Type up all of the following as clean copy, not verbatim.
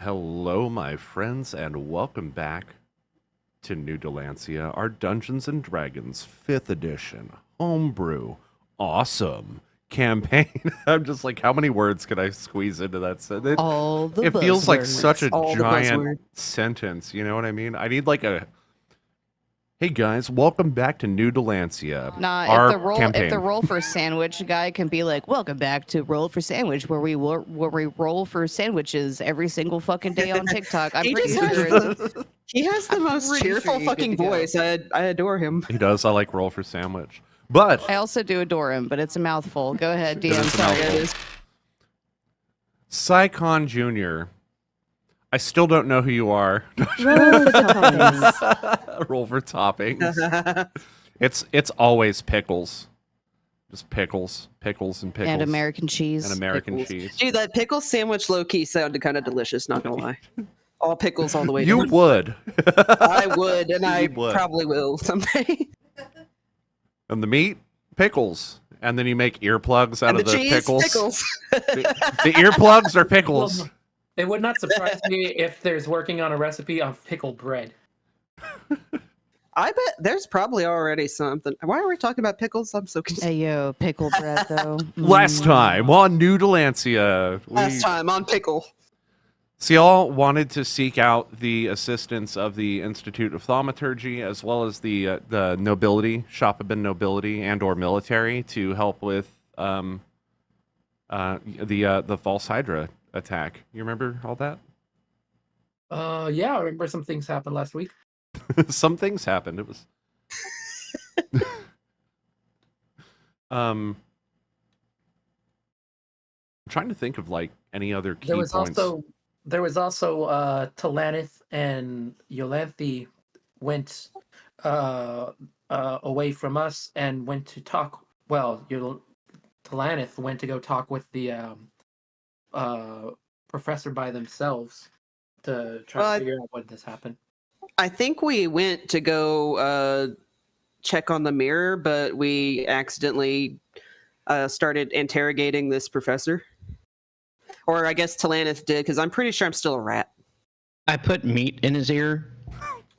Hello, my friends, and welcome back to New Dalancia, our Dungeons and Dragons 5th edition homebrew awesome campaign. I'm just like, how many words can I squeeze into that sentence? All the It feels like such a All the giant buzzwords. sentence, you know what I mean? I need like a, hey guys, welcome back to New Dalancia, Nah, our if the campaign. roll for sandwich guy can be like, "Welcome back to Roll for Sandwich," where we roll for sandwiches every single fucking day on TikTok. I'm He pretty just sure. has He has the I'm most pretty sure cheerful you're good fucking to go. voice. I adore him. He does, I like roll for sandwich. But I also do adore him, but it's a mouthful. Go ahead, It DM. is a Sorry. mouthful. Psychon Jr. I still don't know who you are. Roll for toppings. Roll for toppings. It's always pickles. Just pickles. Pickles and pickles. And American cheese. And American Pickles. cheese. Dude, that pickle sandwich low key sounded kind of delicious. Not gonna lie. All pickles all the way. You down. would. I would, and I You would. probably will someday. And the meat, pickles. And then you make earplugs out And of the the cheese, pickles. The earplugs are pickles. Well, it would not surprise me if there's working on a recipe of pickled bread. I bet there's probably already something. Why are we talking about pickles? I'm so confused. Hey yo, pickle bread though. Last time on New Dalancia. Last time on pickle. So y'all wanted to seek out the assistance of the Institute of Thaumaturgy as well as the nobility, Shopabin nobility and/or military to help with the False Hydra attack. You remember all that? Yeah, I remember some things happened last week. Some things happened. It was I'm trying to think of like any other key There was points. also Talanith and Ianfyr went away from us and went to talk. Well, Talanith went to go talk with the professor by themselves to try to figure out what this happened. I think we went to go check on the mirror, but we accidentally started interrogating this professor. Or I guess Talanith did, because I'm pretty sure I'm still a rat. I put meat in his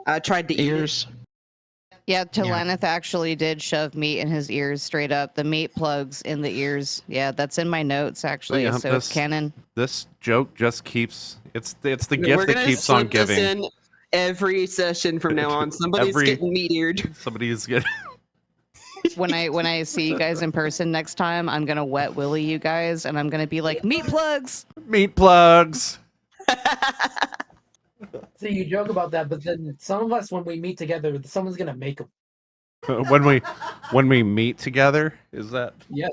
I tried to eat it. ears. Yeah, Talanith actually did shove meat in his ears straight up. The meat plugs in the ears. Yeah, that's in my notes actually. Yeah, So it's canon. This joke just keeps it's the We're gift that gonna keeps on slip this giving. in every session from now on. Somebody's getting meat-eared. Somebody is getting When I see you guys in person next time, I'm gonna wet willy you guys, and I'm gonna be like, meat plugs. meat plugs. See, you joke about that, but then some of us, when we meet together, someone's gonna make them. when we meet together, is that Yes.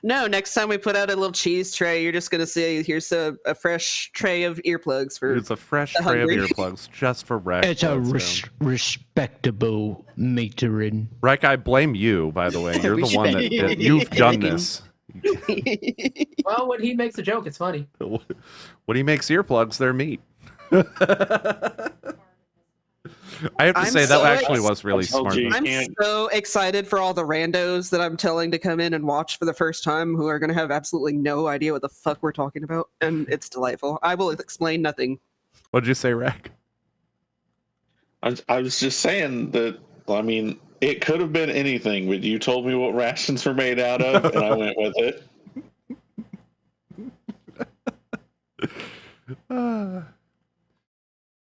No, next time we put out a little cheese tray, you're just gonna say, "Here's a fresh tray of earplugs for." it's a fresh the tray of hungry. earplugs just for Rec. It's a Bloodstone. respectable metering. Rec, I blame you, by the way. You're the one that you've done this. Well, when he makes a joke, it's funny. When he makes earplugs, they're meat. I have to I'm say so that actually was really I told smart. you. I'm can't- so excited for all the randos that I'm telling to come in and watch for the first time who are going to have absolutely no idea what the fuck we're talking about. And it's delightful. I will explain nothing. What'd you say, Rec? I was just saying that, I mean, it could have been anything, but you told me what rations were made out of, and I went with it.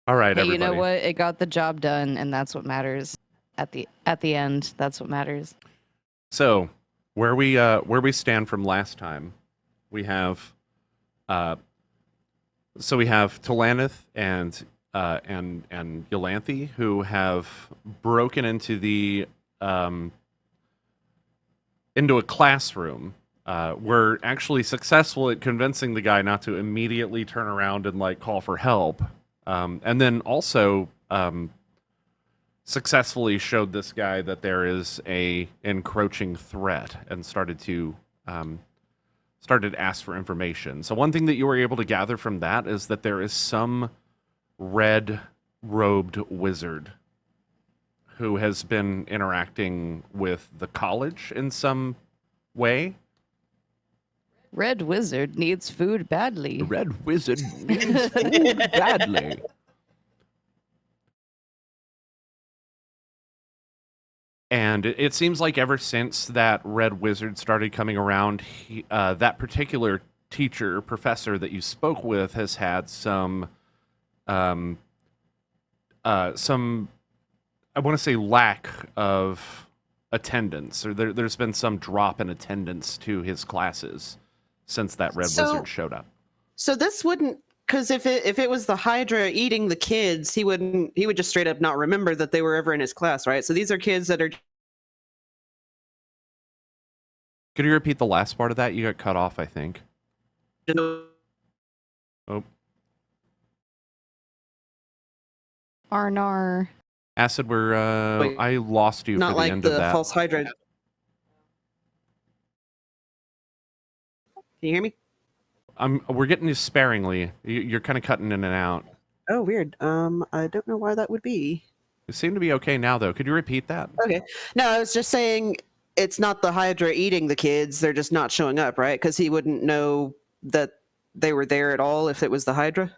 All right, Hey, everybody. you know what? It got the job done, and that's what matters. At the end, that's what matters. So, where we stand from last time, we have Talanith and Ianfyr who have broken into the into a classroom. We're actually successful at convincing the guy not to immediately turn around and like call for help, and then also successfully showed this guy that there is a encroaching threat and started to ask for information. So one thing that you were able to gather from that is that there is some red-robed wizard who has been interacting with the college in some way. Red Wizard needs food badly. The Red Wizard needs food badly. And it seems like ever since that Red Wizard started coming around, that particular teacher, professor that you spoke with has had some, I want to say, lack of attendance, or there's been some drop in attendance to his classes since that Red Wizard showed up. So this wouldn't, because if it was the Hydra eating the kids, he would just straight up not remember that they were ever in his class, right? So these are kids that are. Could you repeat the last part of that? You got cut off, I think. Oh. Arnar. Acid, Wait, I lost you not for the like end the of that. False Hydra. Can you hear me? We're getting you sparingly. You're kind of cutting in and out. Oh, weird. I don't know why that would be. You seem to be okay now, though. Could you repeat that? Okay. No, I was just saying it's not the Hydra eating the kids. They're just not showing up, right? Because he wouldn't know that they were there at all if it was the Hydra.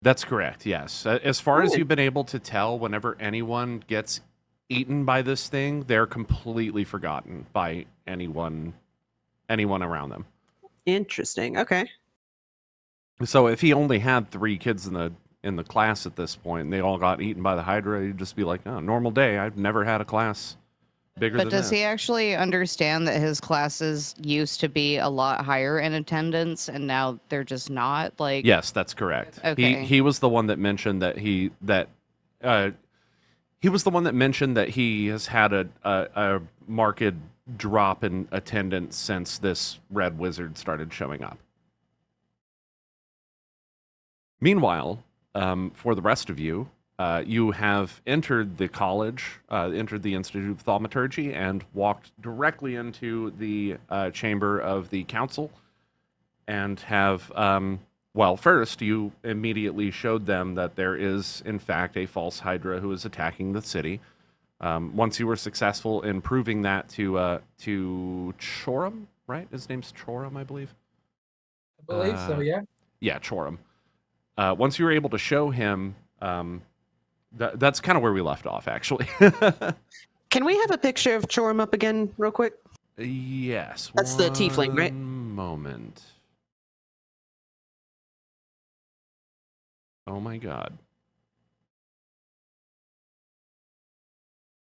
That's correct, yes. As far as Cool. you've been able to tell, whenever anyone gets eaten by this thing, they're completely forgotten by anyone around them. Interesting. Okay. So if he only had 3 kids in the class at this point, and they all got eaten by the Hydra, you'd just be like, oh, normal day. I've never had a class bigger But than does this. he actually understand that his classes used to be a lot higher in attendance and now they're just not? Like, Yes, that's correct. Okay. He was the one that mentioned that he was the one that mentioned that he has had a marked drop in attendance since this Red Wizard started showing up. Meanwhile, for the rest of you, you have entered the college, entered the Institute of Thaumaturgy, and walked directly into the chamber of the council, and have, well, first, you immediately showed them that there is, in fact, a false Hydra who is attacking the city. Once you were successful in proving that to Chorum, right? His name's Chorum, I believe. I believe so, yeah. Yeah, Chorum. Once you were able to show him, that's kind of where we left off, actually. Can we have a picture of Chorum up again, real quick? Yes. That's the tiefling, right? One moment. Oh my god.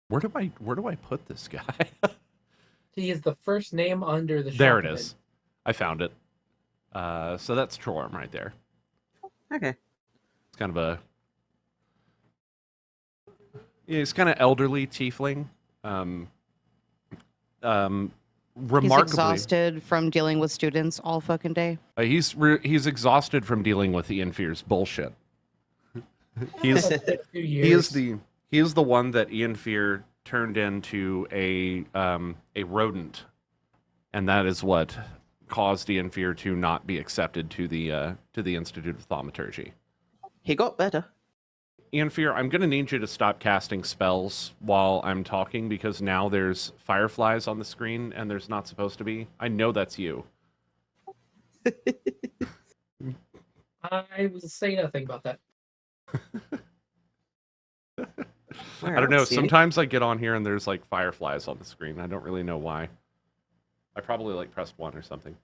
Where do I put this guy? He is the first name under the There it shop is. I found it. So that's Chorum right there. Okay. It's kind of he's kind of elderly tiefling. he's Remarkably, exhausted from dealing with students all fucking day. he's exhausted from dealing with Ianfyr's bullshit. He's he is the one that Ianfyr turned into a rodent, and that is what caused Ianfyr to not be accepted to the Institute of Thaumaturgy. He got better. Ianfyr, I'm going to need you to stop casting spells while I'm talking, because now there's fireflies on the screen and there's not supposed to be. I know that's you. I will say nothing about that. I don't know. Sometimes I get on here and there's like fireflies on the screen. I don't really know why. I probably like pressed 1 or something.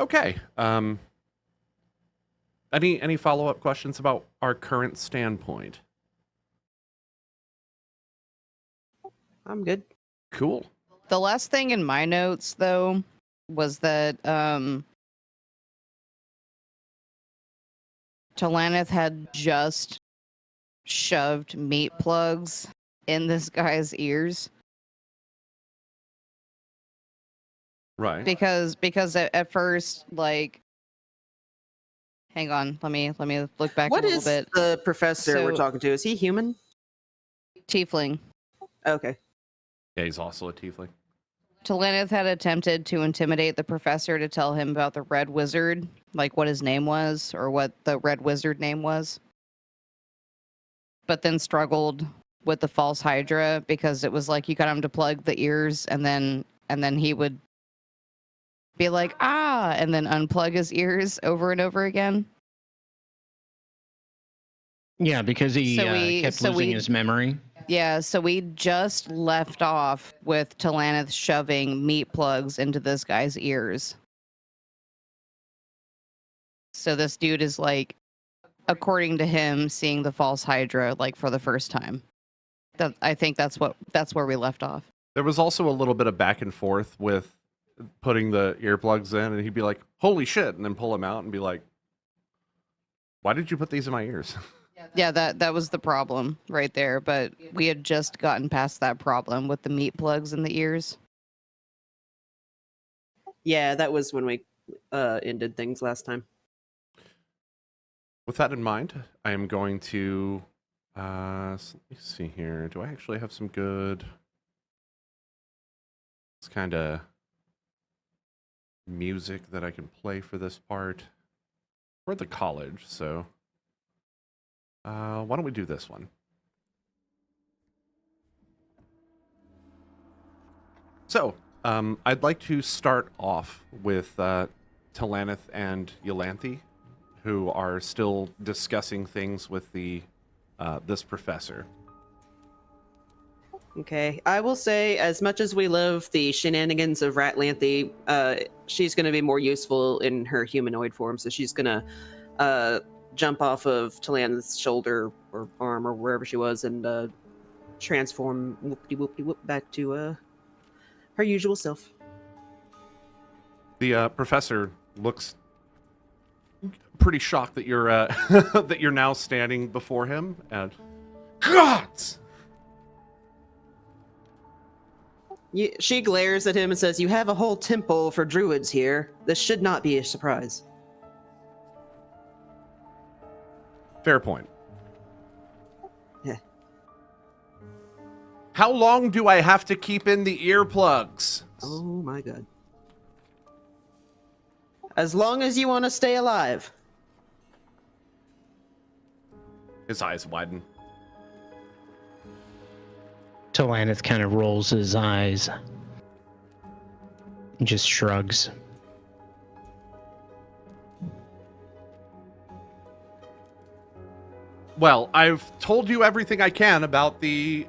Okay. Any follow-up questions about our current standpoint? I'm good. Cool. The last thing in my notes, though, was that Talanith had just shoved meat plugs in this guy's ears Right. because at first, like, hang on, let me look back What a little is bit. the professor we're So- talking to? Is he human? Tiefling. Okay. Yeah, he's also a tiefling. Talanith had attempted to intimidate the professor to tell him about the Red Wizard, like what his name was or what the Red Wizard name was, but then struggled with the False Hydra because it was like you got him to plug the ears and then he would be like, ah, and then unplug his ears over and over again. Yeah, because he kept losing his memory. Yeah, so we just left off with Talanith shoving meat plugs into this guy's ears. So this dude is like, according to him, seeing the False Hydra like for the first time. I think that's where we left off. There was also a little bit of back and forth with putting the earplugs in, and he'd be like, "Holy shit," and then pull them out and be like, "Why did you put these in my ears?" Yeah, that was the problem right there. But we had just gotten past that problem with the meat plugs in the ears. Yeah, that was when we ended things last time. With that in mind, I am going to let me see here. Do I actually have some good? It's kind of music that I can play for this part. We're at the college, so why don't we do this one? So, I'd like to start off with Talanith and Ianfyr, who are still discussing things with the this professor. Okay, I will say, as much as we love the shenanigans of Ratlanthe, she's going to be more useful in her humanoid form, so she's going to jump off of Talanith's shoulder or arm or wherever she was and transform whoop back to her usual self. The professor looks pretty shocked that you're that you're now standing before him. And gods! She glares at him and says, "You have a whole temple for druids here. This should not be a surprise." Fair point. Yeah. How long do I have to keep in the earplugs? Oh my god. As long as you want to stay alive. His eyes widen. Talanith kind of rolls his eyes and just shrugs. Well, I've told you everything I can about the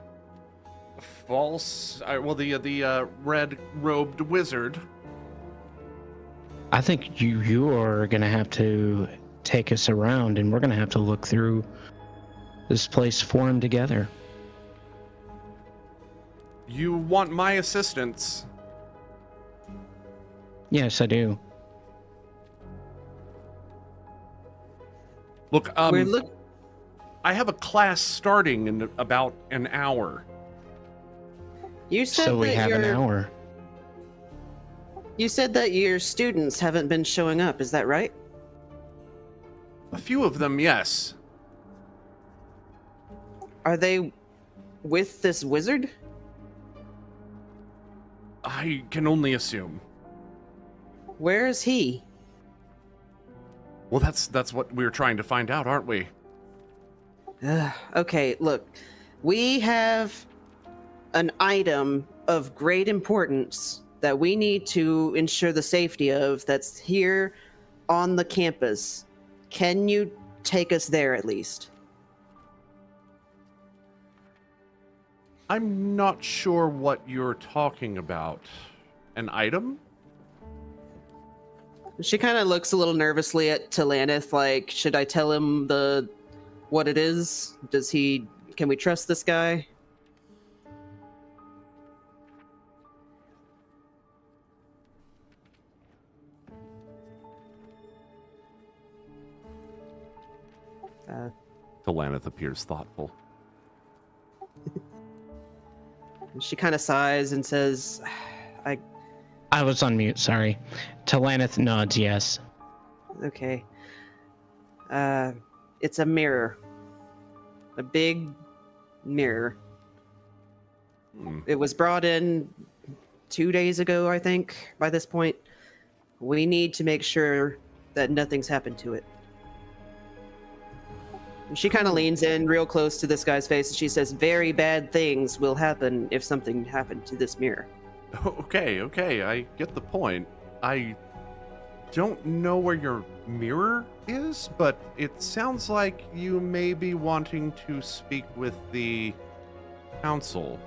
the red-robed wizard. I think you are going to have to take us around, and we're going to have to look through this place for him together. You want my assistance? Yes, I do. Look, We're I have a class starting in about an hour. You said So we that have an hour. You said that your students haven't been showing up, is that right? A few of them, yes. Are they with this wizard? I can only assume. Where is he? Well, that's what we're trying to find out, aren't we? Okay, look. We have an item of great importance that we need to ensure the safety of that's here on the campus. Can you take us there at least? I'm not sure what you're talking about. An item? She kind of looks a little nervously at Talanith, like, should I tell him what it is? Can we trust this guy? Talanith appears thoughtful. She kind of sighs and says, I was on mute, sorry. Talanith nods yes. okay. It's a mirror. A big mirror. It was brought in 2 days ago, I think, by this point. We need to make sure that nothing's happened to it. And she kind of leans in real close to this guy's face and she says, very bad things will happen if something happened to this mirror. Okay, I get the point. I don't know where your mirror is, but it sounds like you may be wanting to speak with the council.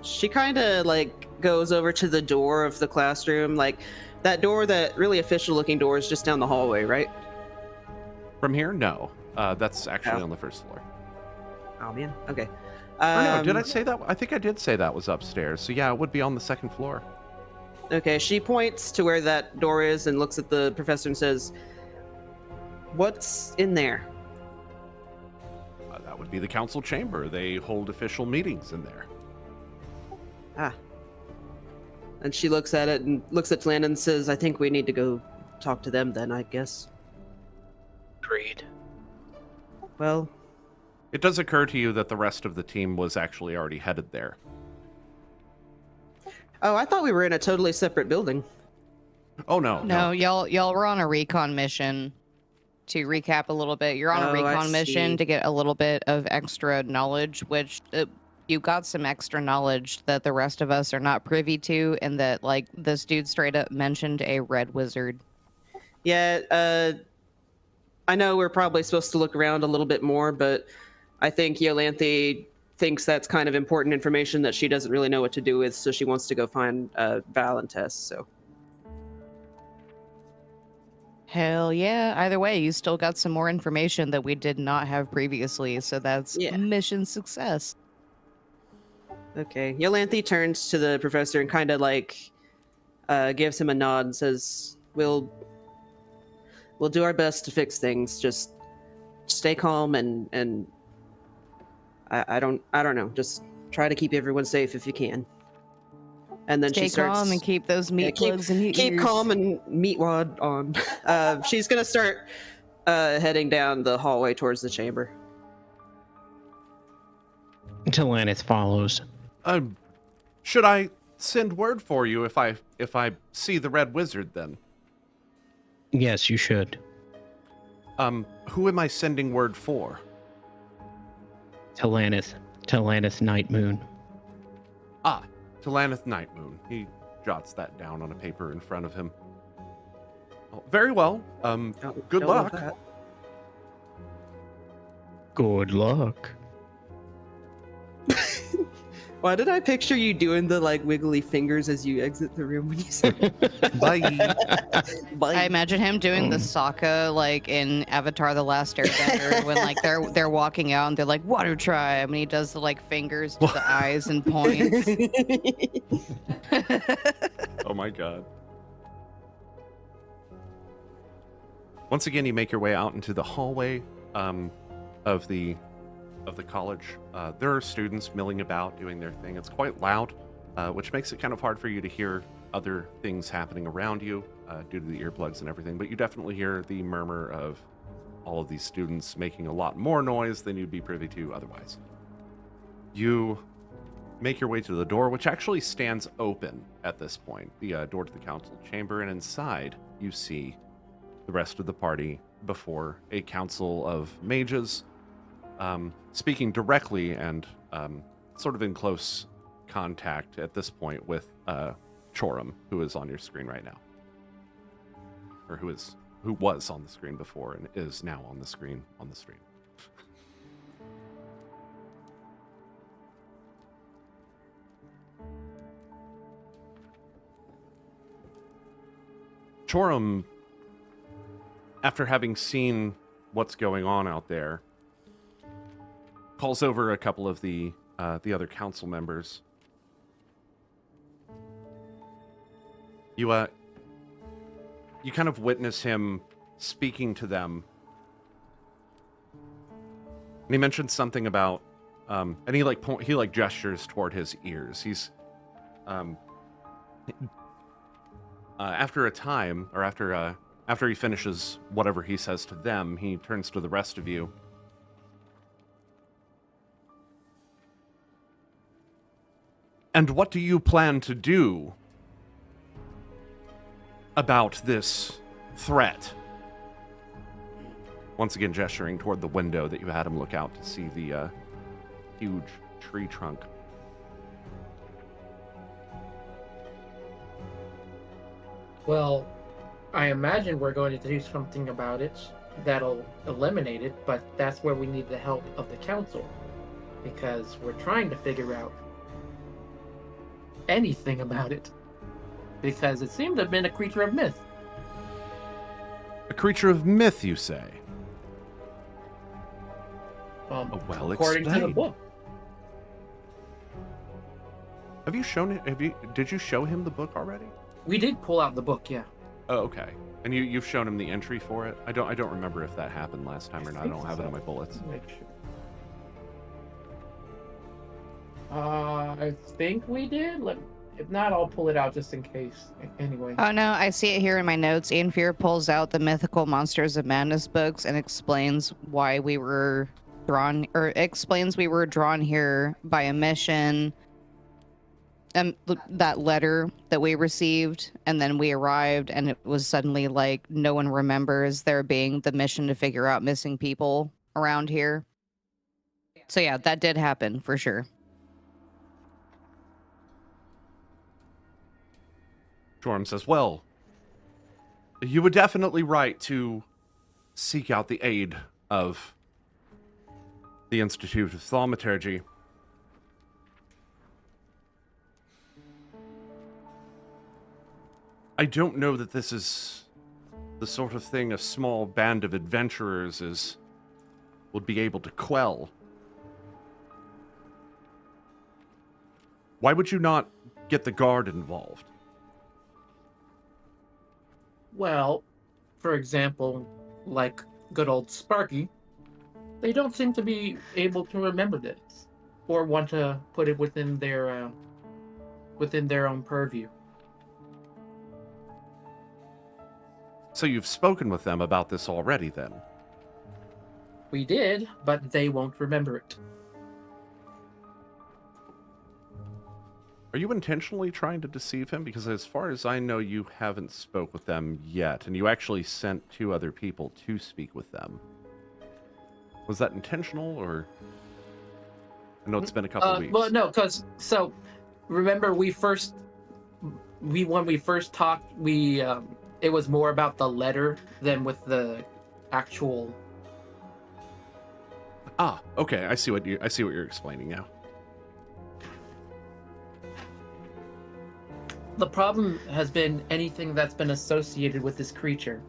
She kind of like goes over to the door of the classroom, like that door, that really official looking door is just down the hallway, right? From here? No. That's actually Oh. on the first floor. Oh man. Okay. Or no, did I say that? I think I did say that was upstairs. So yeah, it would be on the second floor. Okay, she points to where that door is and looks at the professor and says, "What's in there?" That would be the council chamber. They hold official meetings in there. Ah. And she looks at it and looks at Landon and says, "I think we need to go talk to them then, I guess." Agreed. Well, It does occur to you that the rest of the team was actually already headed there. oh, I thought we were in a totally separate building. Oh no, No, y'all were on a recon mission. To recap a little bit, you're on a Oh, I recon mission see. to get a little bit of extra knowledge, which you got some extra knowledge that the rest of us are not privy to, and that like this dude straight up mentioned a red wizard. Yeah, I know we're probably supposed to look around a little bit more, but I think Yolanthe thinks that's kind of important information that she doesn't really know what to do with, so she wants to go find Val and Tess. So Hell yeah. Either way, you still got some more information that we did not have previously, so that's Yeah. mission success. okay, Yolanthe turns to the professor and kind of like gives him a nod and says, "We'll do our best to fix things. Just stay calm and I don't know. Just try to keep everyone safe if you can." And then Stay she starts calm and keep those meat keep, plugs in your keep ears. calm and meat wad on. She's gonna start heading down the hallway towards the chamber. Talanith follows. Should I send word for you if I see the red wizard then? Yes, you should. Who am I sending word for? Talanith Night Moon. Ah, Talanith Nightmoon. He jots that down on a paper in front of him. Oh, very well. Good Don't love luck. that. Good luck. Why did I picture you doing the like wiggly fingers as you exit the room when you said Bye. bye? I imagine him doing the Sokka like in Avatar: The Last Airbender when like they're walking out and they're like water tribe and he does the like fingers to the eyes and points. Oh my god. Once again, you make your way out into the hallway of the college. There are students milling about doing their thing. It's quite loud, which makes it kind of hard for you to hear other things happening around you due to the earplugs and everything. But you definitely hear the murmur of all of these students making a lot more noise than you'd be privy to otherwise. You make your way to the door, which actually stands open at this point, the door to the council chamber, and inside you see the rest of the party before a council of mages, speaking directly and sort of in close contact at this point with Chorum, who is on your screen right now, or who was on the screen before and is now on the screen on the stream. Chorum, after having seen what's going on out there, calls over a couple of the other council members. You kind of witness him speaking to them, and he mentions something about, and he like gestures toward his ears. He's, after a time, or after he finishes whatever he says to them, he turns to the rest of you. And what do you plan to do about this threat? Once again, gesturing toward the window that you had him look out to see the huge tree trunk. Well, I imagine we're going to do something about it that'll eliminate it, but that's where we need the help of the council. Because we're trying to figure out anything about it. Because it seemed to have been a creature of myth. A creature of myth, you say? Well According to the explained. book. Have you shown it? Did you show him the book already? We did pull out the book, yeah. Oh, okay. And you've shown him the entry for it? I don't remember if that happened last time or not. I don't have it on my bullets. Make sure. I think we did. If not, I'll pull it out just in case. Anyway. Oh no, I see it here in my notes. Ianfyr pulls out the Mythical Monsters of Madness books and explains why we were drawn, or explains we were drawn here by a mission. That letter that we received, and then we arrived, and it was suddenly like no one remembers there being the mission to figure out missing people around here. So yeah, that did happen for sure. Chorum says, well, you were definitely right to seek out the aid of the Institute of Thaumaturgy. I don't know that this is the sort of thing a small band of adventurers would be able to quell. Why would you not get the guard involved? Well, for example, like good old Sparky, they don't seem to be able to remember this or want to put it within their own purview. So you've spoken with them about this already, then? We did, but they won't remember it. Are you intentionally trying to deceive him? Because as far as I know, you haven't spoke with them yet, and you actually sent 2 other people to speak with them. Was that intentional, or... I know it's been a couple weeks. Well, no, because, so, remember when we first talked, it was more about the letter than with the actual... Ah, okay, I see what you're explaining now. The problem has been anything that's been associated with this creature.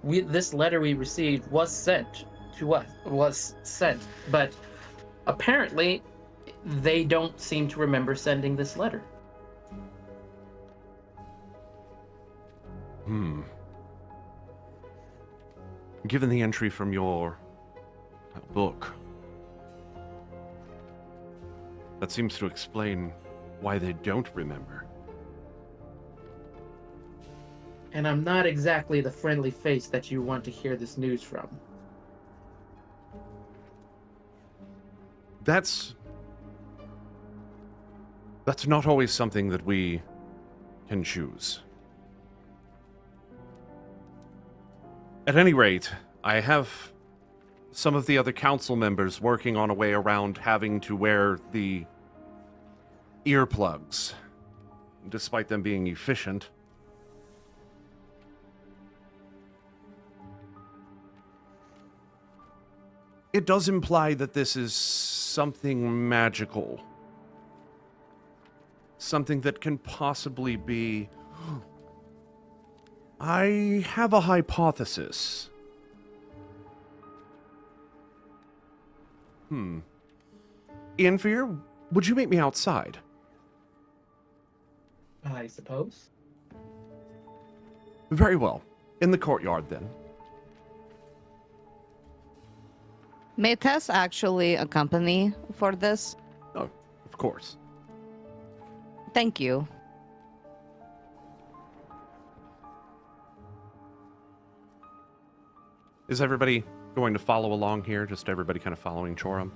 This letter we received was sent to us, but apparently they don't seem to remember sending this letter. Given the entry from your book, that seems to explain why they don't remember. And I'm not exactly the friendly face that you want to hear this news from. That's not always something that we can choose. At any rate, I have some of the other council members working on a way around having to wear the earplugs, despite them being efficient. It does imply that this is something magical. Something that can possibly be... I have a hypothesis. Ianfyr, would you meet me outside? I suppose. Very well. In the courtyard, then. May Tess actually accompany for this? Oh, of course. Thank you. Is everybody going to follow along here? Just everybody kind of following Chorum?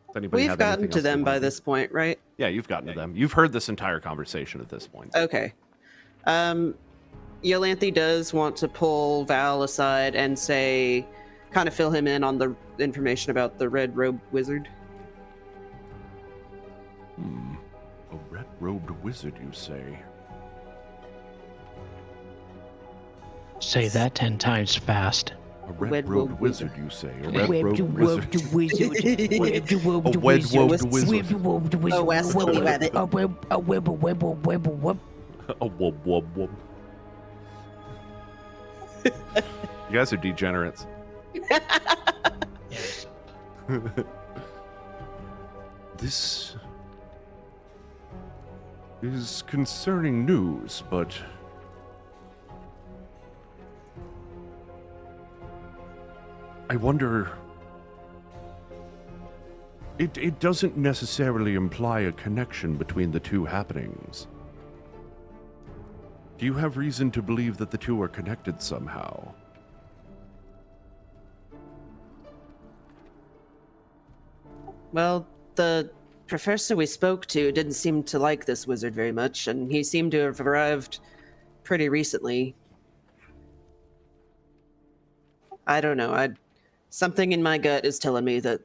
Does anybody We've have gotten anything to else they them by wanna do? this point, right? Yeah, you've gotten to them. You've heard this entire conversation at this point. Okay. Iolanthe does want to pull Val aside and say, kind of fill him in on the information about the red robe wizard. A red-robed wizard, you say? Say that 10 times fast. A red Wed robed wobe wizard, you say? A red Web robed to wizard. web to wizard. Web to web A to wed wizard. wobed Web wizard. to web to wizard. Oh, Wesley Webbit. A web, a web, a web, a web, a web, a web. A wob wob wob. You guys are degenerates. This is concerning news, but I wonder. It doesn't necessarily imply a connection between the two happenings. Do you have reason to believe that the two are connected somehow? Well, the professor we spoke to didn't seem to like this wizard very much, and he seemed to have arrived pretty recently. I don't know. Something in my gut is telling me that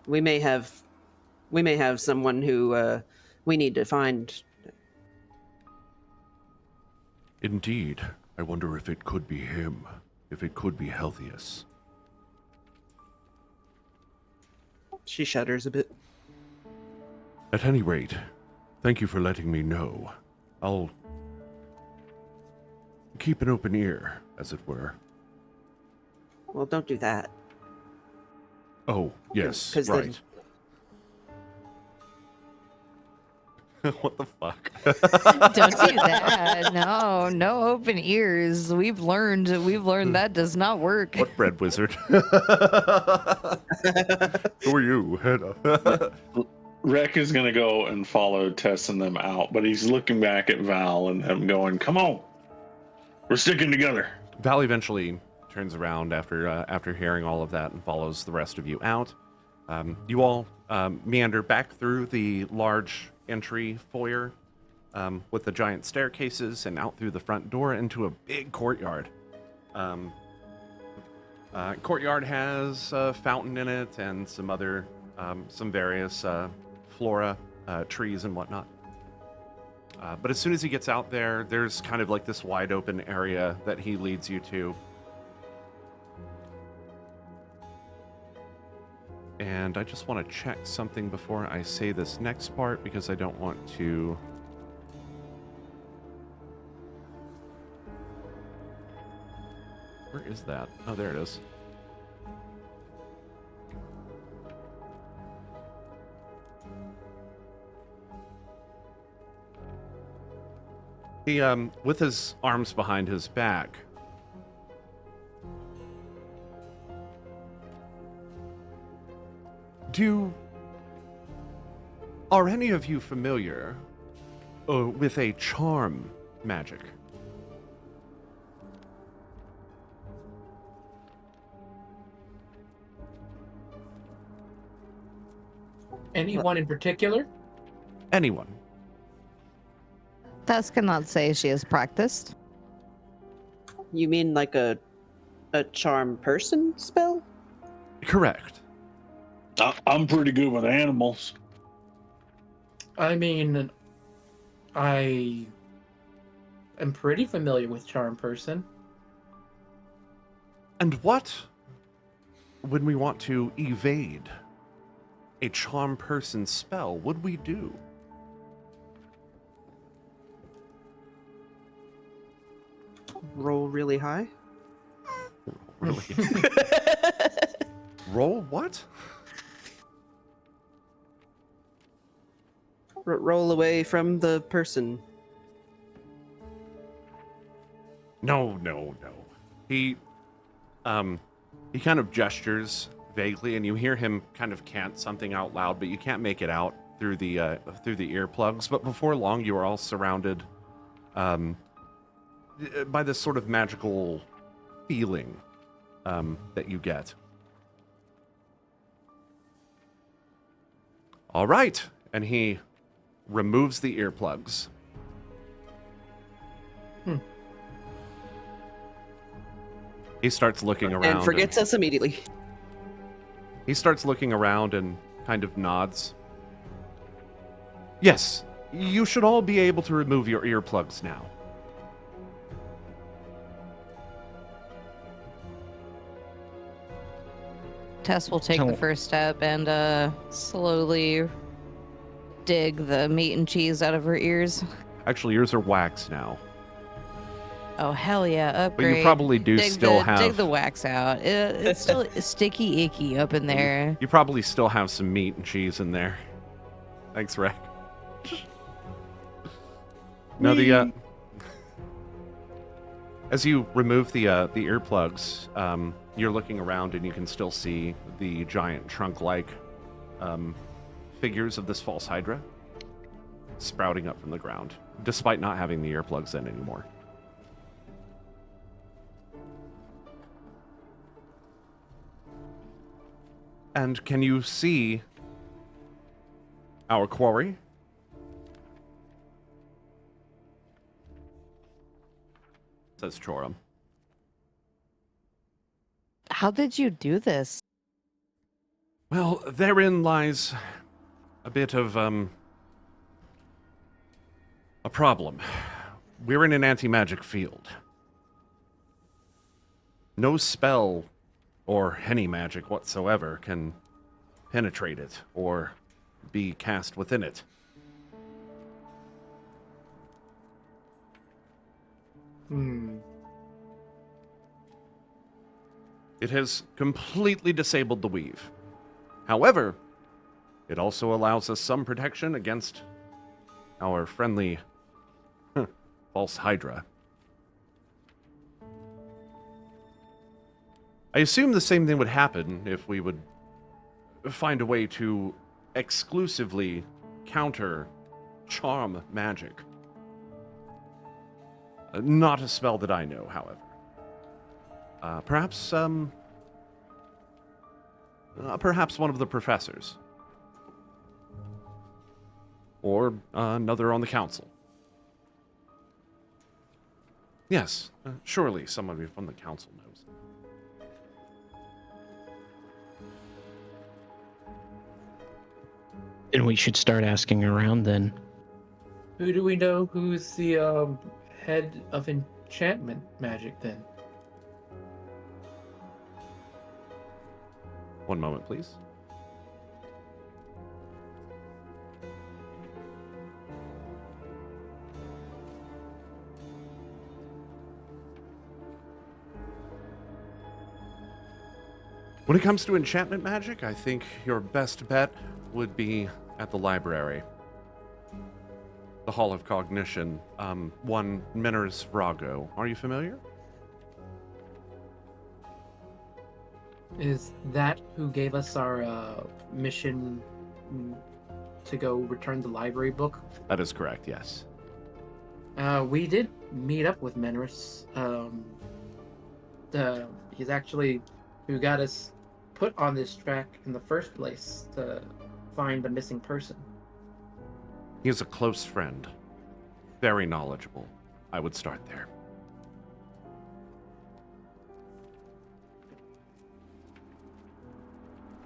we may have someone who we need to find. Indeed. I wonder if it could be him. If it could be Healthius. She shudders a bit. At any rate, thank you for letting me know. I'll keep an open ear, as it were. Well, don't do that. Oh, yes, 'Cause then- right. What the fuck? Don't do that. No, no open ears. We've learned that does not work. What bread wizard? Who are you? Rek is going to go and follow Tess and them out, but he's looking back at Val and them going, come on, we're sticking together. Val eventually turns around after hearing all of that and follows the rest of you out. You all meander back through the large entry foyer with the giant staircases and out through the front door into a big courtyard. Courtyard has a fountain in it and some other, some various flora, trees and whatnot. But as soon as he gets out there, there's kind of like this wide open area that he leads you to. And I just want to check something before I say this next part because I don't want to... Where is that? Oh, there it is. He, with his arms behind his back, are any of you familiar with a charm magic? Anyone in particular? Anyone? Tess cannot say she has practiced. You mean like a charm person spell? Correct. I'm pretty good with animals. I mean, I am pretty familiar with Charm Person. And what, when we want to evade a charm person spell, would we do? Roll really high? Really? Roll what? Roll away from the person. No. He kind of gestures vaguely, and you hear him kind of cant something out loud, but you can't make it out through the earplugs. But before long, you are all surrounded by this sort of magical feeling that you get. All right, and he removes the earplugs. He starts looking around. And forgets us immediately. He starts looking around and kind of nods. Yes, you should all be able to remove your earplugs now. Tess will take the So- first step and slowly dig the meat and cheese out of her ears. Actually, yours are wax now. Oh hell yeah! But Upgrade. you probably do dig still the, have. dig the wax out. It's still sticky, icky up in there. You probably still have some meat and cheese in there. Thanks, Rick. No, the as you remove the earplugs, you're looking around and you can still see the giant trunk-like figures of this false hydra sprouting up from the ground, despite not having the earplugs in anymore. And can you see our quarry? Says Chorum. How did you do this? Well, therein lies a bit of a problem. We're in an anti-magic field. No spell or any magic whatsoever can penetrate it or be cast within it. It has completely disabled the weave. However, it also allows us some protection against our friendly False Hydra. I assume the same thing would happen if we would find a way to exclusively counter charm magic. Not a spell that I know, however. Perhaps one of the professors. Or another on the council. Yes, surely someone from the council knows. And we should start asking around then. Who do we know who's the head of enchantment magic then? One moment, please. When it comes to enchantment magic, I think your best bet would be at the library. The Hall of Cognition, one Miner's Vrago. Are you familiar? Is that who gave us our mission to go return the library book? That is correct, yes. We did meet up with Menris. He's actually who got us put on this track in the first place to find a missing person. He is a close friend. Very knowledgeable. I would start there.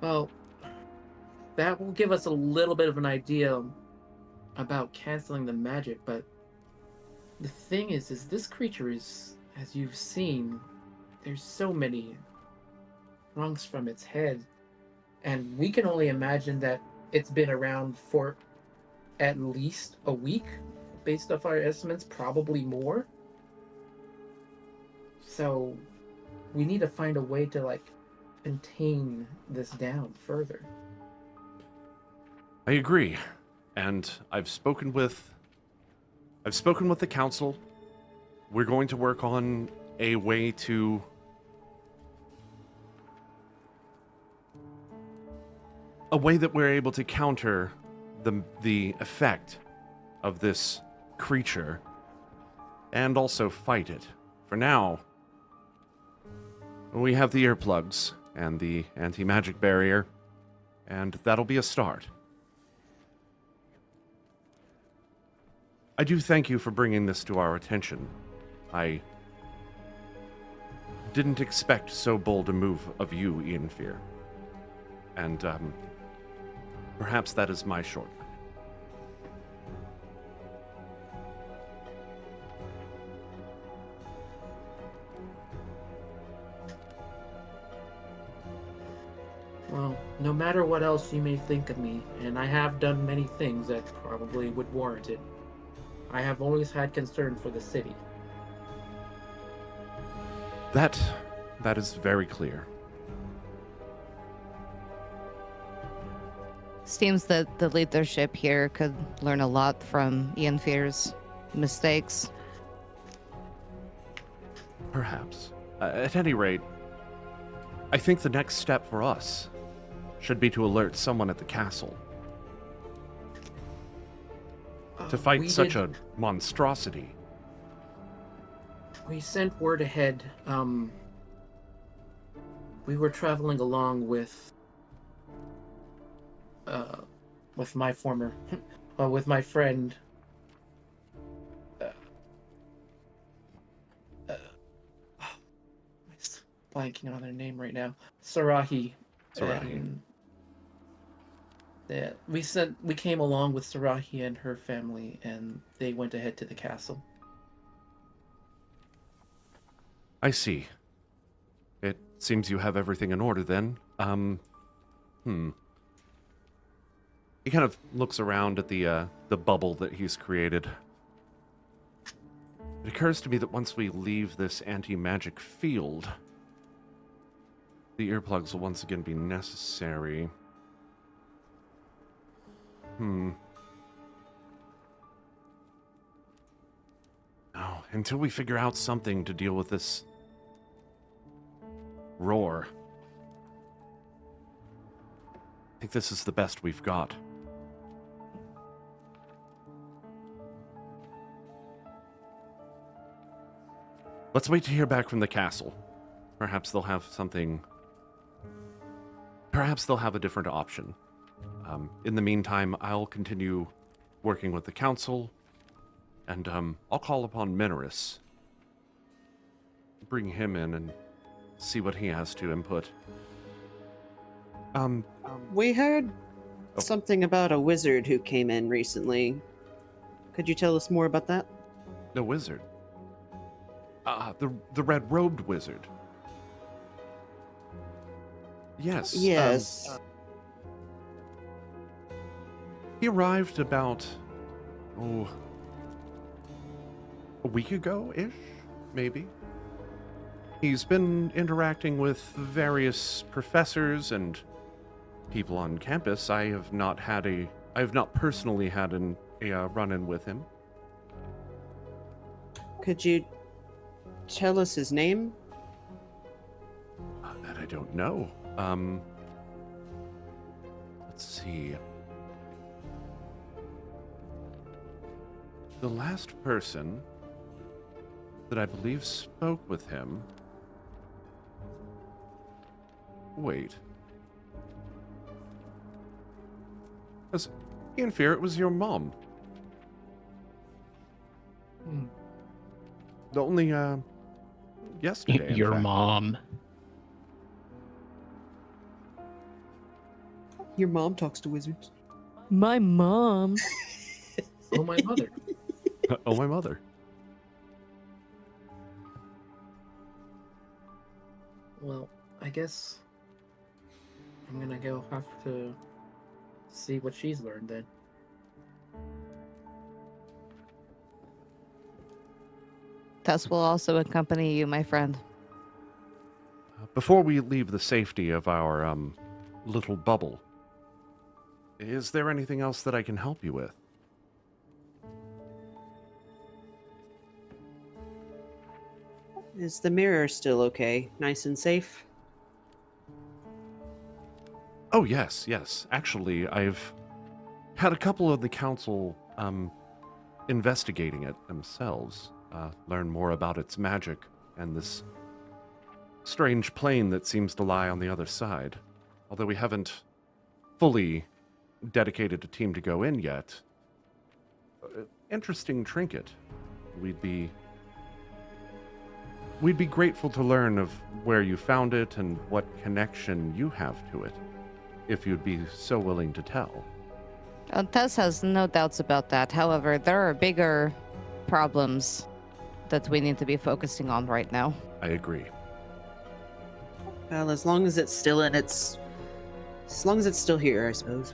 Well, that will give us a little bit of an idea about canceling the magic, but the thing is this creature is, as you've seen, there's so many rungs from its head, and we can only imagine that it's been around for at least a week, based off our estimates, probably more. So we need to find a way to contain this down further. I agree. And I've spoken with the council. We're going to work on a way to that we're able to counter the effect of this creature and also fight it. For now, we have the earplugs and the anti-magic barrier, and that'll be a start. I do thank you for bringing this to our attention. I didn't expect so bold a move of you, Ianfyr. And, perhaps that is my shortcoming. no matter what else you may think of me, and I have done many things that probably would warrant it, I have always had concern for the city. That is very clear. Seems that the leadership here could learn a lot from Ianfyr's mistakes. Perhaps. At any rate, I think the next step for us should be to alert someone at the castle. To fight such a monstrosity. We sent word ahead. We were traveling along with my former, with my friend. I'm just blanking on their name right now. Sarahi. Sarahi. Yeah, we came along with Sarahi and her family, and they went ahead to the castle. I see. It seems you have everything in order then. He kind of looks around at the bubble that he's created. It occurs to me that once we leave this anti-magic field, the earplugs will once again be necessary. No, until we figure out something to deal with this roar, I think this is the best we've got. Let's wait to hear back from the castle. Perhaps they'll have something. Perhaps they'll have a different option. In the meantime, I'll continue working with the council, and I'll call upon Mineris. Bring him in and see what he has to input. We heard Oh. something about a wizard who came in recently. Could you tell us more about that? The wizard. The red-robed wizard. Yes. Yes. He arrived about, a week ago-ish, maybe. He's been interacting with various professors and people on campus. I have not personally had a run-in with him. Could you tell us his name? That I don't know. Let's see. The last person that I believe spoke with him. Wait. Ianfyr, it was your mom. The only, yesterday. in Your fact. mom. Your mom talks to wizards. My mom. Oh, my mother. Oh, my mother. Well, I guess I'm gonna go have to see what she's learned then. Tess will also accompany you, my friend. Before we leave the safety of our, little bubble, is there anything else that I can help you with? Is the mirror still okay? Nice and safe? Oh, yes. Actually, I've had a couple of the council, investigating it themselves, learn more about its magic and this strange plane that seems to lie on the other side. Although we haven't fully dedicated a team to go in yet. Interesting trinket. We'd be grateful to learn of where you found it and what connection you have to it, if you'd be so willing to tell. Tess has no doubts about that. However, there are bigger problems that we need to be focusing on right now. I agree. Well, as long as it's still in its As long as it's still here, I suppose.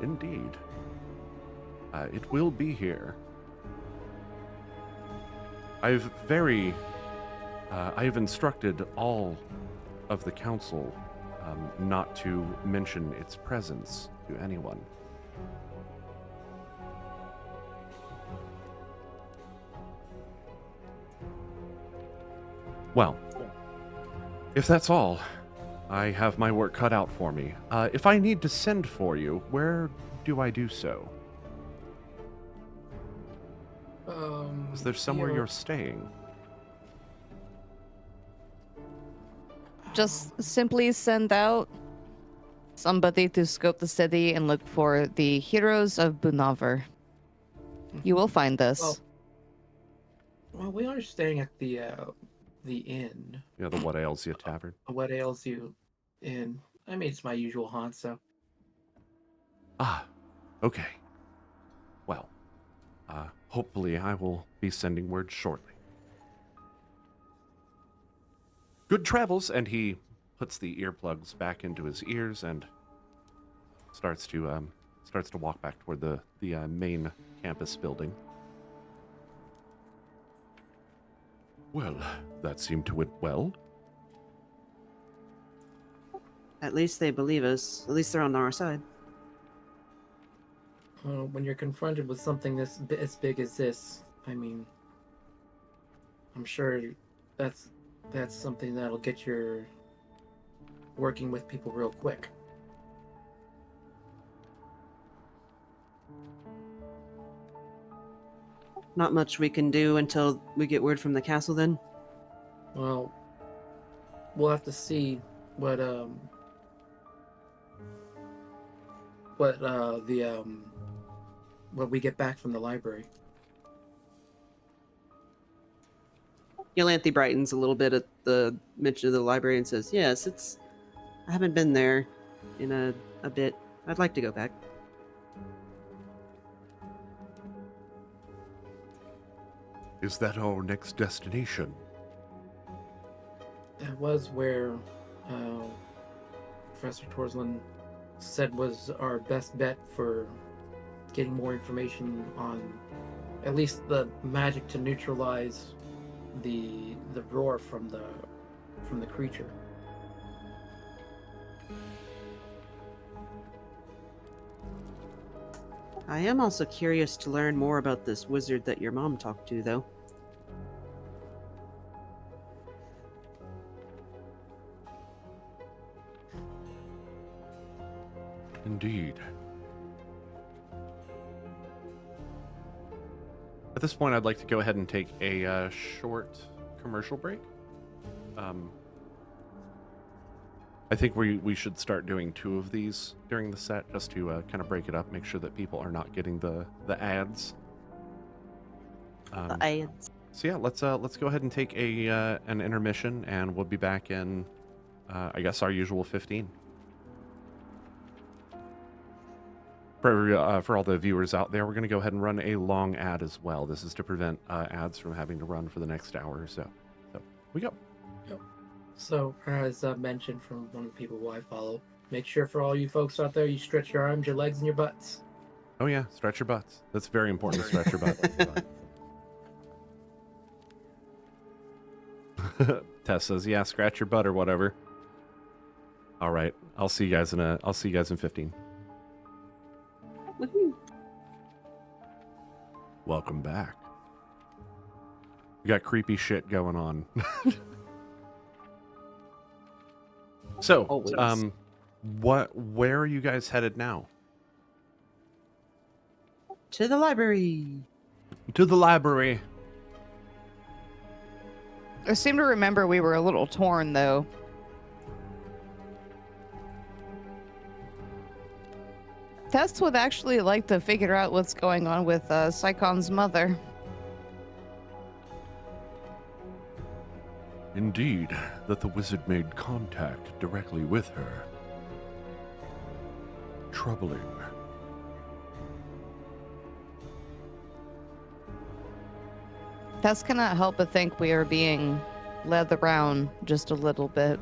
Indeed. It will be here. I've instructed all of the council not to mention its presence to anyone. Well, if that's all, I have my work cut out for me. If I need to send for you, where do I do so? Is there somewhere you're staying? Just simply send out somebody to scope the city and look for the heroes of Bunavar. You will find this. Well, we are staying at the inn. Yeah, the What Ails You Tavern. What Ails You Inn. I mean, it's my usual haunt, so. Ah, okay. Well, hopefully I will be sending word shortly. Good travels, and he puts the earplugs back into his ears and starts to walk back toward the main campus building. Well, that seemed to went well. At least they believe us. At least they're on our side. When you're confronted with something as big as this, I mean, I'm sure that's something that'll get your working with people real quick. Not much we can do until we get word from the castle, then? Well, we'll have to see what we get back from the library. Yolanthe brightens a little bit at the mention of the library and says, yes, I haven't been there in a bit. I'd like to go back. Is that our next destination? That was where Professor Torzalan said was our best bet for getting more information on at least the magic to neutralize the roar from the creature. I am also curious to learn more about this wizard that your mom talked to, though. Indeed. At this point, I'd like to go ahead and take a short commercial break. I think we should start doing 2 of these during the set, just to kind of break it up, make sure that people are not getting the ads. The ads. So yeah, let's go ahead and take an intermission, and we'll be back in, I guess, our usual 15. For all the viewers out there, we're going to go ahead and run a long ad as well. This is to prevent ads from having to run for the next hour or so. So, we go. So, as mentioned from one of the people who I follow, make sure for all you folks out there, you stretch your arms, your legs, and your butts. Oh yeah, stretch your butts. That's very important to stretch your butt. Tess says, "Yeah, scratch your butt or whatever." All right, I'll see you guys in 15. Woohoo. Welcome back. We got creepy shit going on. So, Always. where are you guys headed now? To the library. To the library. I seem to remember we were a little torn, though. Tess would actually like to figure out what's going on with Sycon's mother. Indeed, that the wizard made contact directly with her. Troubling. Tess cannot help but think we are being led around just a little bit.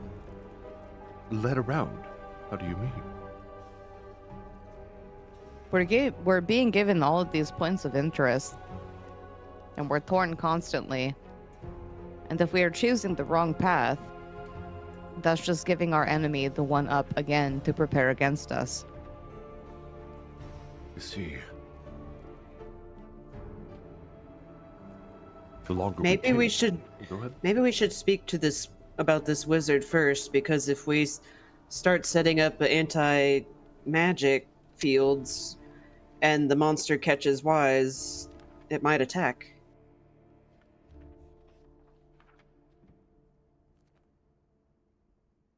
Led around? How do you mean? We're being given all of these points of interest, and we're torn constantly. And if we are choosing the wrong path, that's just giving our enemy the one up again to prepare against us. You see, the longer Maybe we take- should Go ahead. maybe we should speak to this about this wizard first, because if we start setting up anti-magic fields and the monster catches wise, it might attack.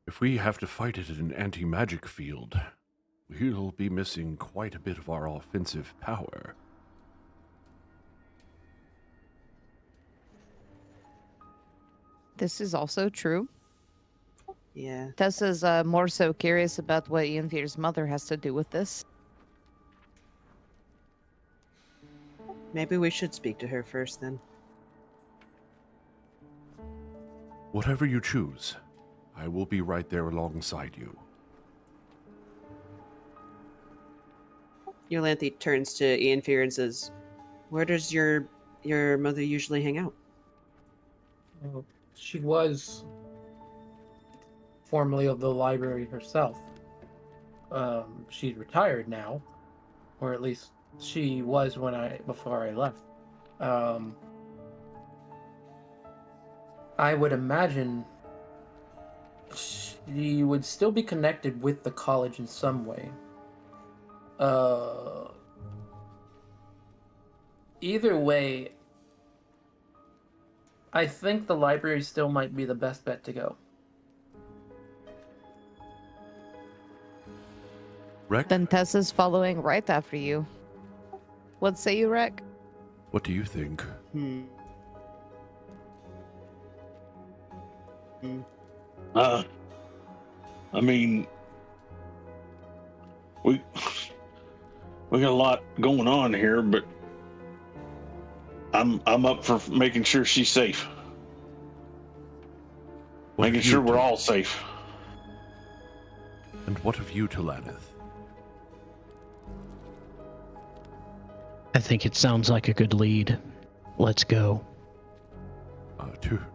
If we have to fight it in an anti-magic field, we'll be missing quite a bit of our offensive power. This is also true. Yeah. Tessa's more so curious about what Ianfyr's mother has to do with this. Maybe we should speak to her first then. Whatever you choose, I will be right there alongside you. Yolanthe turns to Ianfyr and says, "Where does your mother usually hang out?" Well, she was formerly of the library herself. She's retired now, or at least she was before I left. I would imagine she would still be connected with the college in some way. Either way, I think the library still might be the best bet to go. Rek, Then Tessa's following right after you. What say you, Rek? what do you think? I mean, we got a lot going on here, but I'm up for making sure she's safe. What Making of you, sure we're Tal- all safe. And what of you, Talanith? I think it sounds like a good lead. Let's go.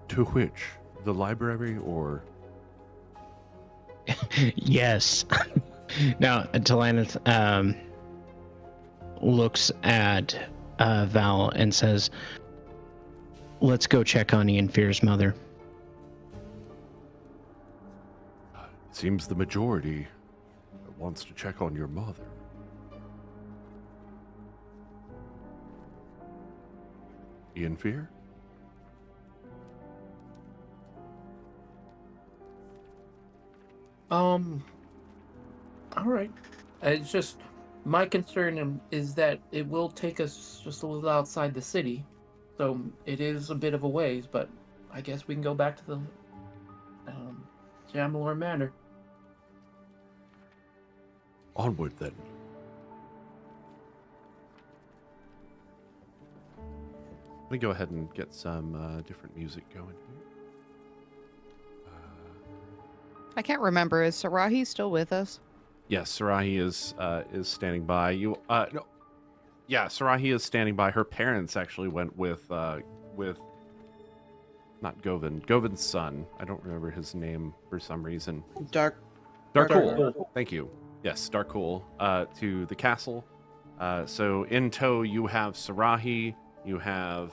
To which? The library or... Yes. Now, Talanith looks at Val and says, "Let's go check on Ianfyr's mother." Seems the majority wants to check on your mother. Ianfyr? All right. It's just my concern is that it will take us just a little outside the city, so it is a bit of a ways. But I guess we can go back to the Jamalor Manor. Onward then. Let me go ahead and get some different music going here. I can't remember. Is Sarahi still with us? Yes, Sarahi is standing by. Sarahi is standing by. Her parents actually went with not Govin, Govin's son. I don't remember his name for some reason. Darkul. Darkul. Thank you. Yes, Darkul. To the castle. So in tow you have Sarahi, you have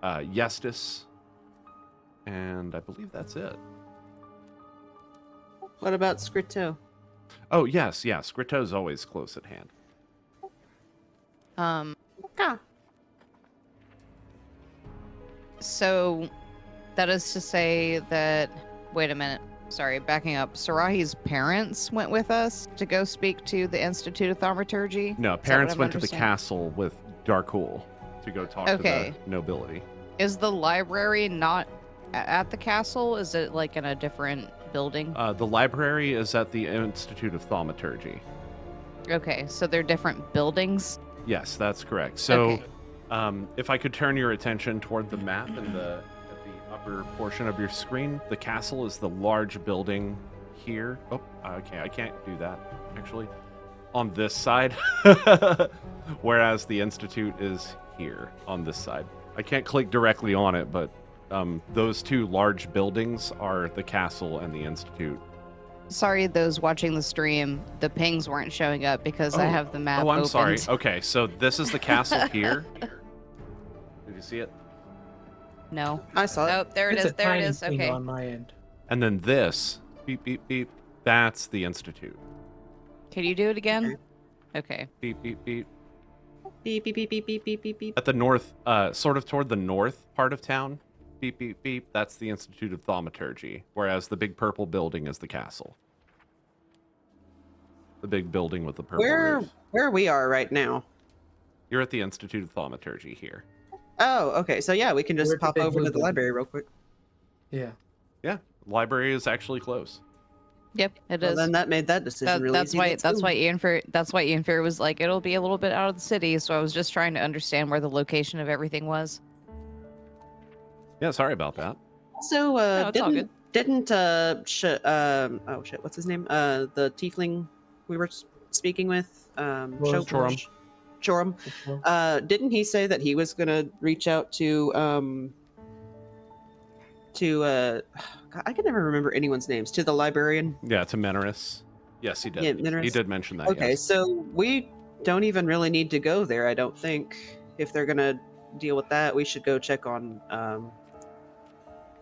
Yestis, and I believe that's it. What about Scrito? Oh yes, Scrito's always close at hand. So that is to say that, wait a minute. Sorry, backing up. Sarahi's parents went with us to go speak to the Institute of Thaumaturgy? No, Is that what parents I'm went to the understanding? castle with Darkul to go talk Okay. to the nobility. Is the library not at the castle? Is it like in a different building? The library is at the Institute of Thaumaturgy. Okay, so they're different buildings? Yes, that's correct. So, Okay. if I could turn your attention toward the map at the upper portion of your screen, the castle is the large building here. Oh, okay, I can't do that, actually. on this side, whereas the Institute is here on this side. I can't click directly on it, but those two large buildings are the castle and the Institute. Sorry, those watching the stream, the pings weren't showing up because I have the map Oh, I'm sorry. opened. Okay, so this is the castle here. Did you see it? No. I saw it. Oh, there it It's is. a There it tiny is. thing Okay. on my end. And then this, beep, beep, beep, that's the Institute. Can you do it again? Okay. Beep, beep, beep. Beep beep beep beep beep beep beep beep. At the north, sort of toward the north part of town, beep, beep, beep, that's the Institute of Thaumaturgy, whereas the big purple building is the castle. The big building with the purple roof. Where we are right now. You're at the Institute of Thaumaturgy here. Oh, okay. So yeah, we can We're just at the pop big over blue to the building. library real quick. Yeah. Yeah, library is actually close. Yep, it Well, is. then that made that decision really that's easy. why Let's that's go. why Ianfyr was like, it'll be a little bit out of the city, so I was just trying to understand where the location of everything was. Yeah, sorry about that. So No, it's all good. didn't oh shit, what's his name? The tiefling we were speaking with, Chorum. Chorum. Didn't he say that he was gonna reach out to God, I can never remember anyone's names, to the librarian? Yeah, to Menorus. Yes, he did. Yeah, He Menorus. did mention that. Okay, Yes. so we don't even really need to go there, I don't think. If they're gonna deal with that, we should go check on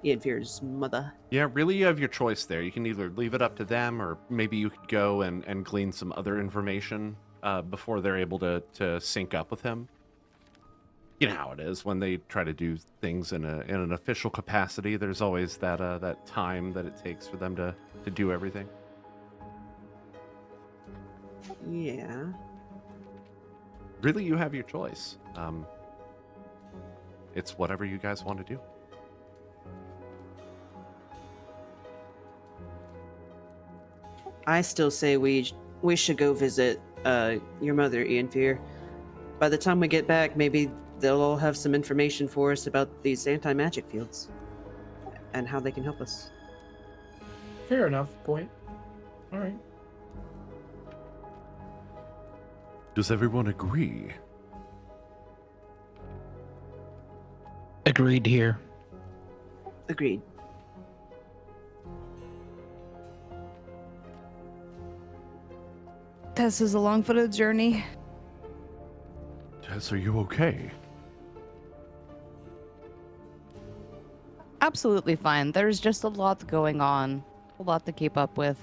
Ianfyr's mother. Yeah, really, you have your choice there. You can either leave it up to them, or maybe you could go and glean some other information before they're able to sync up with him. You know how it is when they try to do things in an official capacity. There's always that time that it takes for them to do everything. Yeah. Really, you have your choice. It's whatever you guys want to do. I still say we should go visit your mother, Ianfyr. By the time we get back, maybe they'll all have some information for us about these anti-magic fields and how they can help us. Fair enough. Point. All right. Does everyone agree? Agreed here. Agreed. This is a long-footed journey. Tess, are you okay? Absolutely fine. There's just a lot going on. A lot to keep up with.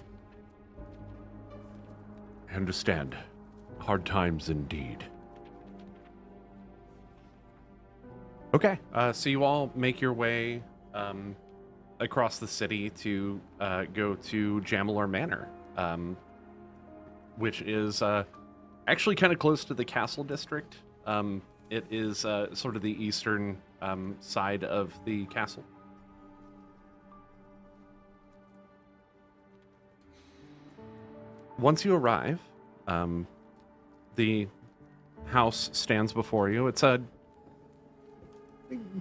I understand. Hard times indeed. Okay, so you all make your way across the city to go to Jamalor Manor, which is actually kind of close to the castle district. It is sort of the eastern side of the castle. Once you arrive, the house stands before you. It's a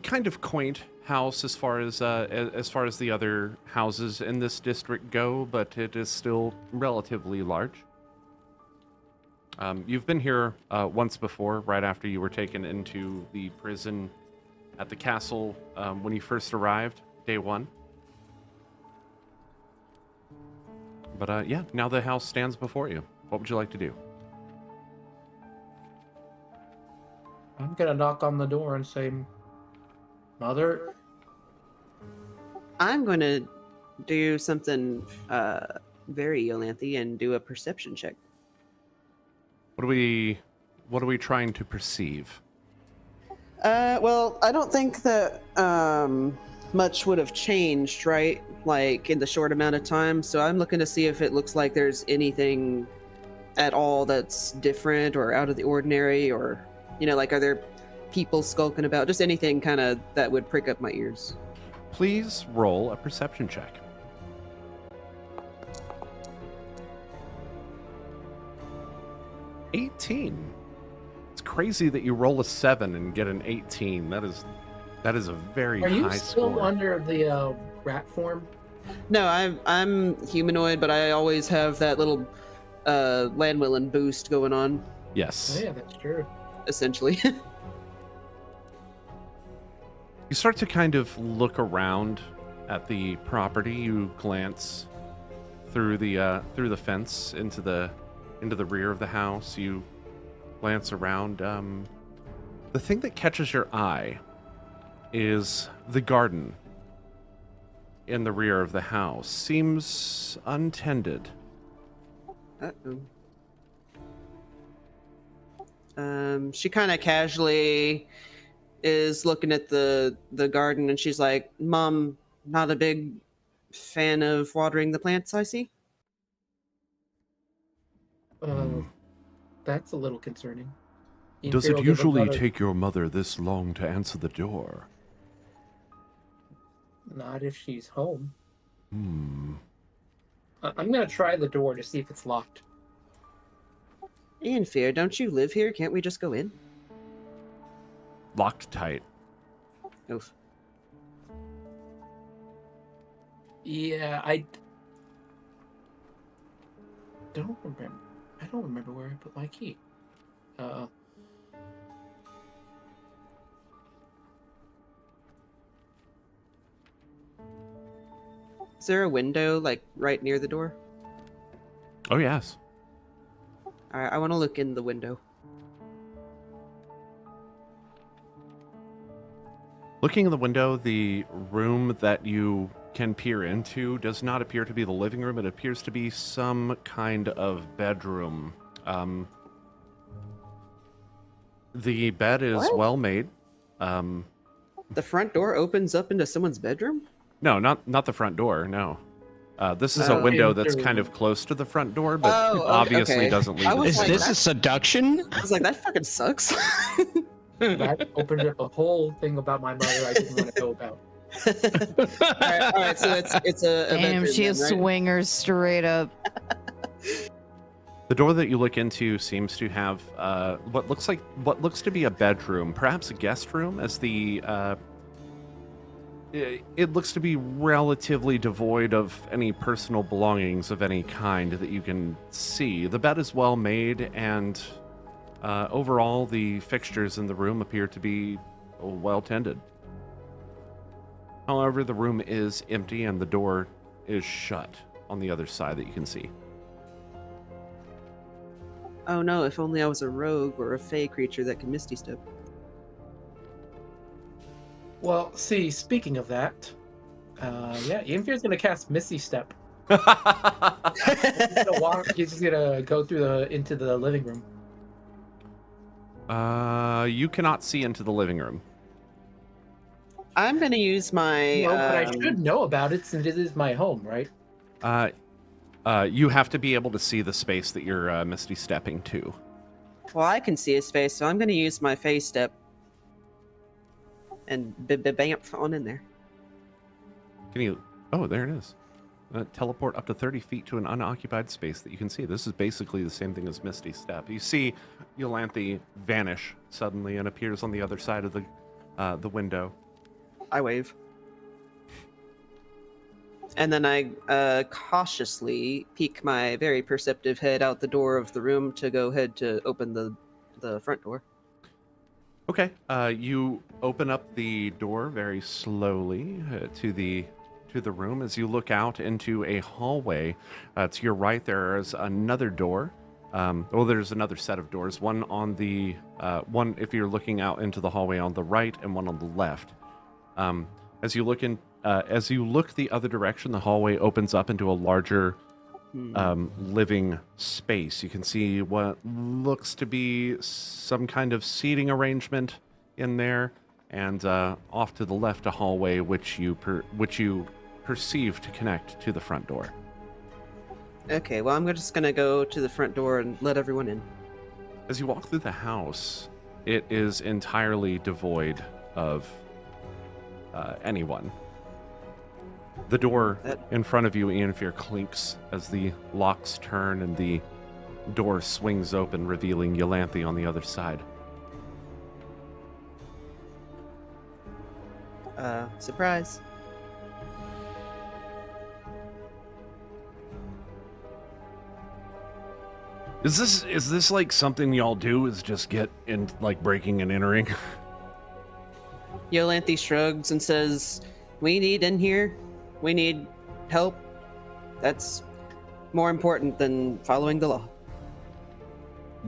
kind of quaint house as far as the other houses in this district go, but it is still relatively large. You've been here once before, right after you were taken into the prison at the castle when you first arrived, day one. But yeah, now the house stands before you. What would you like to do? I'm gonna knock on the door and say, "Mother." I'm going to do something very Iolanthe and do a perception check. What are we trying to perceive? Well, I don't think that much would have changed, right? Like in the short amount of time. So I'm looking to see if it looks like there's anything at all that's different or out of the ordinary, or, you know, like, are there people skulking about? Just anything kind of that would prick up my ears. Please roll a perception check. 18. It's crazy that you roll a 7 and get an 18. That is a very Are you high still score. under the rat form? No, I'm humanoid, but I always have that little Landwillen boost going on, Yes. Oh, yeah, that's true. essentially. You start to kind of look around at the property. You glance through the fence into the rear of the house. You glance around. The thing that catches your eye is the garden in the rear of the house. Seems untended. Uh-oh. She kind of casually is looking at the garden, and she's like, "Mom, not a big fan of watering the plants, I see." That's a little concerning. Does Ianfyr it will give usually another- take your mother this long to answer the door? Not if she's home. Hmm. I'm gonna try the door to see if it's locked. Ianfyr, don't you live here? Can't we just go in? Locked tight. Oof. Yeah, I don't remember. I don't remember where I put my key. Is there a window like right near the door? Oh yes. All right, I want to look in the window. Looking in the window, the room that you can peer into does not appear to be the living room. It appears to be some kind of bedroom. The bed is What? well made. The front door opens up into someone's bedroom? No, not the front door. No. This is a Oh. window that's kind of close to the front door, but Oh, obviously okay. doesn't lead I to was the Is like, front this door. a seduction? I was like, that fucking sucks. That opened up a whole thing about my mother I didn't want to know about. all right, so it's a Damn, bedroom she then, is right? swingers straight up. The door that you look into seems to have what looks to be a bedroom, perhaps a guest room, as the it looks to be relatively devoid of any personal belongings of any kind that you can see. The bed is well made, and overall, the fixtures in the room appear to be well tended. However, the room is empty, and the door is shut on the other side that you can see. Oh no, if only I was a rogue or a fey creature that can Misty Step. Well, see, speaking of that, yeah, Ianfyr's gonna cast Misty Step. He's just gonna go through into the living room. You cannot see into the living room. I'm gonna use my. No, but I should know about it since it is my home, right? You have to be able to see the space that you're misty stepping to. Well, I can see his face, so I'm gonna use my Fey Step and bamf on in there. Can you? Oh, there it is. Teleport up to 30 feet to an unoccupied space that you can see. This is basically the same thing as Misty Step. You see Iolanthe vanish suddenly and appears on the other side of the window. I wave. And then I cautiously peek my very perceptive head out the door of the room to go ahead to open the front door. Okay. You open up the door very slowly to the room. As you look out into a hallway, to your right there is another door. There's another set of doors. One on the one if you're looking out into the hallway on the right, and one on the left. As you look the other direction, the hallway opens up into a larger living space. You can see what looks to be some kind of seating arrangement in there, and off to the left a hallway which you perceive to connect to the front door. Okay, well, I'm just gonna go to the front door and let everyone in. As you walk through the house, it is entirely devoid of anyone. The door in front of you, Ianfyr, clinks as the locks turn and the door swings open, revealing Iolanthe on the other side. Surprise. Is this like something y'all do? Is just get in like breaking and entering? Yolanthe shrugs and says, "We need in here. We need help. That's more important than following the law."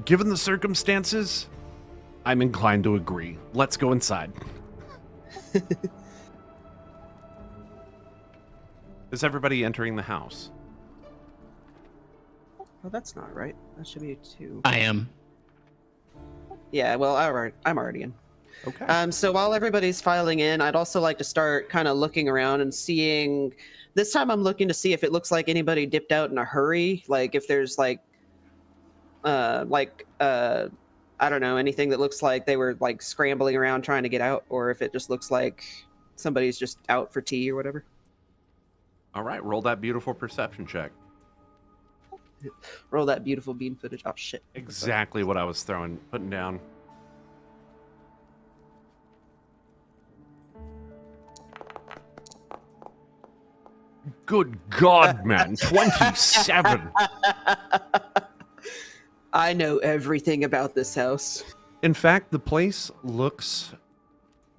Given the circumstances, I'm inclined to agree. Let's go inside. Is everybody entering the house? Oh, that's not right. That should be 2. I am. Yeah, well, I'm already in. Okay. So while everybody's filing in, I'd also like to start kind of looking around and seeing. This time, I'm looking to see if it looks like anybody dipped out in a hurry. Like if there's I don't know, anything that looks like they were like scrambling around trying to get out, or if it just looks like somebody's just out for tea or whatever. All right, roll that beautiful perception check. Roll that beautiful bean footage. Oh shit! Exactly what I was putting down. Good God, man, 27. I know everything about this house. In fact, the place looks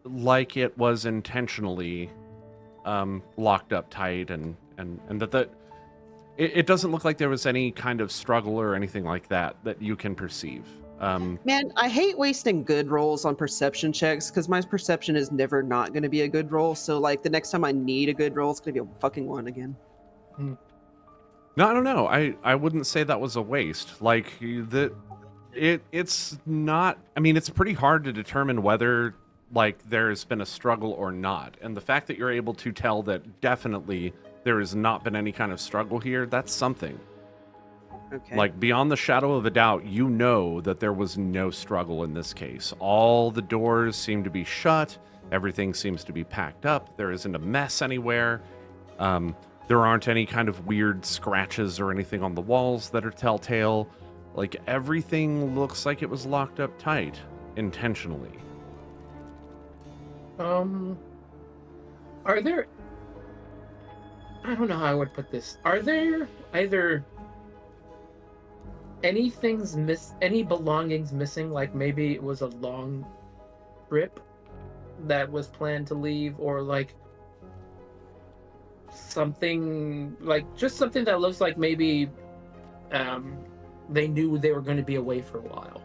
like it was intentionally locked up tight, and that it doesn't look like there was any kind of struggle or anything like that you can perceive. Man, I hate wasting good rolls on perception checks because my perception is never not going to be a good roll. So, like, the next time I need a good roll, it's going to be a fucking 1 again. No, I don't know. I wouldn't say that was a waste. Like it's not. I mean, it's pretty hard to determine whether like there's been a struggle or not. And the fact that you're able to tell that definitely there has not been any kind of struggle here, that's something. Okay. Like beyond the shadow of a doubt, you know that there was no struggle in this case. All the doors seem to be shut. Everything seems to be packed up. There isn't a mess anywhere. There aren't any kind of weird scratches or anything on the walls that are telltale. Like everything looks like it was locked up tight intentionally. Are there? I don't know how I would put this. Are there either any belongings missing? Like maybe it was a long trip that was planned to leave, or like something like just something that looks like maybe they knew they were going to be away for a while.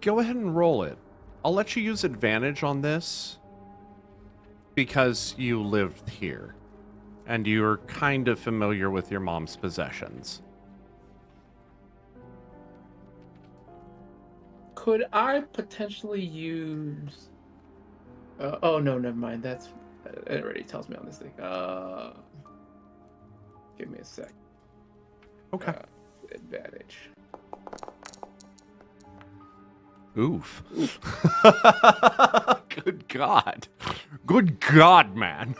Go ahead and roll it. I'll let you use advantage on this because you lived here and you're kind of familiar with your mom's possessions. Could I potentially use? Oh no, never mind. That's it already tells me on this thing. Give me a sec. Okay. Advantage. Oof. Good God. Good God, man.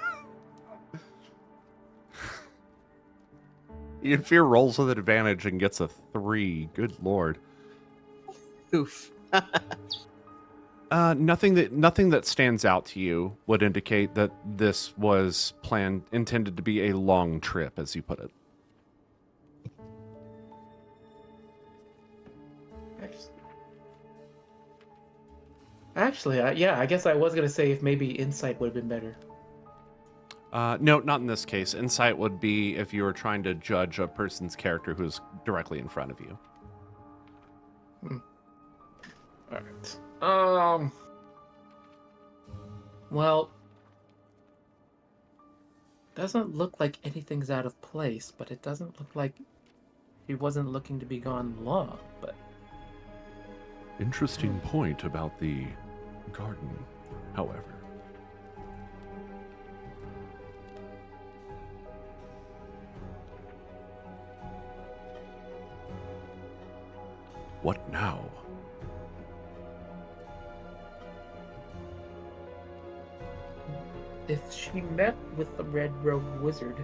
Ianfyr rolls with advantage and gets a 3. Good Lord. Oof. Nothing that stands out to you would indicate that this was intended to be a long trip, as you put it. Actually, yeah, I guess I was gonna say if maybe insight would have been better. No, not in this case. Insight would be if you were trying to judge a person's character who's directly in front of you. All right. Well, doesn't look like anything's out of place, but it doesn't look like he wasn't looking to be gone long. But interesting point about the garden, however. What now? if she met with the Red Robe Wizard,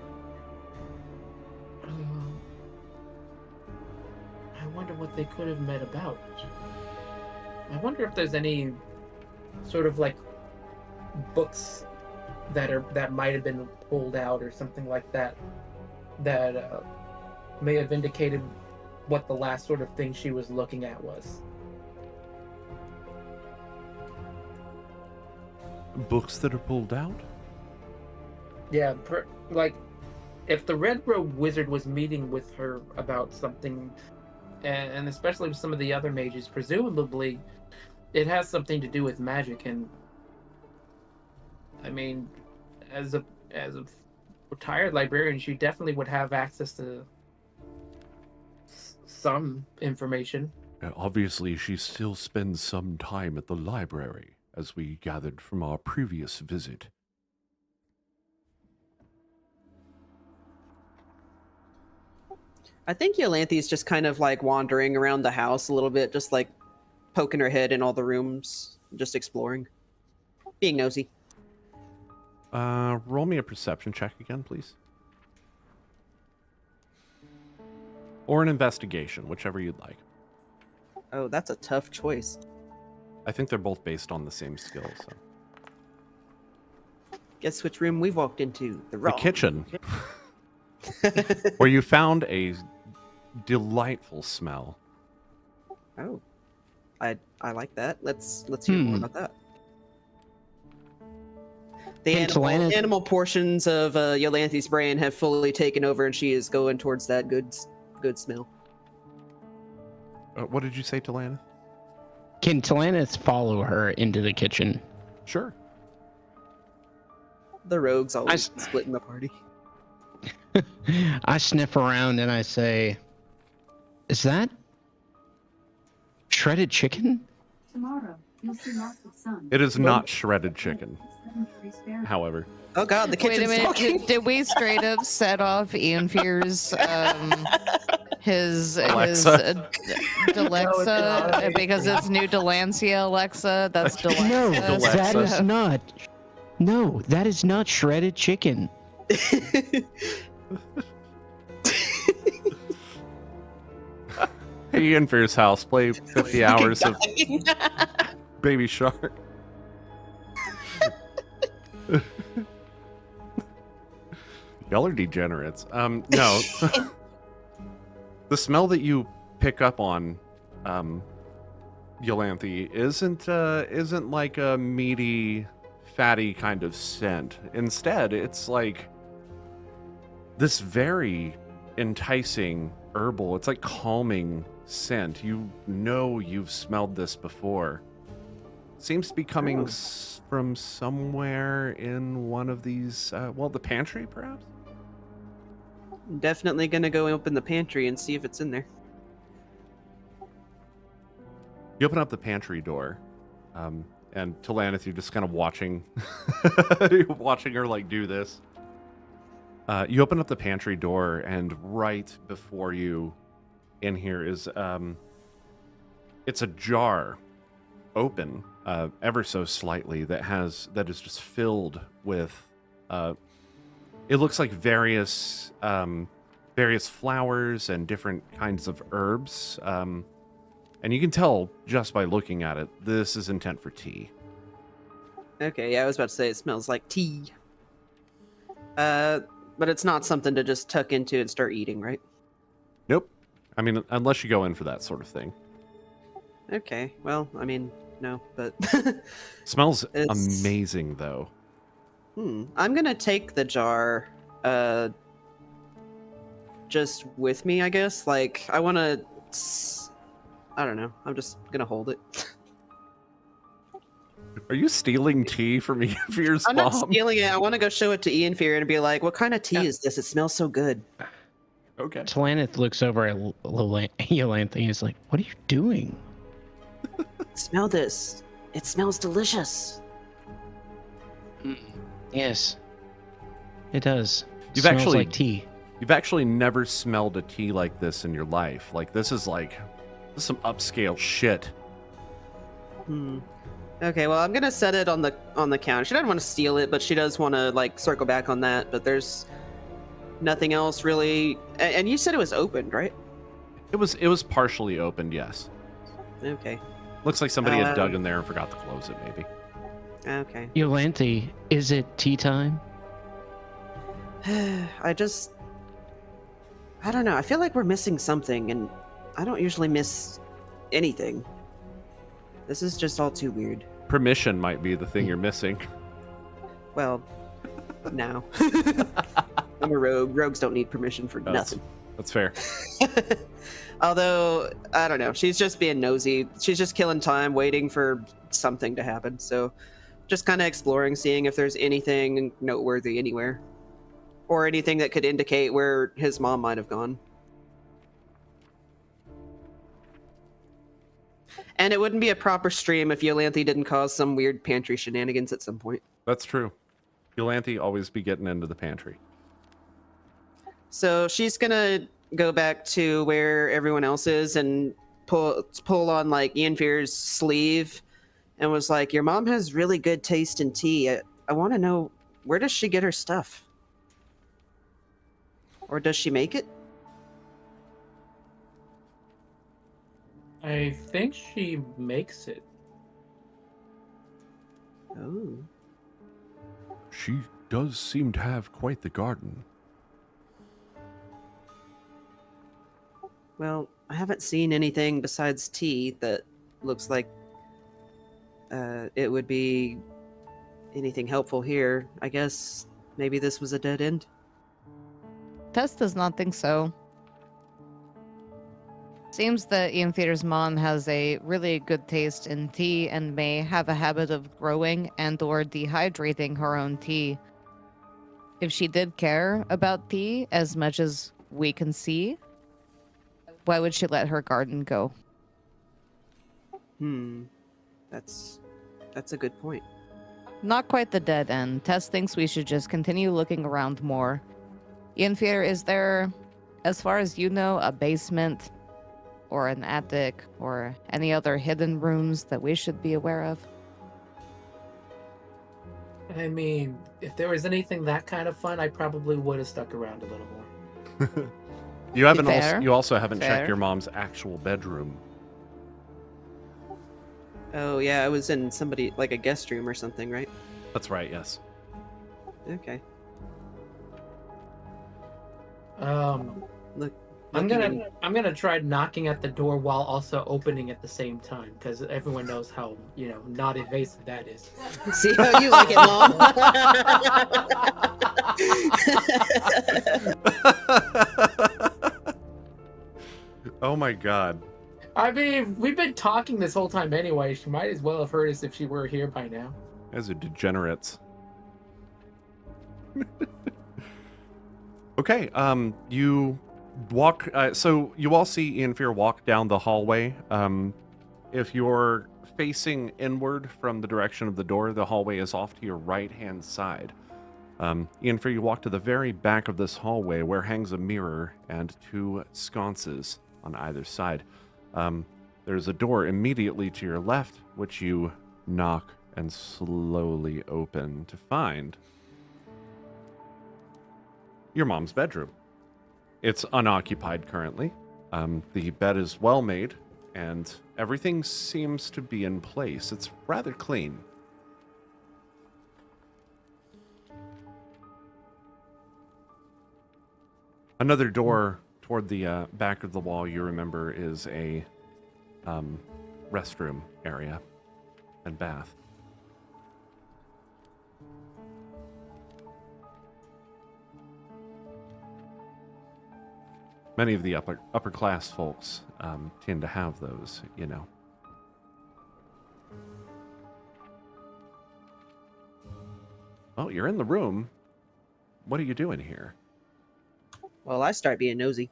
I wonder what they could have met about. I wonder if there's any sort of like books that might have been pulled out or something like that, that may have indicated what the last sort of thing she was looking at was. Books that are pulled out? Yeah, like if the Red Robe Wizard was meeting with her about something, and especially with some of the other mages, presumably it has something to do with magic. And I mean, as a retired librarian, she definitely would have access to some information. Obviously, she still spends some time at the library, as we gathered from our previous visit. I think Ianfyr's just kind of like wandering around the house a little bit, just like poking her head in all the rooms, just exploring, being nosy. Roll me a perception check again, please. Or an investigation, whichever you'd like. Oh, that's a tough choice. I think they're both based on the same skill, so. Guess which room we walked into? The The wrong. kitchen, where you found a delightful smell. Oh, I like that. Let's hear more about that. The animal portions of Ianfyr's brain have fully taken over, and she is going towards that good smell. What did you say, Talana? Can Talanith follow her into the kitchen? Sure. The rogues always splitting the party. I sniff around and I say, "Is that shredded chicken?" Tomorrow, you'll see lots of sun. It is not shredded chicken, however. Oh god, the Wait a kitchen's minute. talking. Did we straight up set off Ianfyr's his Alexa. Dalexa because it's new Dalancia Alexa? That's Dalexa. No, Dalexa. that is not. No, that is not shredded chicken. Hey, Ianfyr's house, play 50 hours of Baby Shark. Y'all are degenerates. No. The smell that you pick up on, Ianfyr, isn't like a meaty, fatty kind of scent. Instead, it's like this very enticing herbal. It's like calming scent. You know you've smelled this before. Seems to be coming from somewhere in one of these, the pantry, perhaps? Definitely gonna go open the pantry and see if it's in there. You open up the pantry door, and Talanith, you're just kind of watching, watching her like do this. You open up the pantry door, and right before you, in here is it's a jar, open ever so slightly, that is just filled with it looks like various flowers and different kinds of herbs. And you can tell just by looking at it, this is intent for tea. Okay, yeah, I was about to say it smells like tea. But it's not something to just tuck into and start eating, right? Nope. I mean, unless you go in for that sort of thing. Okay, well, I mean, no, but... Smells amazing, though. I'm gonna take the jar, just with me, I guess. Like, I wanna... I don't know. I'm just gonna hold it. Are you stealing tea from Ianfyr's I'm not mom? stealing it. I want to go show it to Ianfyr and be like, what kind of tea is this? It smells so good. Okay. Talanith looks over at Ianfyr and is like, "What are you doing?" Smell this. It smells delicious. Yes, it does. You've Smells actually- like tea. You've actually never smelled a tea like this in your life. Like, this is some upscale shit. Okay, well, I'm gonna set it on the counter. She doesn't want to steal it, but she does want to like circle back on that. But there's nothing else really. And you said it was opened, right? It was partially opened, yes. Okay. Looks like somebody had dug in there and forgot to close it, maybe. Okay. Yolanthe, is it tea time? I don't know. I feel like we're missing something, and I don't usually miss anything. This is just all too weird. Permission might be the thing you're missing. Well, no. I'm a rogue. Rogues don't need permission for nothing. That's fair. Although, I don't know. She's just being nosy. She's just killing time, waiting for something to happen. So, just kind of exploring, seeing if there's anything noteworthy anywhere. Or anything that could indicate where his mom might have gone. And it wouldn't be a proper stream if Yolanthe didn't cause some weird pantry shenanigans at some point. That's true. Yolanthe always be getting into the pantry. So she's gonna go back to where everyone else is and pull on like Ianfyr's sleeve and was like, "Your mom has really good taste in tea. I want to know, where does she get her stuff? Or does she make it?" I think she makes it. Oh. She does seem to have quite the garden. Well, I haven't seen anything besides tea that looks like it would be anything helpful here. I guess maybe this was a dead end. Tess does not think so. Seems that Ianfyr's mom has a really good taste in tea and may have a habit of growing and or dehydrating her own tea. If she did care about tea as much as we can see, why would she let her garden go? That's a good point. Not quite the dead end. Tess thinks we should just continue looking around more. Ianfyr, is there, as far as you know, a basement or an attic or any other hidden rooms that we should be aware of? I mean, if there was anything that kind of fun, I probably would have stuck around a little more. You haven't. Fair. You also haven't Fair. checked your mom's actual bedroom. Oh yeah, I was in somebody like a guest room or something, right? That's right. Yes. Okay. Look. I'm looking gonna try knocking at the door while also opening at the same time, because everyone knows how not invasive that is. in- See how you like it, Mom. Oh my god. I mean, we've been talking this whole time anyway. She might as well have heard us if she were here by now. You guys are degenerates. Okay, you walk, so you all see Ianfyr walk down the hallway. If you're facing inward from the direction of the door, the hallway is off to your right-hand side. Ianfyr, you walk to the very back of this hallway where hangs a mirror and two sconces on either side. There's a door immediately to your left, which you knock and slowly open to find your mom's bedroom. It's unoccupied currently. The bed is well made, and everything seems to be in place. It's rather clean. Another door toward the back of the wall, you remember, is a restroom area and bath. Many of the upper class folks tend to have those, you know. Well, you're in the room. What are you doing here? Well, I start being nosy.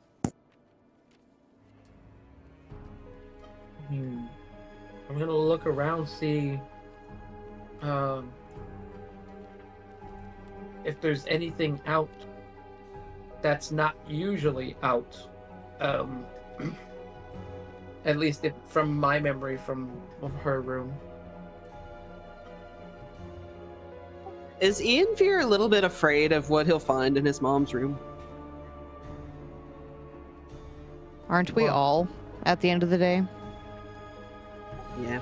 I'm gonna look around, see if there's anything out that's not usually out. At least from my memory of her room. Is Ianfyr a little bit afraid of what he'll find in his mom's room? Aren't we all at the end of the day? Yeah.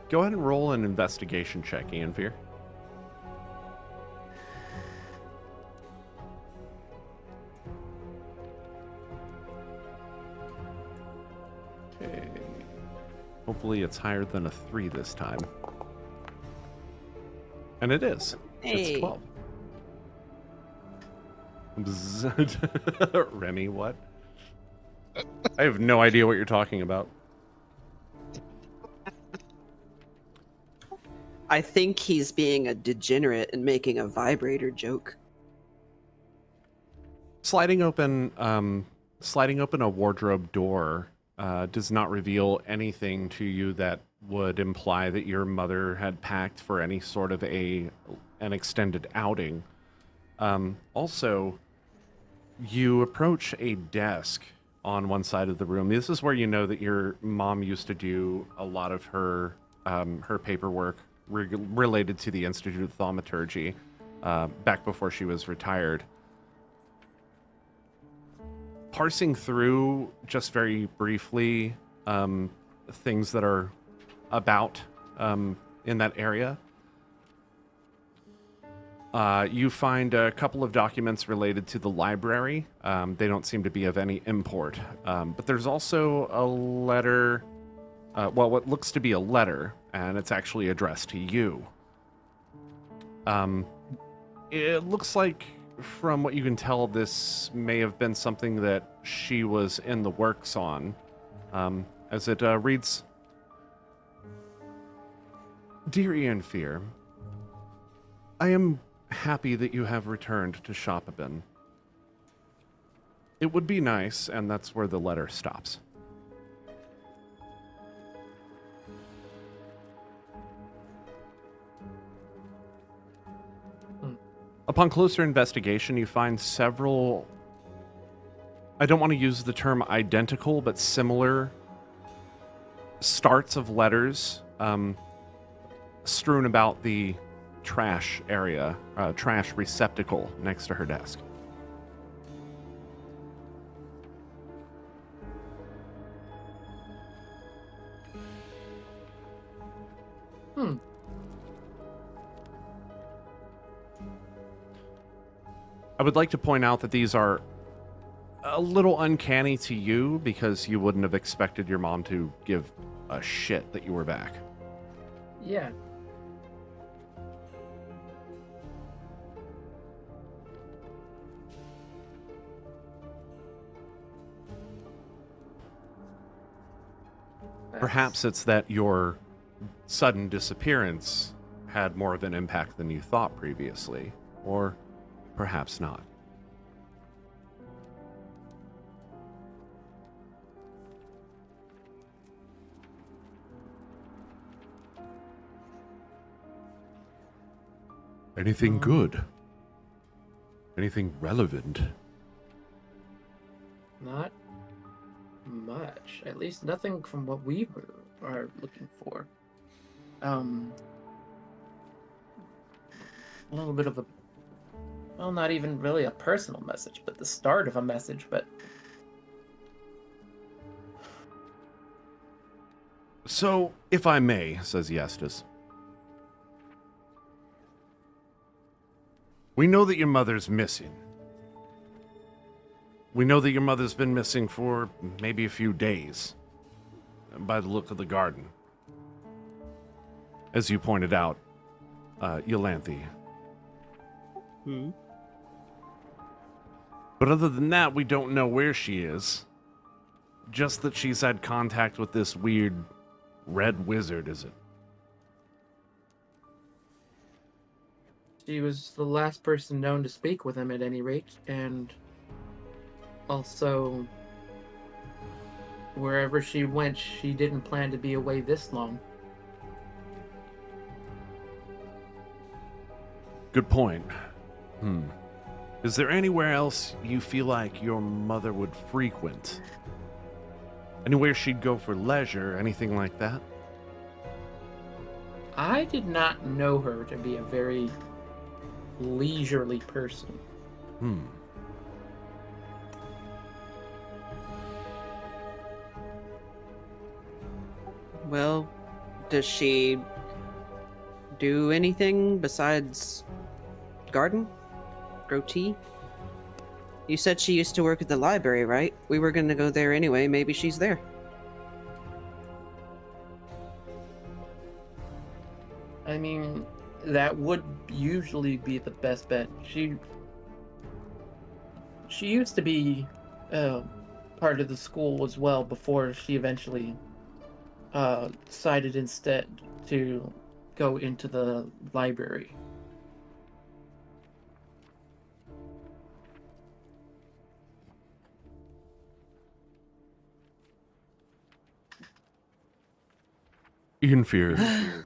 Go ahead and roll an investigation check, Ianfyr. Okay. Hopefully it's higher than a 3 this time. And it is. It's Hey. 12. Bzzz. Remy, what? I have no idea what you're talking about. I think he's being a degenerate and making a vibrator joke. Sliding open a wardrobe door does not reveal anything to you that would imply that your mother had packed for any sort of an extended outing. Also, you approach a desk on one side of the room. This is where you know that your mom used to do a lot of her paperwork related to the Institute of Thaumaturgy back before she was retired. Parsing through just very briefly things that are about in that area, you find a couple of documents related to the library. They don't seem to be of any import, but there's also a letter, what looks to be a letter, and it's actually addressed to you. It looks like, from what you can tell, this may have been something that she was in the works on, as it reads, "Dear Ianfyr, I am happy that you have returned to Shopabin. It would be nice," and that's where the letter stops. Upon closer investigation, you find several, I don't want to use the term identical, but similar starts of letters strewn about the trash area, trash receptacle next to her desk. I would like to point out that these are a little uncanny to you because you wouldn't have expected your mom to give a shit that you were back. Yeah. Perhaps it's that your sudden disappearance had more of an impact than you thought previously, or perhaps not. Anything good? Anything relevant? Not much. At least nothing from what we are looking for. A little bit of a, well, not even really a personal message, but the start of a message, but So, if I may, says Yestus, we know that your mother's missing. We know that your mother's been missing for maybe a few days, by the look of the garden. As you pointed out, Ianfyr. But other than that, we don't know where she is. Just that she's had contact with this weird red wizard, is it? she was the last person known to speak with him at any rate, and also wherever she went, she didn't plan to be away this long. Good point. Is there anywhere else you feel like your mother would frequent? Anywhere she'd go for leisure, anything like that? I did not know her to be a very leisurely person. Well, Does she do anything besides garden? Grow tea? You said she used to work at the library, right? We were gonna go there anyway. Maybe she's there. I mean, that would usually be the best bet. She used to be part of the school as well before she eventually decided instead to go into the library. Ianfyr,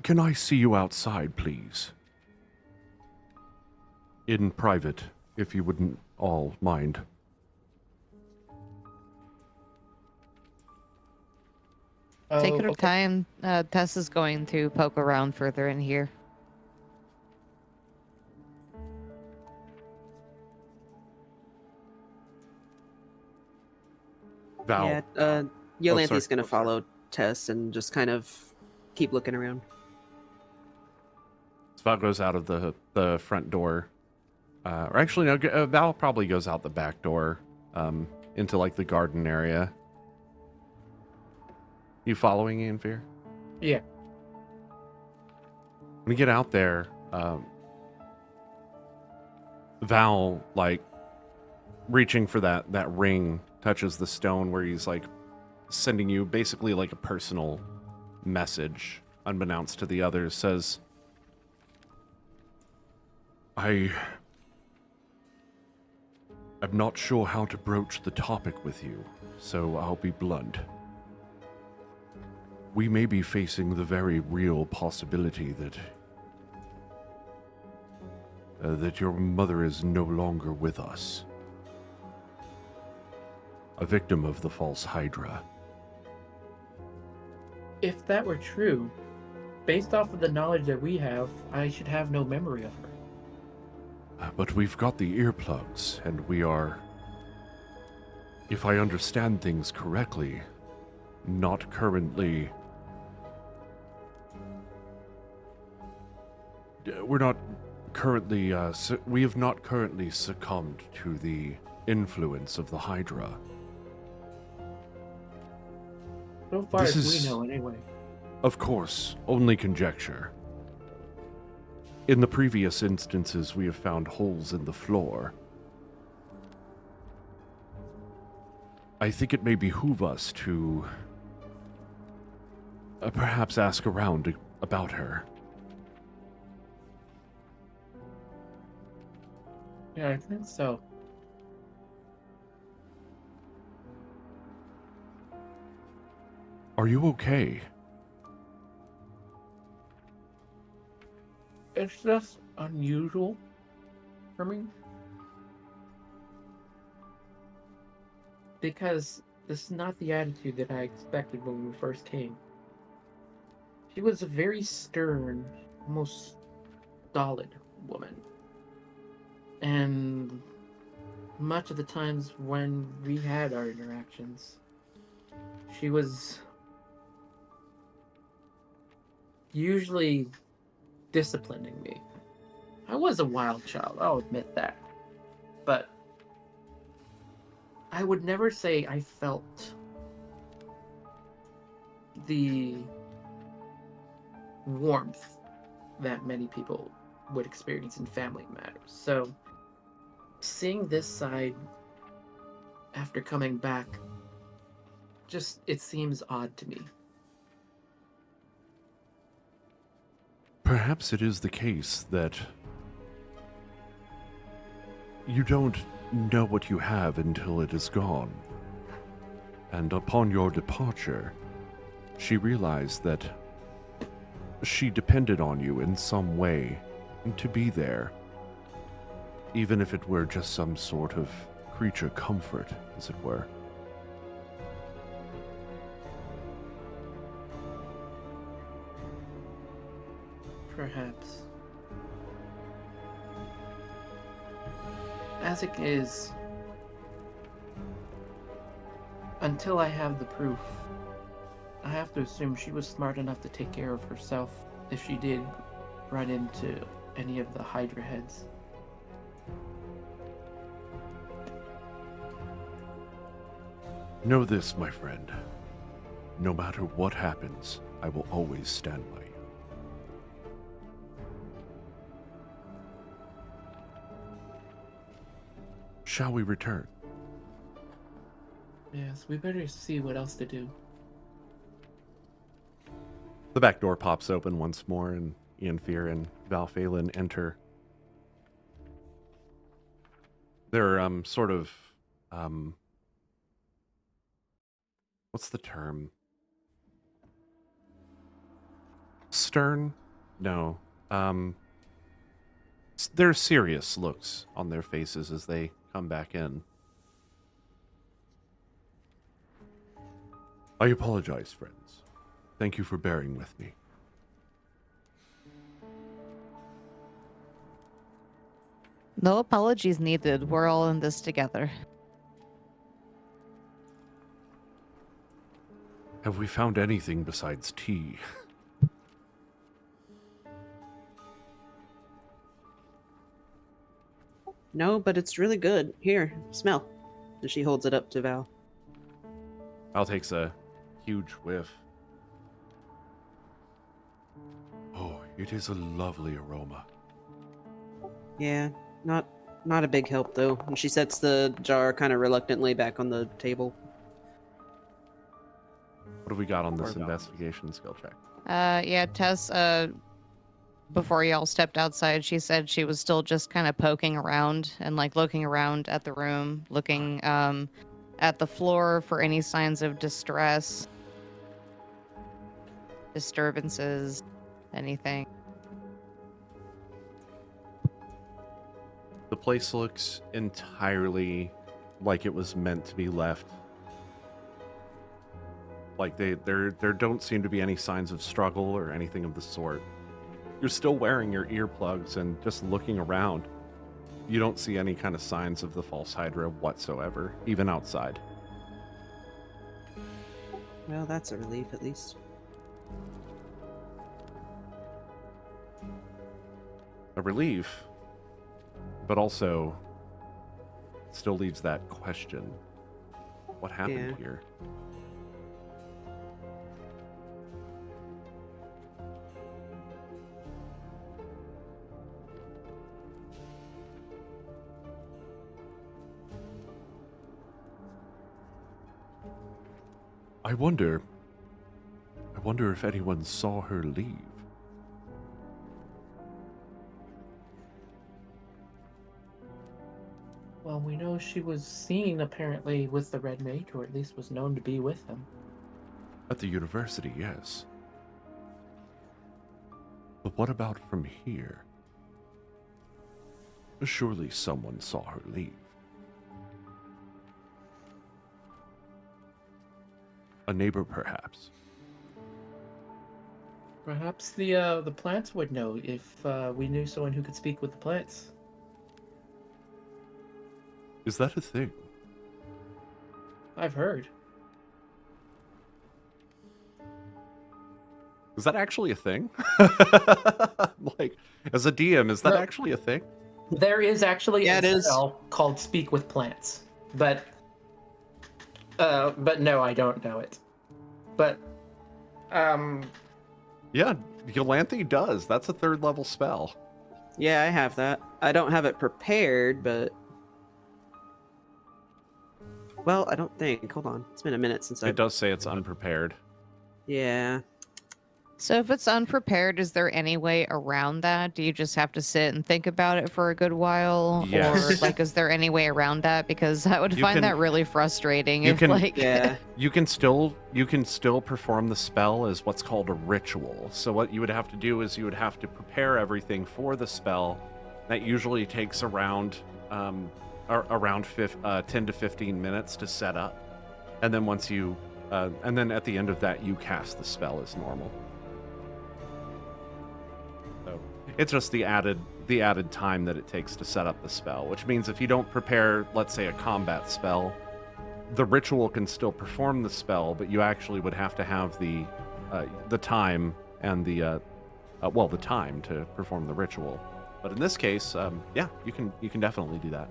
can I see you outside, please? In private, if you wouldn't all mind. Take Oh, your okay. time. Tess is going to poke around further in here. Val. Yeah, Yolanthi's sorry. gonna follow Tess and just kind of keep looking around. Val goes out of the front door. Or actually, no, Val probably goes out the back door into, like, the garden area. You following, Ianfyr? Yeah. When you get out there, Val, like, reaching for that ring, touches the stone where he's, like, sending you basically, like, a personal message, unbeknownst to the others, says, I'm not sure how to broach the topic with you, so I'll be blunt. We may be facing the very real possibility that your mother is no longer with us. A victim of the False Hydra. If that were true, based off of the knowledge that we have, I should have no memory of her. But we've got the earplugs, and we are, if I understand things correctly, not currently... We're not currently, we have not currently succumbed to the influence of the Hydra. So far This as is- we know, anyway. Of course, only conjecture. In the previous instances, we have found holes in the floor. I think it may behoove us to perhaps ask around about her. Yeah, I think so. Are you okay? It's just unusual for me. Because this is not the attitude that I expected when we first came. She was a very stern, almost stolid woman. And much of the times when we had our interactions, she was usually disciplining me. I was a wild child, I'll admit that. But I would never say I felt the warmth that many people would experience in family matters. So, seeing this side after coming back, just, it seems odd to me. Perhaps it is the case that you don't know what you have until it is gone. And upon your departure, she realized that she depended on you in some way to be there, even if it were just some sort of creature comfort, as it were. Perhaps. As it is, until I have the proof I have to assume she was smart enough to take care of herself if she did run into any of the Hydra heads. Know this, my friend. No matter what happens, I will always stand by you. Shall we return? Yes, we better see what else to do. The back door pops open once more, and Ianfyr and Val Phelan enter. They're sort of what's the term? Stern? No. There's serious looks on their faces as they come back in. I apologize, friends. Thank you for bearing with me. No apologies needed. We're all in this together. Have we found anything besides tea? No, but it's really good. Here, smell. And she holds it up to Val. Val takes a huge whiff. Oh, it is a lovely aroma. Yeah, not a big help though. And she sets the jar kind of reluctantly back on the table. What have we got on this investigation skill check? Yeah, Tess, before y'all stepped outside, she said she was still just kind of poking around and like looking around at the room, looking at the floor for any signs of distress, disturbances, anything. The place looks entirely like it was meant to be left. Like there don't seem to be any signs of struggle or anything of the sort. You're still wearing your earplugs and just looking around. You don't see any kind of signs of the False Hydra whatsoever, even outside. Well, that's a relief at least. A relief, but also still leaves that question. What happened here? I wonder if anyone saw her leave. Well, we know she was seen apparently with the Red Mage, or at least was known to be with him. At the university, yes. But what about from here? Surely someone saw her leave. A neighbor, perhaps. Perhaps the plants would know if we knew someone who could speak with the plants. Is that a thing? I've heard. Is that actually a thing? Like, as a DM, is that actually a thing? There is actually Yeah, a it is. spell called Speak with Plants, but no, I don't know it. But Yeah, Yolanthe does. That's a 3rd level spell. Yeah, I have that. I don't have it prepared, but well, I don't think. Hold on, it's been a minute since I. It does say it's unprepared. Yeah. So if it's unprepared, is there any way around that? Do you just have to sit and think about it for a good while? Yes. Or like, is there any way around that? Because I would You find can- that really frustrating. you If can- like, Yeah. You can still perform the spell as what's called a ritual. So what you would have to do is you would have to prepare everything for the spell. That usually takes around 10 to 15 minutes to set up, and then once you and then at the end of that you cast the spell as normal. So it's just the added time that it takes to set up the spell, which means if you don't prepare, let's say, a combat spell, the ritual can still perform the spell, but you actually would have to have the time and the time to perform the ritual. But in this case, yeah, you can definitely do that.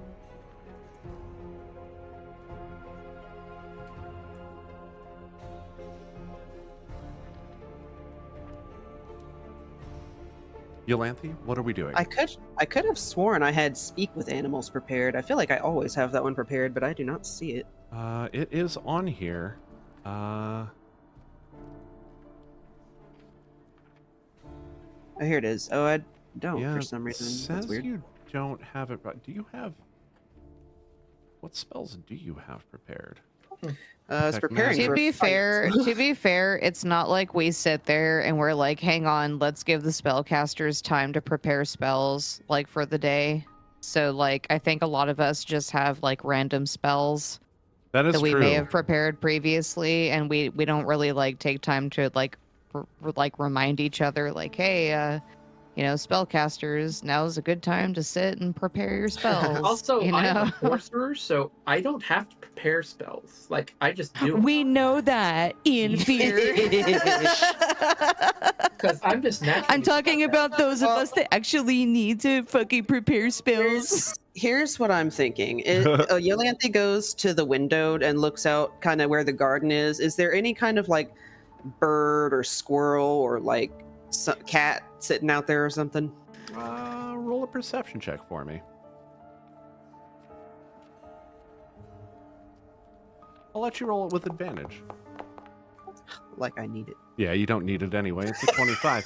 Yolanthe, what are we doing? I could have sworn I had speak with animals prepared. I feel like I always have that one prepared, but I do not see it. It is on here. Oh, here it is. Oh, I don't Yeah, for some reason. it That's says weird. you don't have it, but do you have... What spells do you have prepared? It's Protect preparing magic. To for be fight. fair, it's not like we sit there and we're like, hang on, let's give the spellcasters time to prepare spells like for the day. So like I think a lot of us just have like random spells That is that we true. may have prepared previously, and we don't really like take time to like remind each other like, hey, spellcasters, now's a good time to sit and prepare your spells. Also, you I'm know? a sorcerer, so I don't have to prepare spells. Like, I just do it. We know that, Ianfyr. Because I'm just naturally... I'm talking about those of us that actually need to fucking prepare spells. Here's what I'm thinking. Yolanthe goes to the window and looks out kind of where the garden is. Is there any kind of like bird or squirrel or like cat sitting out there or something? Roll a perception check for me. I'll let you roll it with advantage. Like I need it. Yeah, you don't need it anyway. It's a 25.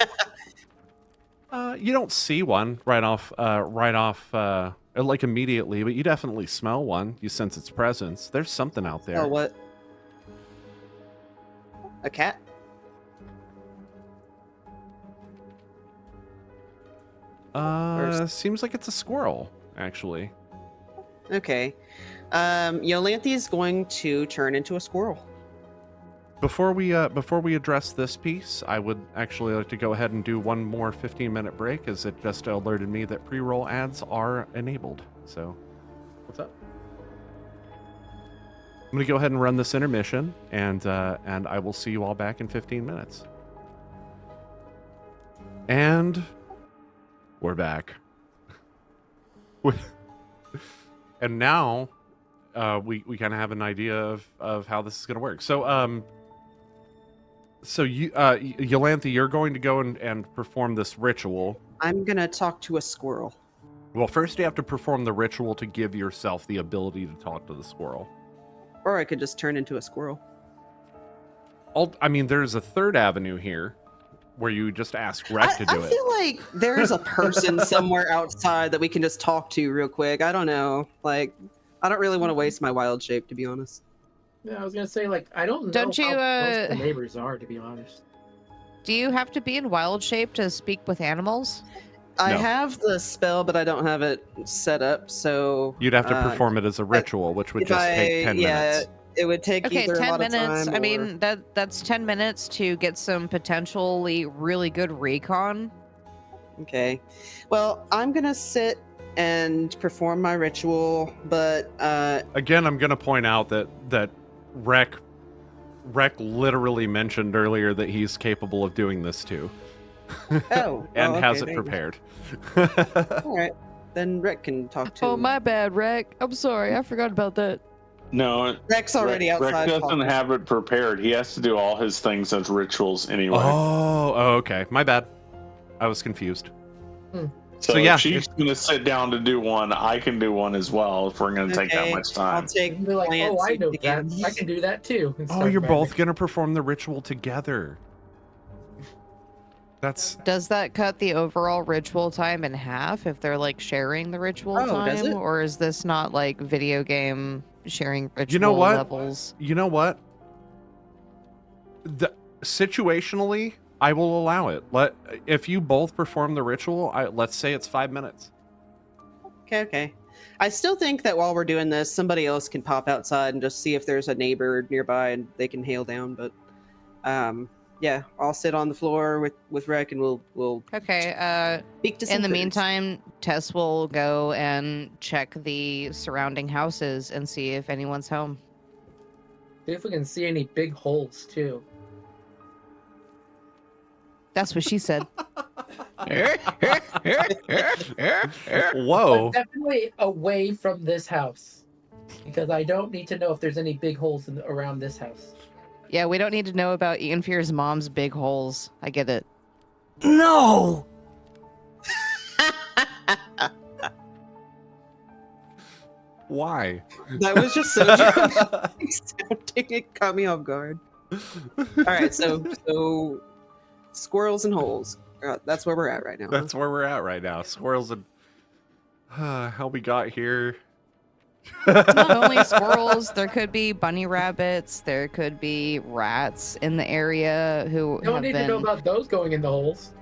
You don't see one right off, like immediately, but you definitely smell one. You sense its presence. There's something out there. Oh, what? A cat? Seems like it's a squirrel, actually. Okay. Yolanthe is going to turn into a squirrel. Before we address this piece, I would actually like to go ahead and do one more 15-minute break, as it just alerted me that pre-roll ads are enabled. So, what's up? I'm gonna go ahead and run this intermission, and I will see you all back in 15 minutes. And we're back. And now we kind of have an idea of how this is gonna work. So you, Yolanthe, you're going to go and perform this ritual. I'm going to talk to a squirrel. Well, first you have to perform the ritual to give yourself the ability to talk to the squirrel. Or I could just turn into a squirrel. I mean, there's a third avenue here where you just ask Rec to do I it. feel like there's a person somewhere outside that we can just talk to real quick. I don't know. Like, I don't really want to waste my wild shape, to be honest. Yeah, I was going to say, like, I don't know Don't you, how close the neighbors are, to be honest. Do you have to be in wild shape to speak with animals? I No. have the spell, but I don't have it set up, so... You'd have to perform it as a ritual, which would if just I- take 10 yeah, minutes. It would take Okay, either a 10 lot minutes. of time I or- mean, that's 10 minutes to get some potentially really good recon. Okay. Well, I'm going to sit and perform my ritual, but... Again, I'm going to point out that Rec literally mentioned earlier that he's capable of doing this too. Oh. And okay, has it thank you. prepared. All right. Then Rick can talk to Oh, him. my bad, Rec. I'm sorry. I forgot about that. No, Rick's already Rick outside. doesn't talking. have it prepared. He has to do all his things as rituals anyway. Oh, okay. My bad. I was confused. so yeah, if she's going to sit down to do one, I can do one as well if we're going to take that Okay, much I'll time. take Be like, oh, I Clancy know again. that. I can do that too. and Oh, start you're magic. both going to perform the ritual together. That's... Does that cut the overall ritual time in half if they're like sharing the ritual Oh, does time? it? Or is this not like video game sharing ritual You know what? levels? You know what? Situationally, I will allow it. If you both perform the ritual, let's say it's 5 minutes. Okay. I still think that while we're doing this, somebody else can pop outside and just see if there's a neighbor nearby and they can hail down. But yeah, I'll sit on the floor with Rec and we'll Okay, speak to some in the critters. meantime, Tess will go and check the surrounding houses and see if anyone's home. See if we can see any big holes too. That's what she said. Whoa. But definitely away from this house, because I don't need to know if there's any big holes around this house. Yeah, we don't need to know about Ianfyr's mom's big holes. I get it. No! Why? That was just so dramatic sounding. It caught me off guard. All right, so squirrels and holes. That's where we're at right now. That's where we're at right now. Squirrels and how we got here. It's not only squirrels, there could be bunny rabbits, there could be rats in the area who Don't have need been to know about those going in the holes.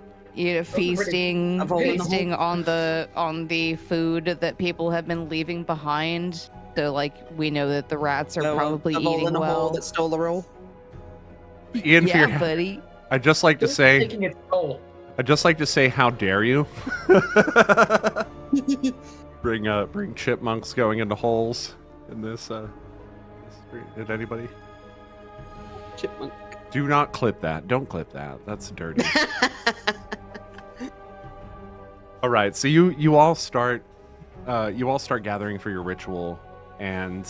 feasting A hole in the feasting on the food that people have been leaving behind. So like we know that the rats are probably the hole eating in a hole well. that stole a roll. Ianfyr, Yeah, buddy. I'd just like to Who's say, taking its toll? how dare you? bring chipmunks going into holes in this street. Did anybody? Chipmunk. Do not clip that. Don't clip that. That's dirty. All right, so you all start gathering for your ritual, and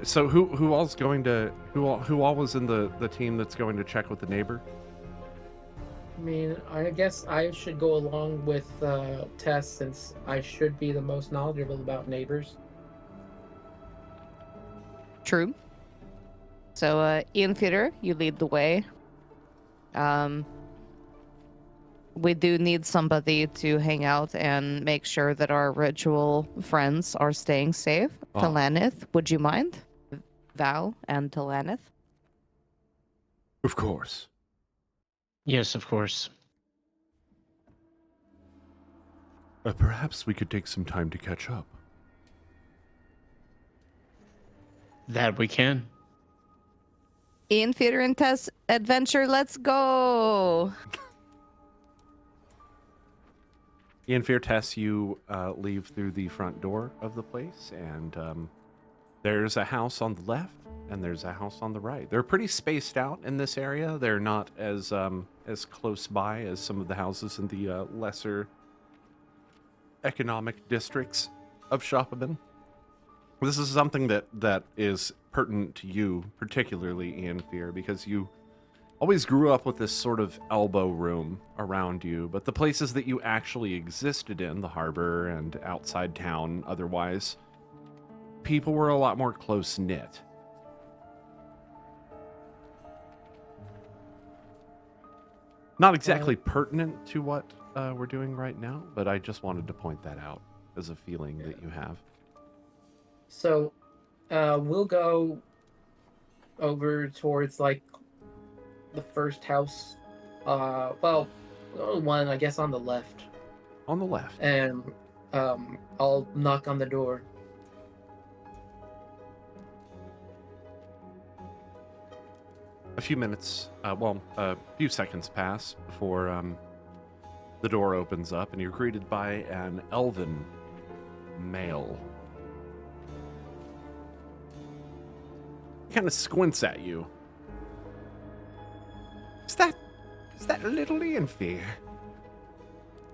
so who all's going to who all was in the team that's going to check with the neighbor? I mean, I guess I should go along with Tess, since I should be the most knowledgeable about neighbors. True. So Ianfyr, you lead the way. We do need somebody to hang out and make sure that our ritual friends are staying safe. Oh. Talanith, would you mind? Val and Talanith? Of course. Yes, of course. Perhaps we could take some time to catch up. That we can. Ianfyr and Tess adventure, let's go! Ianfyr, Tess, you leave through the front door of the place, and there's a house on the left, and there's a house on the right. They're pretty spaced out in this area. They're not as close by as some of the houses in the lesser economic districts of Shopabin. This is something that is pertinent to you, particularly Ianfyr, because you always grew up with this sort of elbow room around you, but the places that you actually existed in, the harbor and outside town otherwise, people were a lot more close-knit. Not exactly pertinent to what we're doing right now, but I just wanted to point that out as a feeling that you have. So, we'll go over towards like the first house. Well, one I guess on the left, On the left. and I'll knock on the door. A few minutes, a few seconds pass before the door opens up and you're greeted by an elven male. Kind of squints at you. Is that little Ianfyr?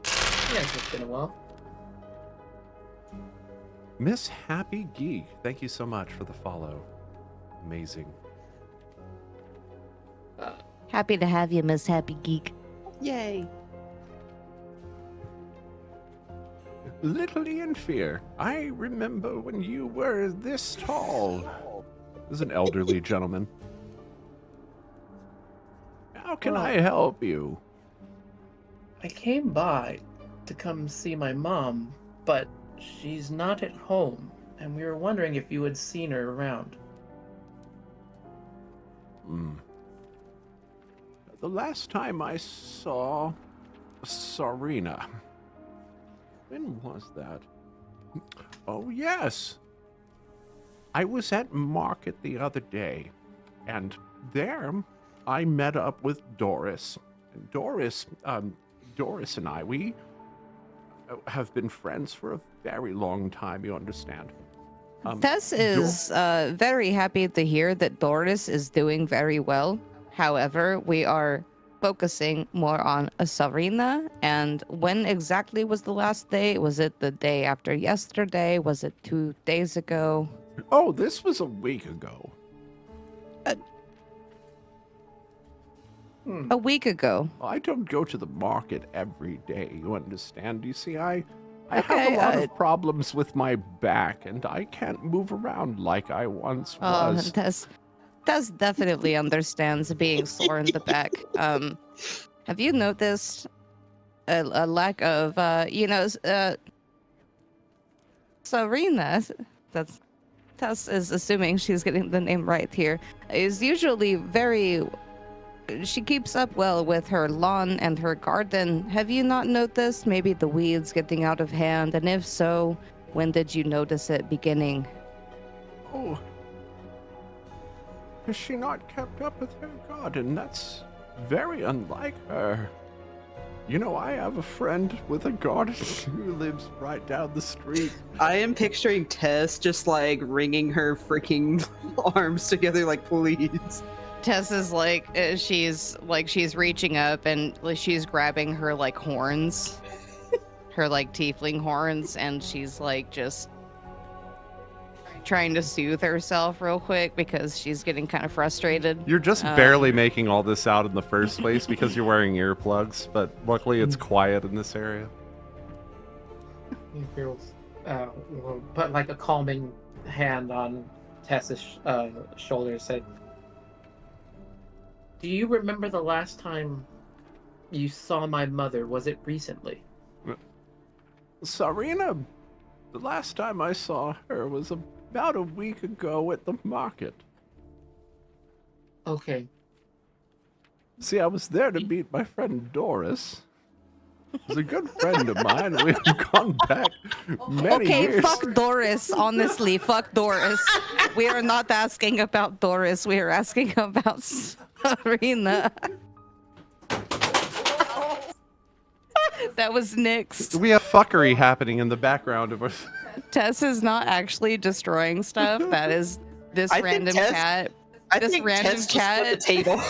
Yeah, it's been a while. Miss Happy Geek, thank you so much for the follow. Amazing. Happy to have you, Miss Happy Geek. Yay. Little Ianfyr, I remember when you were this tall. This is an elderly gentleman. How can I help you? I came by to come see my mom, but she's not at home, and we were wondering if you had seen her around. The last time I saw Sarina. When was that? Oh, yes. I was at market the other day, and there I met up with Doris. And Doris and I, we have been friends for a very long time, you understand. Tess is very happy to hear that Doris is doing very well. However, we are focusing more on Sarina. And when exactly was the last day? Was it the day after yesterday? Was it 2 days ago? Oh, this was a week ago. A week ago. I don't go to the market every day, you understand? You see, I have Okay, a lot of problems with my back, and I can't move around like I once was. Tess definitely understands being sore in the back. Have you noticed a lack of, Serena? That's Tess is assuming she's getting the name right here. Is usually very. She keeps up well with her lawn and her garden. Have you not noticed maybe the weeds getting out of hand? And if so, when did you notice it beginning? Oh, has she not kept up with her garden? That's very unlike her. You know, I have a friend with a garden who lives right down the street. I am picturing Tess just like wringing her freaking arms together, like, please. Tess is like she's reaching up and she's grabbing her like horns, her like tiefling horns, and she's like just trying to soothe herself real quick because she's getting kind of frustrated. You're just barely making all this out in the first place because you're wearing earplugs, but luckily it's quiet in this area. Ianfyr will put like a calming hand on Tess's shoulder and said, "Do you remember the last time you saw my mother? Was it recently?" Sarina, the last time I saw her was about a week ago at the market. Okay. See, I was there to meet my friend Doris. She's a good friend of mine. We've gone back many years. Fuck Doris. Honestly, fuck Doris. We are not asking about Doris. We are asking about Sarina. That was Nyx. We have fuckery happening in the background of us. Tess is not actually destroying stuff. That is this I think random Tess- cat. I This think random Tess just cat. flipped the table.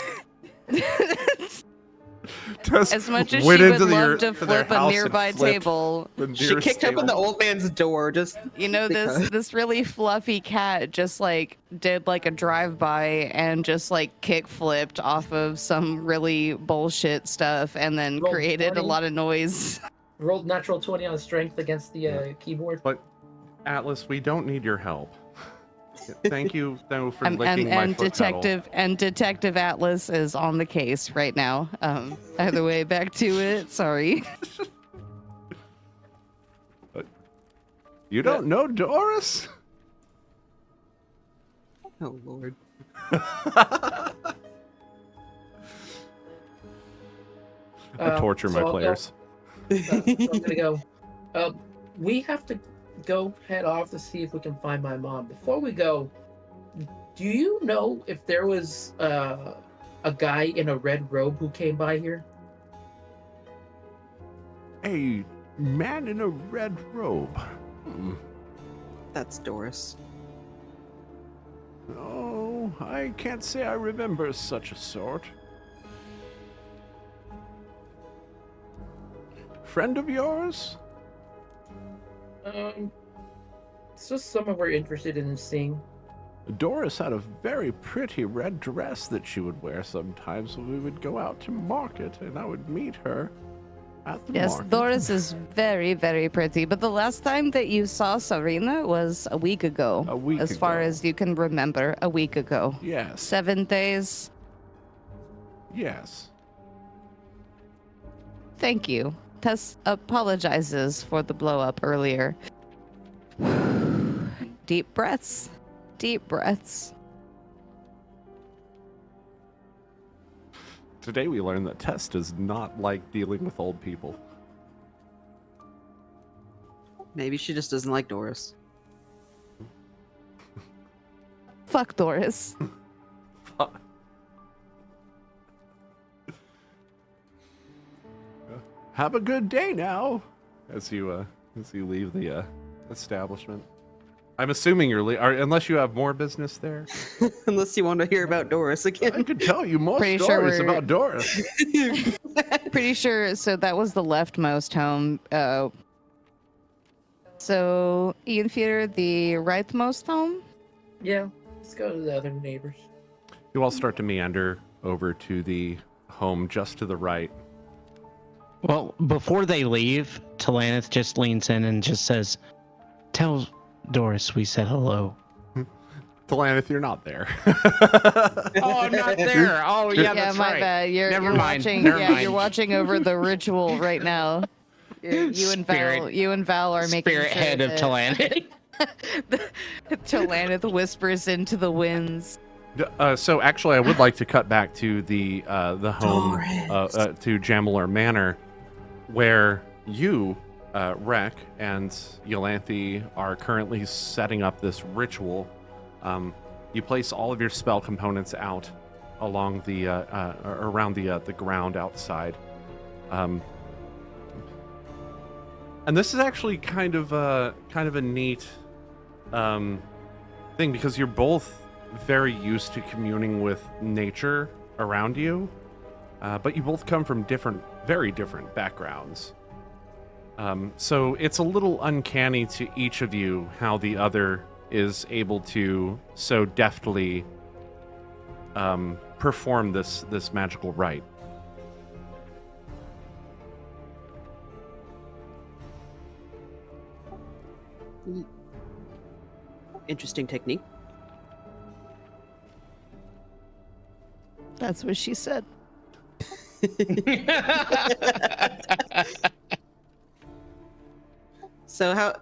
Tess As much as she went would into love their to flip a house and nearby flipped table, the She nearest kicked open the table. old man's door. Just you know, this really fluffy cat just like did like a drive-by and just like kick flipped off of some really bullshit stuff and then Roll created a 20. lot of noise. Rolled natural 20 on strength against the keyboard. But Atlas, we don't need your help. Thank you, though, for licking my And foot pedal. Detective Atlas is on the case right now. Either way, back to it. Sorry. You don't know Doris? oh lord. I torture my so I'll go- players. so I'm gonna go. We have to go head off to see if we can find my mom. Before we go, do you know if there was a guy in a red robe who came by here? A man in a red robe. That's Doris. Oh, I can't say I remember such a sort. Friend of yours? It's just someone we're interested in seeing. Doris had a very pretty red dress that she would wear sometimes when we would go out to market, and I would meet her at the Yes, market. Doris is very, very pretty. But the last time that you saw Sarina was a week ago. A week as far ago. as you can remember, a week ago. Yes, 7 days. yes. Thank you. Tess apologizes for the blow up earlier. Deep breaths. Deep breaths. Today we learned that Tess does not like dealing with old people. Maybe she just doesn't like Doris. Fuck Doris. Have a good day now. As you leave the establishment. I'm assuming you're unless you have more business there. Unless you want to hear about Doris I again. could tell you more Pretty sure stories we're- about Doris. Pretty sure. So that was the leftmost home. So Ianfyr, the rightmost home. Yeah, let's go to the other neighbors. You all start to meander over to the home just to the right. Well, before they leave, Talanith just leans in and just says, "Tell Doris we said hello." Talanith, you're not there. Oh, I'm not there. Oh, yeah, Yeah, that's my right. bad. You're Never mind. watching. Never Yeah, mind. you're watching over the ritual right now. You and Val are making Spirit sure head of that Talanith. Talanith whispers into the winds. So actually, I would like to cut back to the home to Jamalur Manor, where you, Rek, and Yolanthe are currently setting up this ritual. You place all of your spell components out along the around the ground outside, and this is actually kind of a neat thing because you're both very used to communing with nature around you, but you both come from very different backgrounds. So it's a little uncanny to each of you how the other is able to so deftly perform this magical rite. Interesting technique. That's what she said. So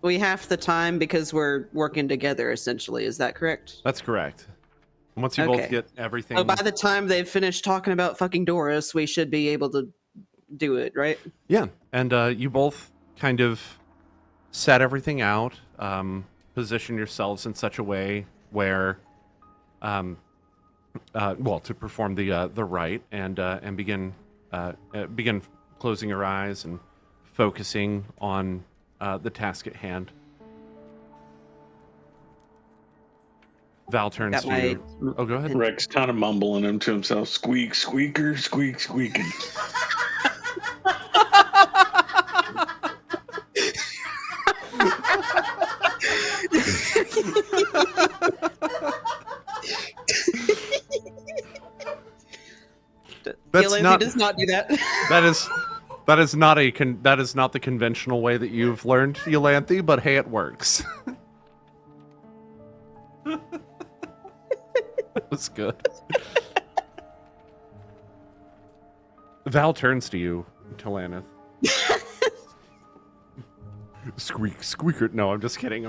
we half the time because we're working together essentially, is that correct? That's correct. Once you Okay. both get everything, So by the time they've finished talking about fucking Doris, we should be able to do it, right? yeah, and you both kind of set everything out, position yourselves in such a way where, to perform the rite and begin closing your eyes and focusing on the task at hand. Val turns Got to my- you. Oh, go ahead. Rex kind of mumbling him to himself, squeak, squeaker, squeak, squeaking. That's Yolanthe not- does not do that. That is not the conventional way that you've learned, Yolanthe, but hey, it works. That was good. Val turns to you, Talanith. Squeaker. No, I'm just kidding.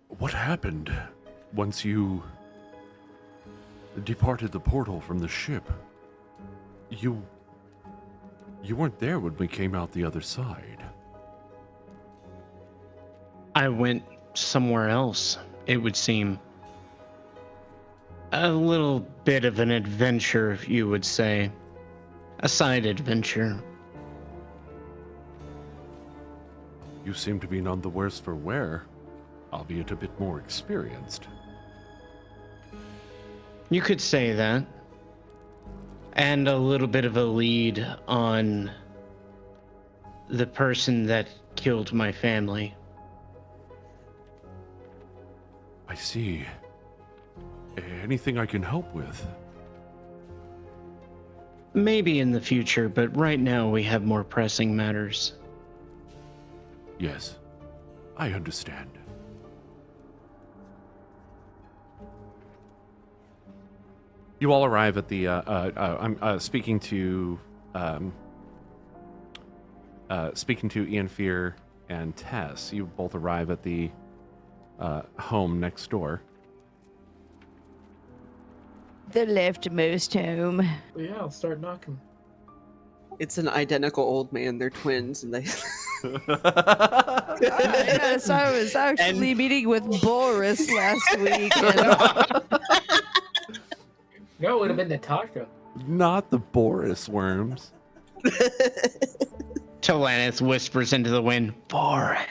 What happened once you departed the portal from the ship? You weren't there when we came out the other side. I went somewhere else, it would seem. A little bit of an adventure, you would say. A side adventure. You seem to be none the worse for wear, albeit a bit more experienced. You could say that. And a little bit of a lead on the person that killed my family. I see. Anything I can help with? Maybe in the future, but right now we have more pressing matters. Yes, I understand. You all arrive at the. I'm speaking to Ianfyr and Tess. You both arrive at the home next door. The leftmost home. Well, yeah, I'll start knocking. It's an identical old man. They're twins, and they. Yes, I was actually meeting with Boris last week. No, it would have been Natasha. Not the Boris worms. Tolanith whispers into the wind, Boris.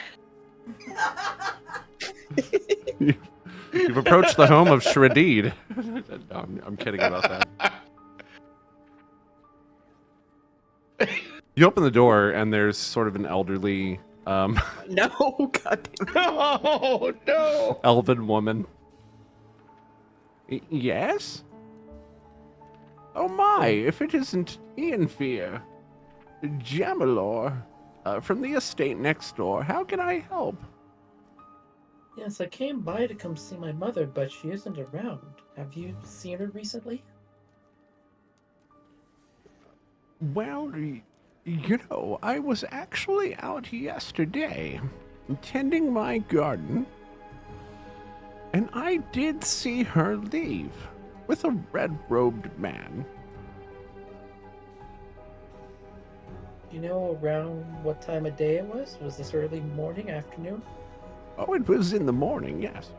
You've approached the home of Shredid. I'm kidding about that. You open the door, and there's sort of an elderly, No, goddamn. Oh, no. elven woman. Yes? Oh my, if it isn't Ianfyr, Jamalor, from the estate next door, how can I help? Yes, I came by to come see my mother, but she isn't around. Have you seen her recently? Well, you know, I was actually out yesterday, tending my garden, and I did see her leave with a red-robed man. Do you know around what time of day it was? Was this early morning, afternoon? Oh, it was in the morning, yes.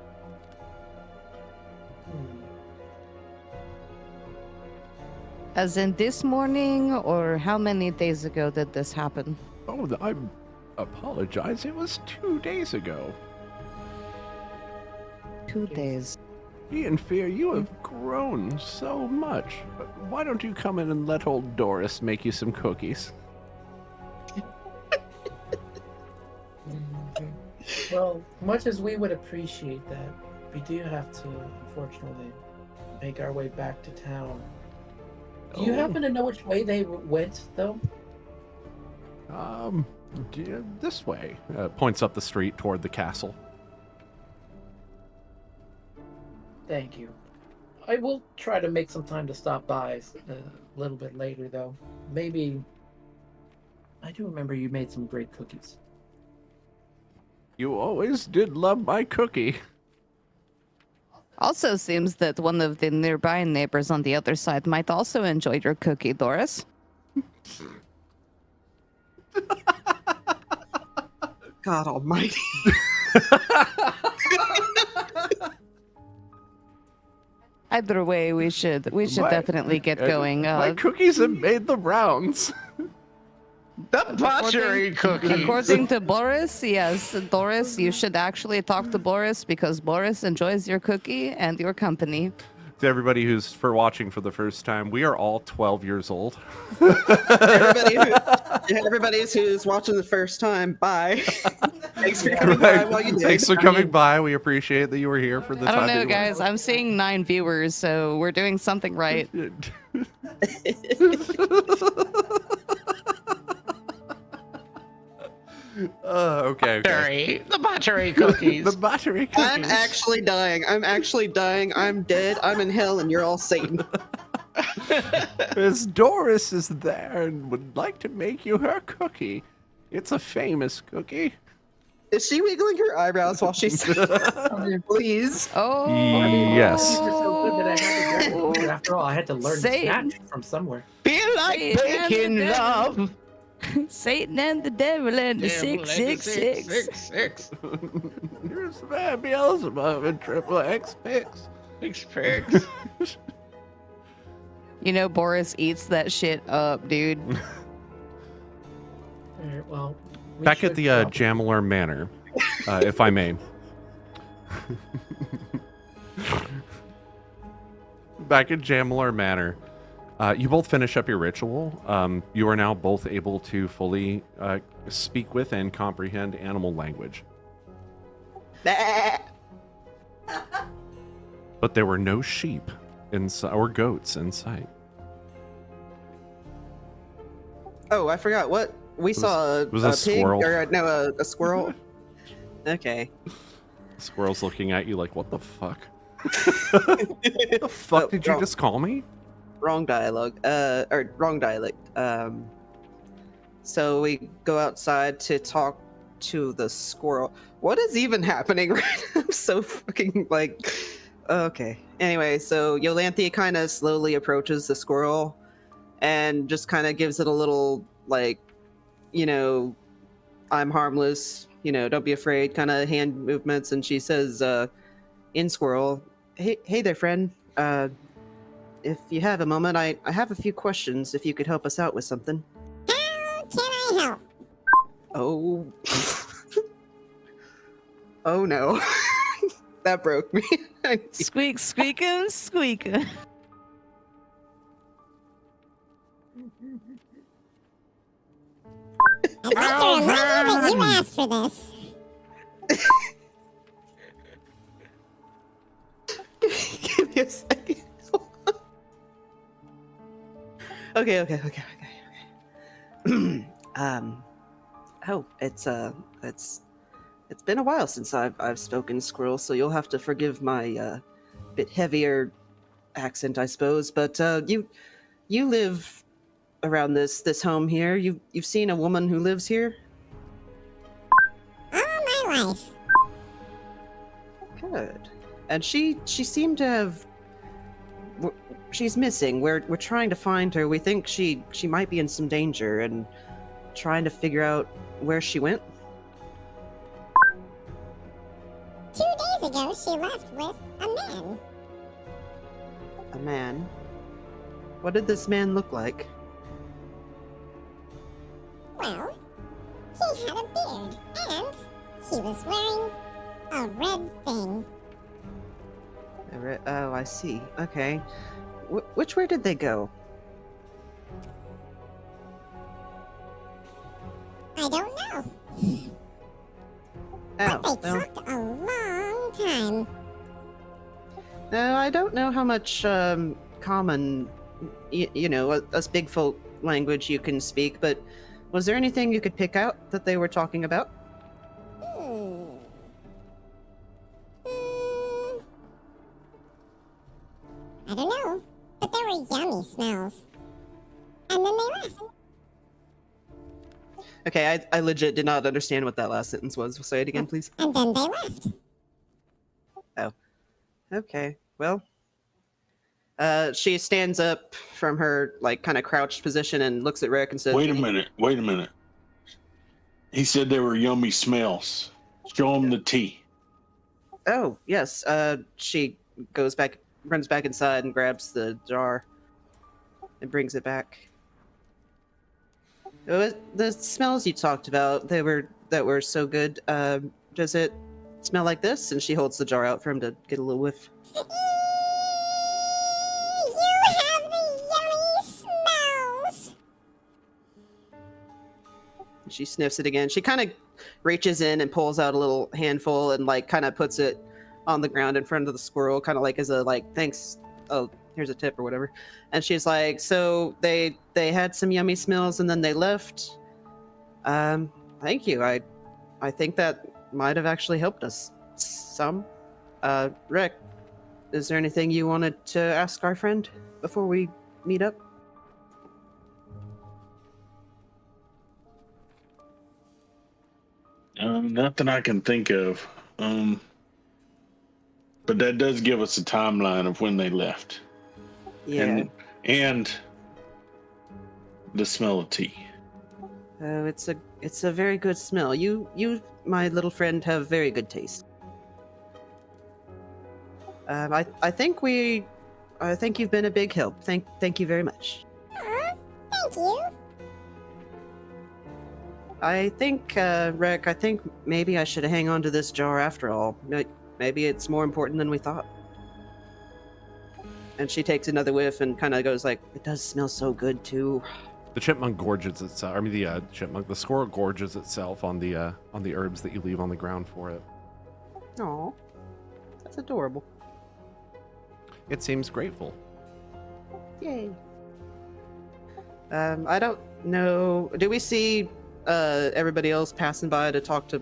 As in this morning, or how many days ago did this happen? Oh, I apologize. It was 2 days ago. 2 days. Ianfyr, you have grown so much. Why don't you come in and let old Doris make you some cookies? Well, much as we would appreciate that, we do have to, unfortunately, make our way back to town. Do you happen to know which way they went, though? This way. Points up the street toward the castle. Thank you. I will try to make some time to stop by a little bit later, though. Maybe... I do remember you made some great cookies. You always did love my cookie. Also seems that one of the nearby neighbors on the other side might also enjoy your cookie, Doris. God almighty. Either way, we should definitely get going. My cookies have made the rounds. The butchery cookies. According to Boris, yes, Doris, you should actually talk to Boris because Boris enjoys your cookie and your company. To everybody who's watching for the first time, we are all 12 years old. Everybody who's watching the first time, bye. Thanks for coming by while you did. Thanks for coming by. We appreciate that you were here for the I time. don't know, that you were. guys. I'm seeing 9 viewers, so we're doing something right. Okay. The butchery cookies. The buttery cookies. I'm actually dying. I'm dead. I'm in hell, and you're all Satan. Miss Doris is there and would like to make you her cookie. It's a famous cookie. Is she wiggling her eyebrows while she's please? Oh, Yes. These are so good that I had to learn. After all, I had to learn Satan. Snatch from somewhere. Feel like Satan bacon, and the love. Satan and the devil and the 666. Here's the Beelzebub and triple X Pix. Six pigs. You know, Boris eats that shit up, dude. All right, well, we Back at should the probably- Jamalor Manor, if I may. Back at Jamalor Manor, you both finish up your ritual. You are now both able to fully speak with and comprehend animal language. But there were no sheep or goats in sight. Oh, I forgot what we saw. was a pig, squirrel. Or no, a squirrel. Okay. The squirrel's looking at you like, what the fuck? The fuck Oh, did you wrong. just call me? Wrong dialogue. Or wrong dialect. So we go outside to talk to the squirrel. What is even happening right now? I'm so fucking like. Okay. Anyway, so Yolanthia kind of slowly approaches the squirrel and just kind of gives it a little, like, you know, I'm harmless, you know, don't be afraid kind of hand movements. And she says, in squirrel, hey there, friend. If you have a moment, I have a few questions if you could help us out with something. How can I help? Oh. Oh no. That broke me. Squeak, squeakin', squeakin'. I'd like to remind you that you asked for this. Give me a second. Okay. Oh, it's been a while since I've spoken Squirrel, so you'll have to forgive my bit heavier accent, I suppose. But you live around this home here. You've seen a woman who lives here? All my life. Good. And she seemed to have. She's missing. We're trying to find her. We think she might be in some danger, and trying to figure out where she went. 2 days ago, she left with a man. A man. What did this man look like? Well, he had a beard, and he was wearing a red thing. Oh, I see. Okay. Which way did they go? I don't know. Oh, But they well, talked a long time. no, I don't know how much common, us big folk language you can speak, but was there anything you could pick out that they were talking about? Hmm. I don't know, but there were yummy smells. And then they left. Okay, I legit did not understand what that last sentence was. Say it again, please. And then they left. Oh. Okay, well. She stands up from her, kind of crouched position and looks at Rick and says, Wait a minute. He said there were yummy smells. Show him the tea. Oh, yes. She runs back inside and grabs the jar and brings it back. The smells you talked about, that were so good. Does it smell like this? And she holds the jar out for him to get a little whiff. You have the yummy smells. She sniffs it again. She kind of reaches in and pulls out a little handful and kind of puts it on the ground in front of the squirrel, kind of as a thanks. Oh, here's a tip or whatever. And she's like, so they had some yummy smells and then they left. Thank you. I think that might have actually helped us some. Rick, is there anything you wanted to ask our friend before we meet up? Nothing I can think of. But that does give us a timeline of when they left. Yeah. And the smell of tea. Oh, it's a very good smell. You, my little friend, have very good taste. I think you've been a big help. Thank you very much. Aw, thank you. I think, Rick, maybe I should hang on to this jar after all. Maybe it's more important than we thought. And she takes another whiff and kind of goes it does smell so good too. The chipmunk gorges itself. I mean, the squirrel gorges itself on the herbs that you leave on the ground for it. Aw, that's adorable. It seems grateful. Yay. I don't know. Do we see everybody else passing by to talk to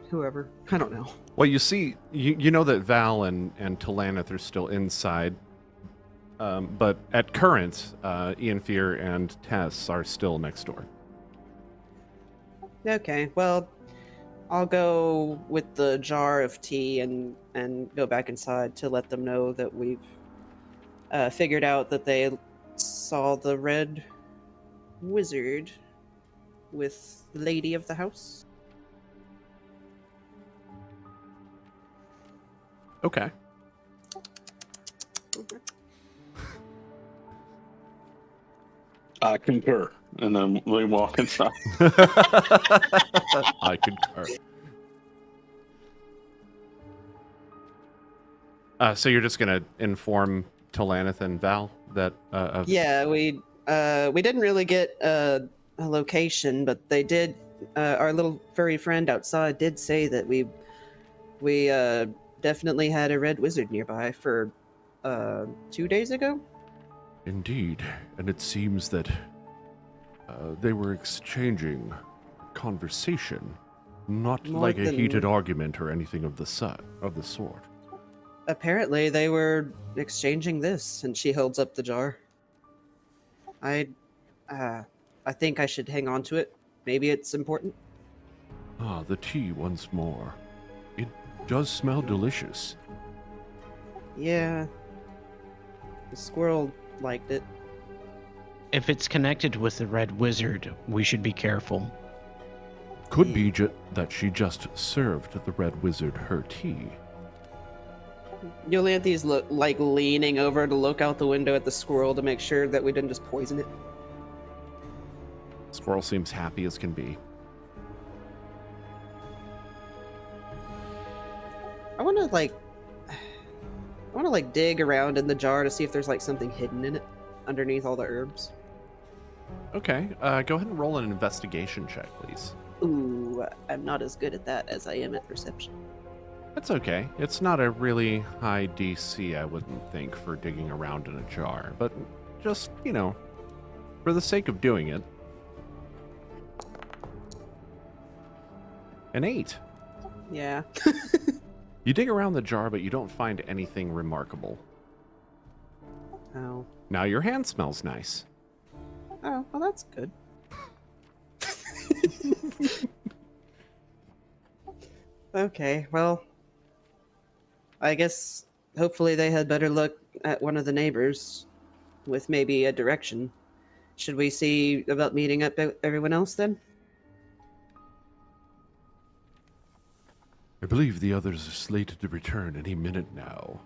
whoever? I don't know. Well, you see, you know that Val and Talaneth are still inside, but at current, Ianfyr and Tess are still next door. Okay, well, I'll go with the jar of tea and go back inside to let them know that we've figured out that they saw the red wizard with the lady of the house. Okay. I concur. And then we walk inside. I concur. So you're just gonna inform Talanith and Val that Yeah, we didn't really get a location, but they did. Our little furry friend outside did say that we definitely had a red wizard nearby for 2 days ago. Indeed, and it seems that they were exchanging conversation, not More like a than- heated argument or anything of the sort. Apparently, they were exchanging this, and she holds up the jar. I think I should hang on to it. Maybe it's important. Ah, the tea once more. It does smell delicious. Yeah. The squirrel liked it. If it's connected with the Red Wizard, we should be careful. Could be that she just served the Red Wizard her tea. Yolanthi's like leaning over to look out the window at the squirrel to make sure that we didn't just poison it. Squirrel seems happy as can be. I want to like dig around in the jar to see if there's like something hidden in it underneath all the herbs. Okay, go ahead and roll an investigation check, please. Ooh, I'm not as good at that as I am at perception. That's okay. It's not a really high DC, I wouldn't think, for digging around in a jar. But just, for the sake of doing it. An 8. Yeah. You dig around the jar, but you don't find anything remarkable. Oh. Now your hand smells nice. Oh, well, that's good. Okay, well, I guess hopefully they had better look at one of the neighbors with maybe a direction. Should we see about meeting up everyone else then? I believe the others are slated to return any minute now.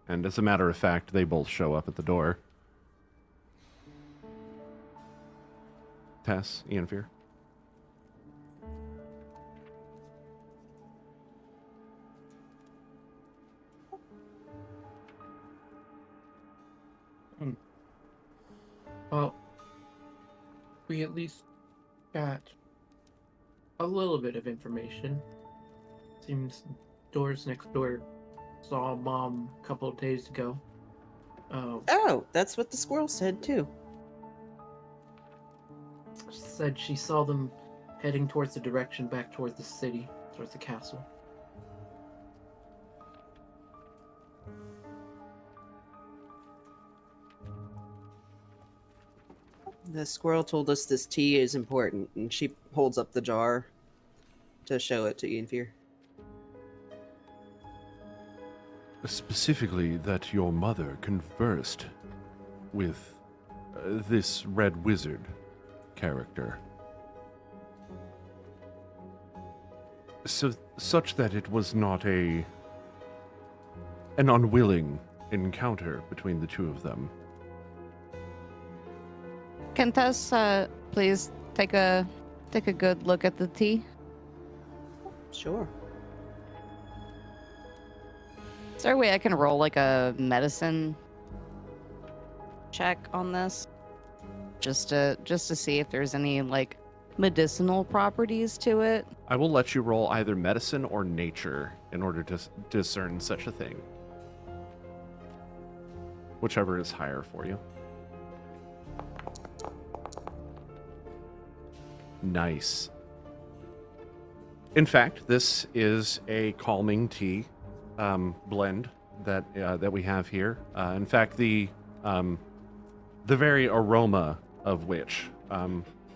And as a matter of fact, they both show up at the door. Tess, Ianfyr. Well, we at least got a little bit of information. Seems doors next door saw Mom a couple of days ago. Oh, that's what the squirrel said too. Said she saw them heading towards the direction back towards the city, towards the castle. The squirrel told us this tea is important, and she holds up the jar to show it to Ianfyr. Specifically, that your mother conversed with this Red Wizard character. Such that it was not an unwilling encounter between the two of them. Can Tess please take a good look at the tea? Sure. Is there a way I can roll like a medicine check on this? Just to see if there's any like medicinal properties to it. I will let you roll either medicine or nature in order to discern such a thing. Whichever is higher for you. Nice. In fact, this is a calming tea blend that we have here. In fact, the very aroma of which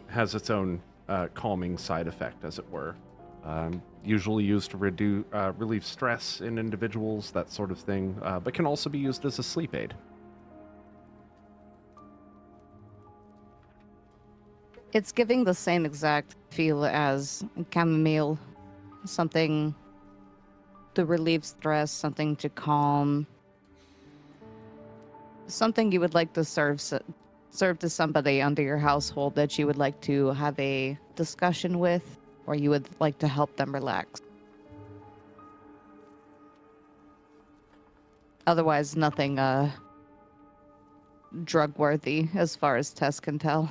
has its own calming side effect, as it were. Usually used to relieve stress in individuals, that sort of thing, but can also be used as a sleep aid. It's giving the same exact feel as chamomile. Something to relieve stress, something to calm. Something you would like to serve served as somebody under your household that you would like to have a discussion with, or you would like to help them relax? Otherwise, nothing drug worthy as far as Tess can tell.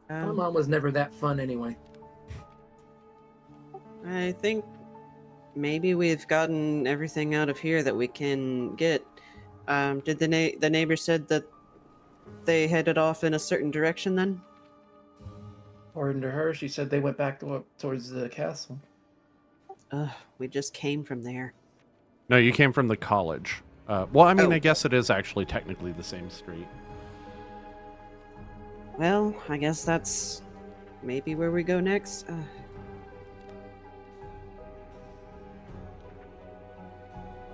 My mom was never that fun anyway. I think maybe we've gotten everything out of here that we can get. Did the neighbor said that they headed off in a certain direction then? According to her, she said they went back towards the castle. We just came from there. No, you came from the college. Well, I mean, Oh. I guess it is actually technically the same street. Well, I guess that's maybe where we go next.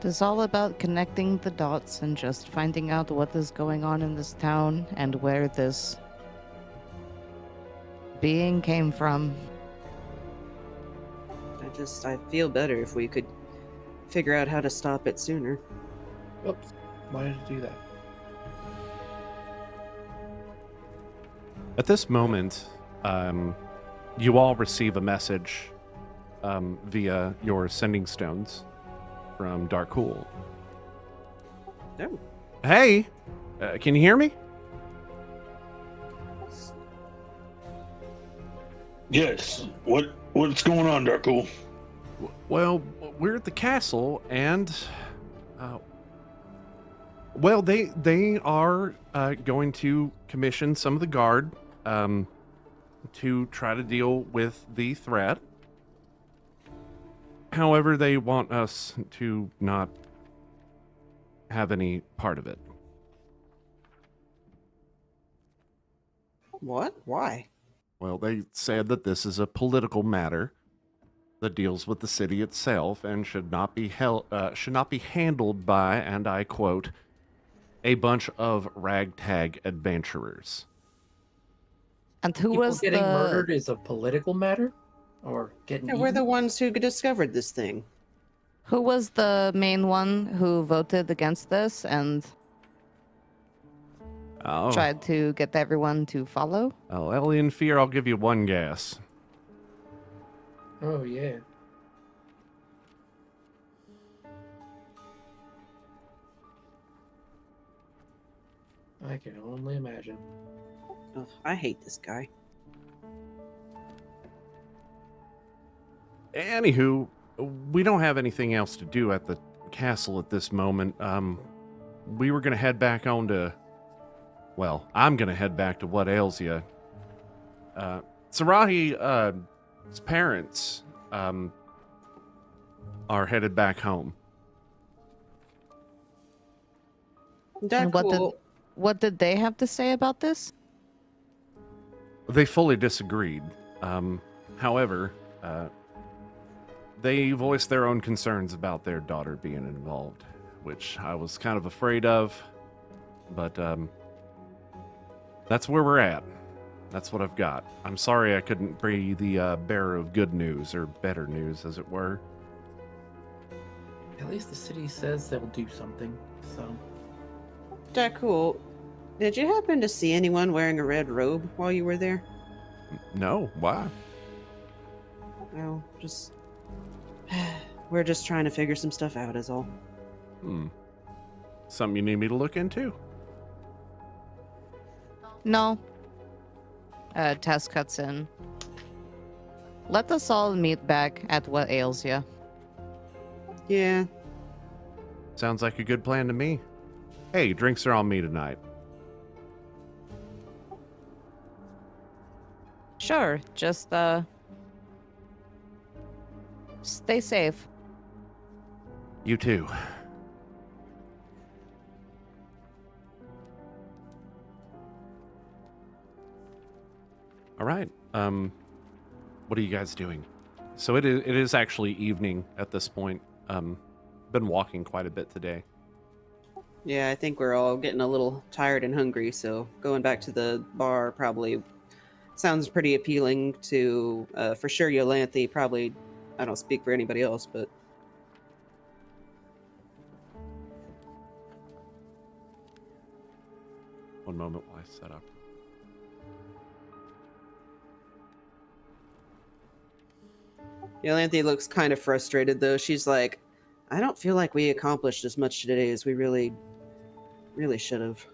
It's all about connecting the dots and just finding out what is going on in this town and where this being came from. I feel better if we could figure out how to stop it sooner. Oops. Why did you do that? At this moment, you all receive a message via your sending stones from Darkhool. Oh. Hey, can you hear me? Yes. What's going on, Darkul? Well, we're at the castle, and well, they are going to commission some of the guard to try to deal with the threat. However, they want us to not have any part of it. What? Why? Well, they said that this is a political matter that deals with the city itself and should not be handled by, and I quote, a bunch of ragtag adventurers. And who People was getting the murdered is a political matter, or getting. Yeah, we're eaten? the ones who discovered this thing. who was the main one who voted against this and Oh, tried to get everyone to follow? oh, Ianfyr, I'll give you one guess. Oh yeah. I can only imagine. Ugh, I hate this guy. Anywho, we don't have anything else to do at the castle at this moment. We were gonna head back on to. Well, I'm gonna head back to What Ails Ya. Sarahi's parents are headed back home. That And cool. what did they have to say about this? They fully disagreed. However, they voiced their own concerns about their daughter being involved, which I was kind of afraid of. But that's where we're at. That's what I've got. I'm sorry I couldn't be the bearer of good news, or better news, as it were. At least the city says they'll do something. So That cool. Did you happen to see anyone wearing a red robe while you were there? No, why? Well, just we're just trying to figure some stuff out, is all. Something you need me to look into? No. Tess cuts in. Let us all meet back at What Ails Ya. Yeah. Sounds like a good plan to me. Hey, drinks are on me tonight. Sure, just stay safe. You too. All right. What are you guys doing? So it is actually evening at this point. Been walking quite a bit today. Yeah, I think we're all getting a little tired and hungry, so going back to the bar probably sounds pretty appealing to, for sure, Yolanthe probably I don't speak for anybody else, but One moment while I set up. Ianfyr looks kind of frustrated though. She's like, I don't feel like we accomplished as much today as we really should have.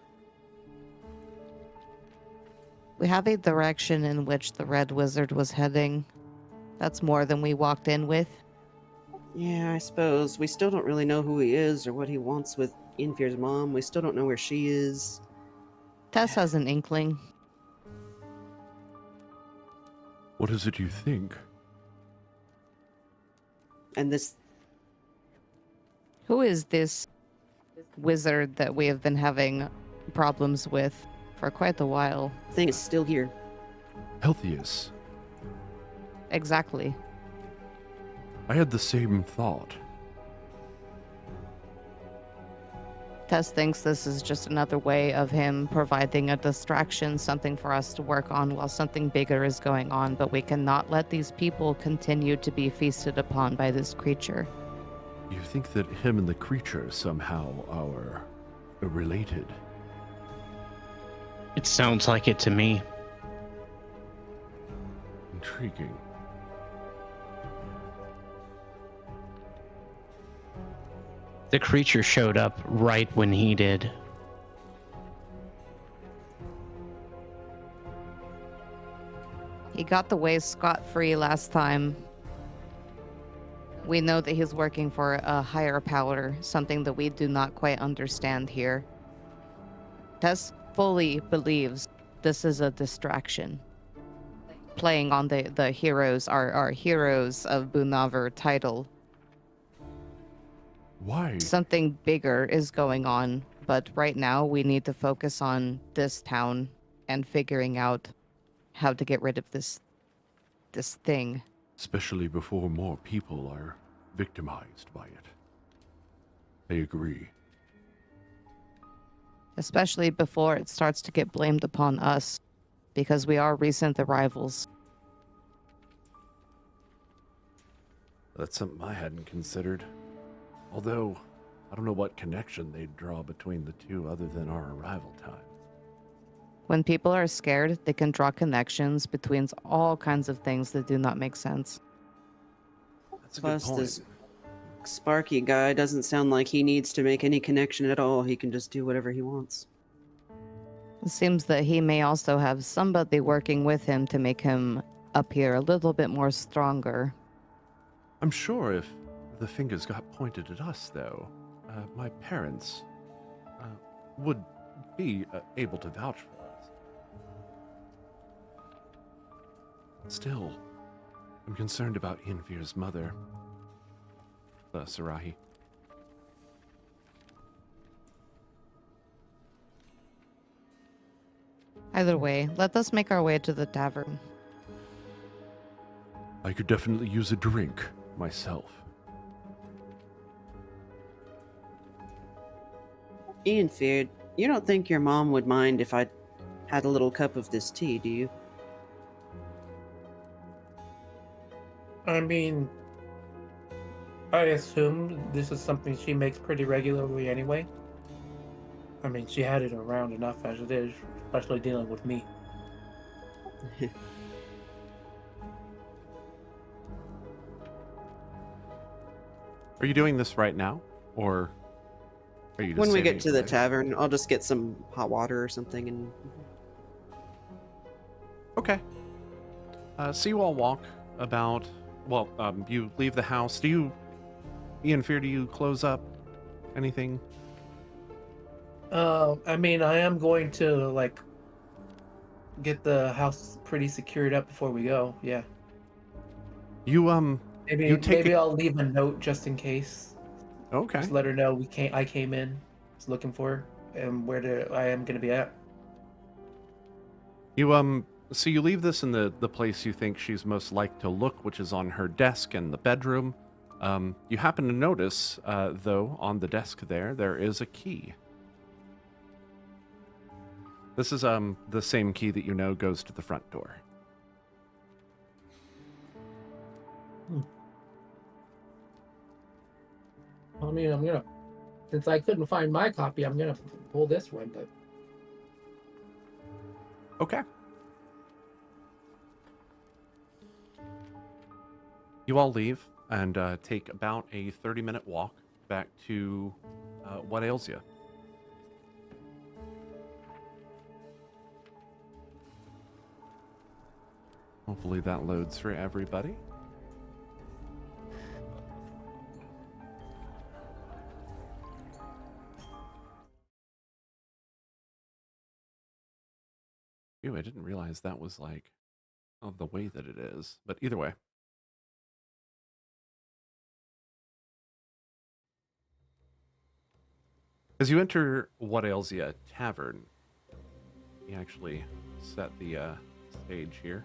We have a direction in which the Red Wizard was heading. That's more than we walked in with. Yeah, I suppose. We still don't really know who he is or what he wants with Ianfyr's mom. We still don't know where she is. Tess has an inkling. What is it you think? And this Who is this wizard that we have been having problems with for quite a while? thing is still here. Healthius. Exactly. I had the same thought. Tess thinks this is just another way of him providing a distraction, something for us to work on while something bigger is going on, but we cannot let these people continue to be feasted upon by this creature. You think that him and the creature somehow are related? It sounds like it to me. Intriguing. The creature showed up right when he did. He got the way scot-free last time. We know that he's working for a higher power, something that we do not quite understand here. Tess fully believes this is a distraction. Playing on the heroes, our heroes of Bunavar title. Why? Something bigger is going on, but right now we need to focus on this town and figuring out how to get rid of this thing. Especially before more people are victimized by it. I agree. Especially before it starts to get blamed upon us, because we are recent arrivals. That's something I hadn't considered. Although, I don't know what connection they'd draw between the two other than our arrival time. When people are scared, they can draw connections between all kinds of things that do not make sense. That's a good Plus, point. this Sparky guy doesn't sound like he needs to make any connection at all. He can just do whatever he wants. It seems that he may also have somebody working with him to make him appear a little bit more stronger. I'm sure if the fingers got pointed at us, though, my parents would be able to vouch for us. Still, I'm concerned about Ianfyr's mother, Sarahi. Either way, let us make our way to the tavern. I could definitely use a drink myself. Ianfyr, you don't think your mom would mind if I had a little cup of this tea, do you? I mean, I assume this is something she makes pretty regularly anyway. I mean, she had it around enough as it is, especially dealing with me. Are you doing this right now, or are you just When we saving get it to the later? tavern, I'll just get some hot water or something and Okay. So you all walk about. Well, you leave the house. Do you, Ianfyr? Do you close up anything? I mean, I am going to, like, get the house pretty secured up before we go, yeah. You Maybe You take maybe a- I'll leave a note just in case. okay. Just let her know I came in, was looking for her, and I am gonna be at. You so you leave this in the place you think she's most like to look, which is on her desk in the bedroom. You happen to notice, though, on the desk there is a key. This is the same key that you know goes to the front door. I mean, I'm gonna, since I couldn't find my copy, I'm gonna pull this one. But Okay. You all leave and take about a 30-minute walk back to What Ails You. Hopefully that loads for everybody. Ew, I didn't realize that was like, oh, the way that it is. But either way. As you enter What Ails Ya Tavern, you actually set the stage here.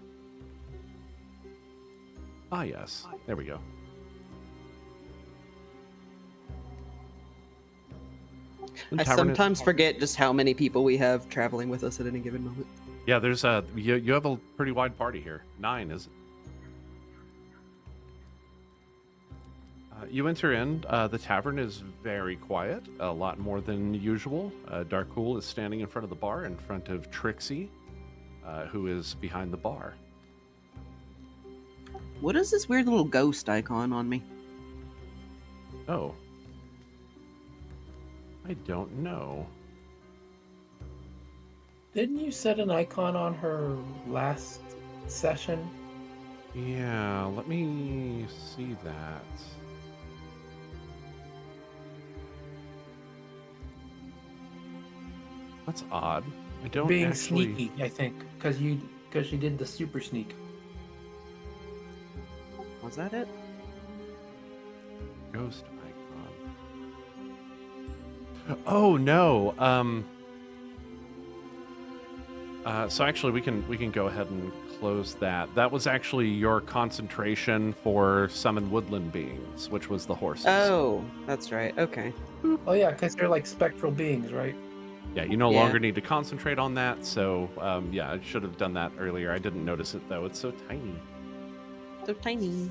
Ah, yes. There we go. The I tavern is- sometimes forget just how many people we have traveling with us at any given moment. Yeah, there's you have a pretty wide party here. 9, is it? You enter in. The tavern is very quiet, a lot more than usual. Darkcool is standing in front of the bar, in front of Trixie, who is behind the bar. What is this weird little ghost icon on me? Oh. I don't know. didn't you set an icon on her last session? Yeah, let me see that. That's odd. I don't Being actually... sneaky, I think, because she did the super sneak. Was that it? Ghost icon. Oh no. So actually, we can go ahead and close that. That was actually your concentration for summon woodland beings, which was the horses. Oh, that's right. Okay. Oh yeah, because they're like spectral beings, right? Yeah, you no Yeah. longer need to concentrate on that. So yeah, I should have done that earlier. I didn't notice it though. It's so tiny. So tiny.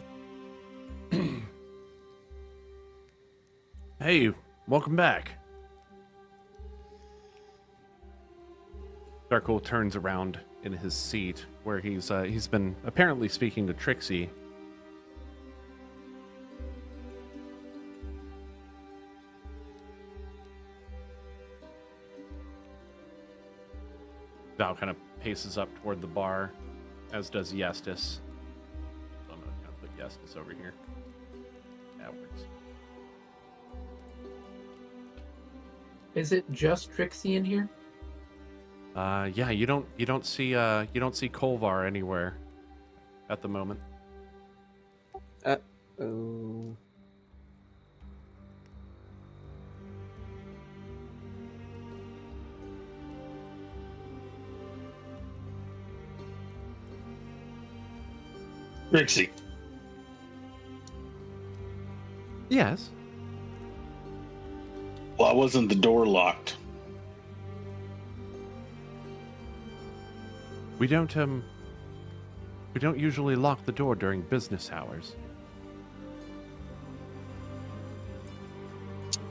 Hey, welcome back. Darkle turns around in his seat where he's been apparently speaking to Trixie. Val kind of paces up toward the bar, as does Yestis. So I'm gonna kind of put Yestis over here. That works. Is it just Trixie in here? Yeah, you don't see Kolvar anywhere at the moment. Oh. Rixie, Yes. why wasn't the door locked? We don't usually lock the door during business hours.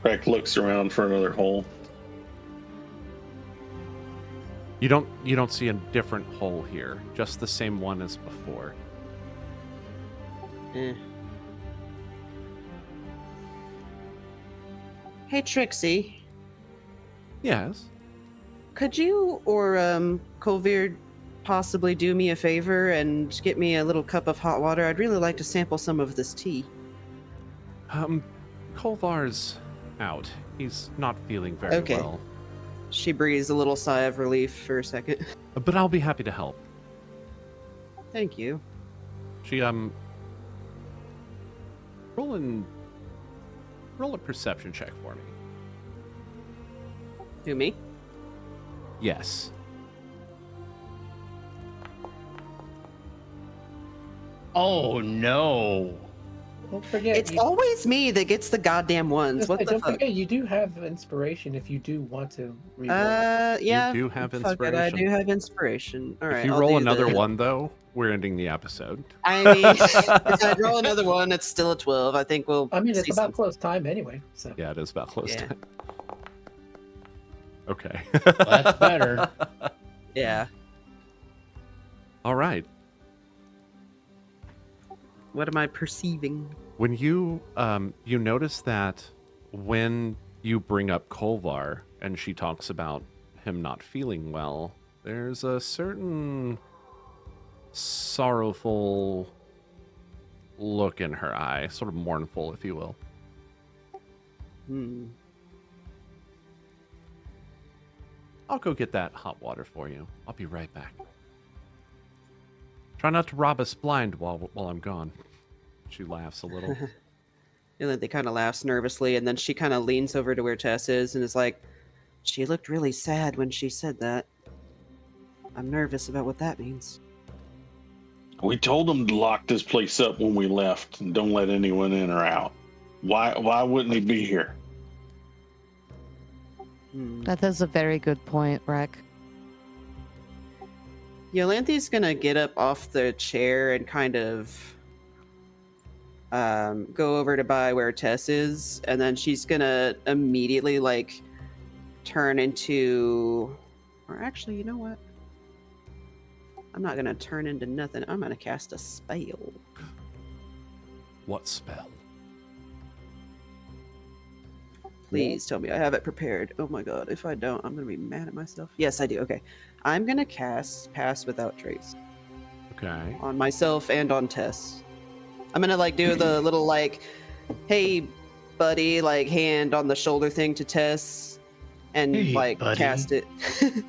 Breck looks around for another hole. You don't see a different hole here, just the same one as before. Eh. Hey, Trixie. Yes. Could you or Colvir possibly do me a favor and get me a little cup of hot water? I'd really like to sample some of this tea. Kolvar's out. He's not feeling very Okay. well. She breathes a little sigh of relief for a second. But I'll be happy to help. Thank you. She roll a perception check for me. Who, me? Yes. Oh no. Don't forget. It's always me that gets the goddamn ones. What the don't fuck? forget, you do have inspiration if you do want to reroll. Yeah. You do have fuck it, I inspiration. do have inspiration. All right. If you I'll roll do another the- one, though, we're ending the episode. I mean, if I roll another one, it's still a 12. I think we'll. I mean, it's see about some- close time anyway. So Yeah, it is about close Yeah. time. Okay. That's better. Yeah. All right. What am I perceiving? When you you notice that when you bring up Kolvar and she talks about him not feeling well, there's a certain sorrowful look in her eye, sort of mournful, if you will. Hmm. I'll go get that hot water for you. I'll be right back. Try not to rob us blind while I'm gone. She laughs a little. And then they kind of laughs nervously, and then she kind of leans over to where Tess is and is like, "She looked really sad when she said that. I'm nervous about what that means." We told them to lock this place up when we left and don't let anyone in or out. Why wouldn't he be here? Hmm. That is a very good point, Rek. Yolanthi's gonna get up off the chair and kind of go over to by where Tess is, and then she's gonna immediately like turn into, or actually, you know what? I'm not gonna turn into nothing. I'm gonna cast a spell. What spell? Please tell me I have it prepared. Oh my god, if I don't, I'm gonna be mad at myself. Yes, I do. Okay. I'm gonna cast Pass Without Trace Okay. on myself and on Tess. I'm gonna like do the little like, hey buddy, like hand on the shoulder thing to Tess and Hey, like buddy. cast it. Okay.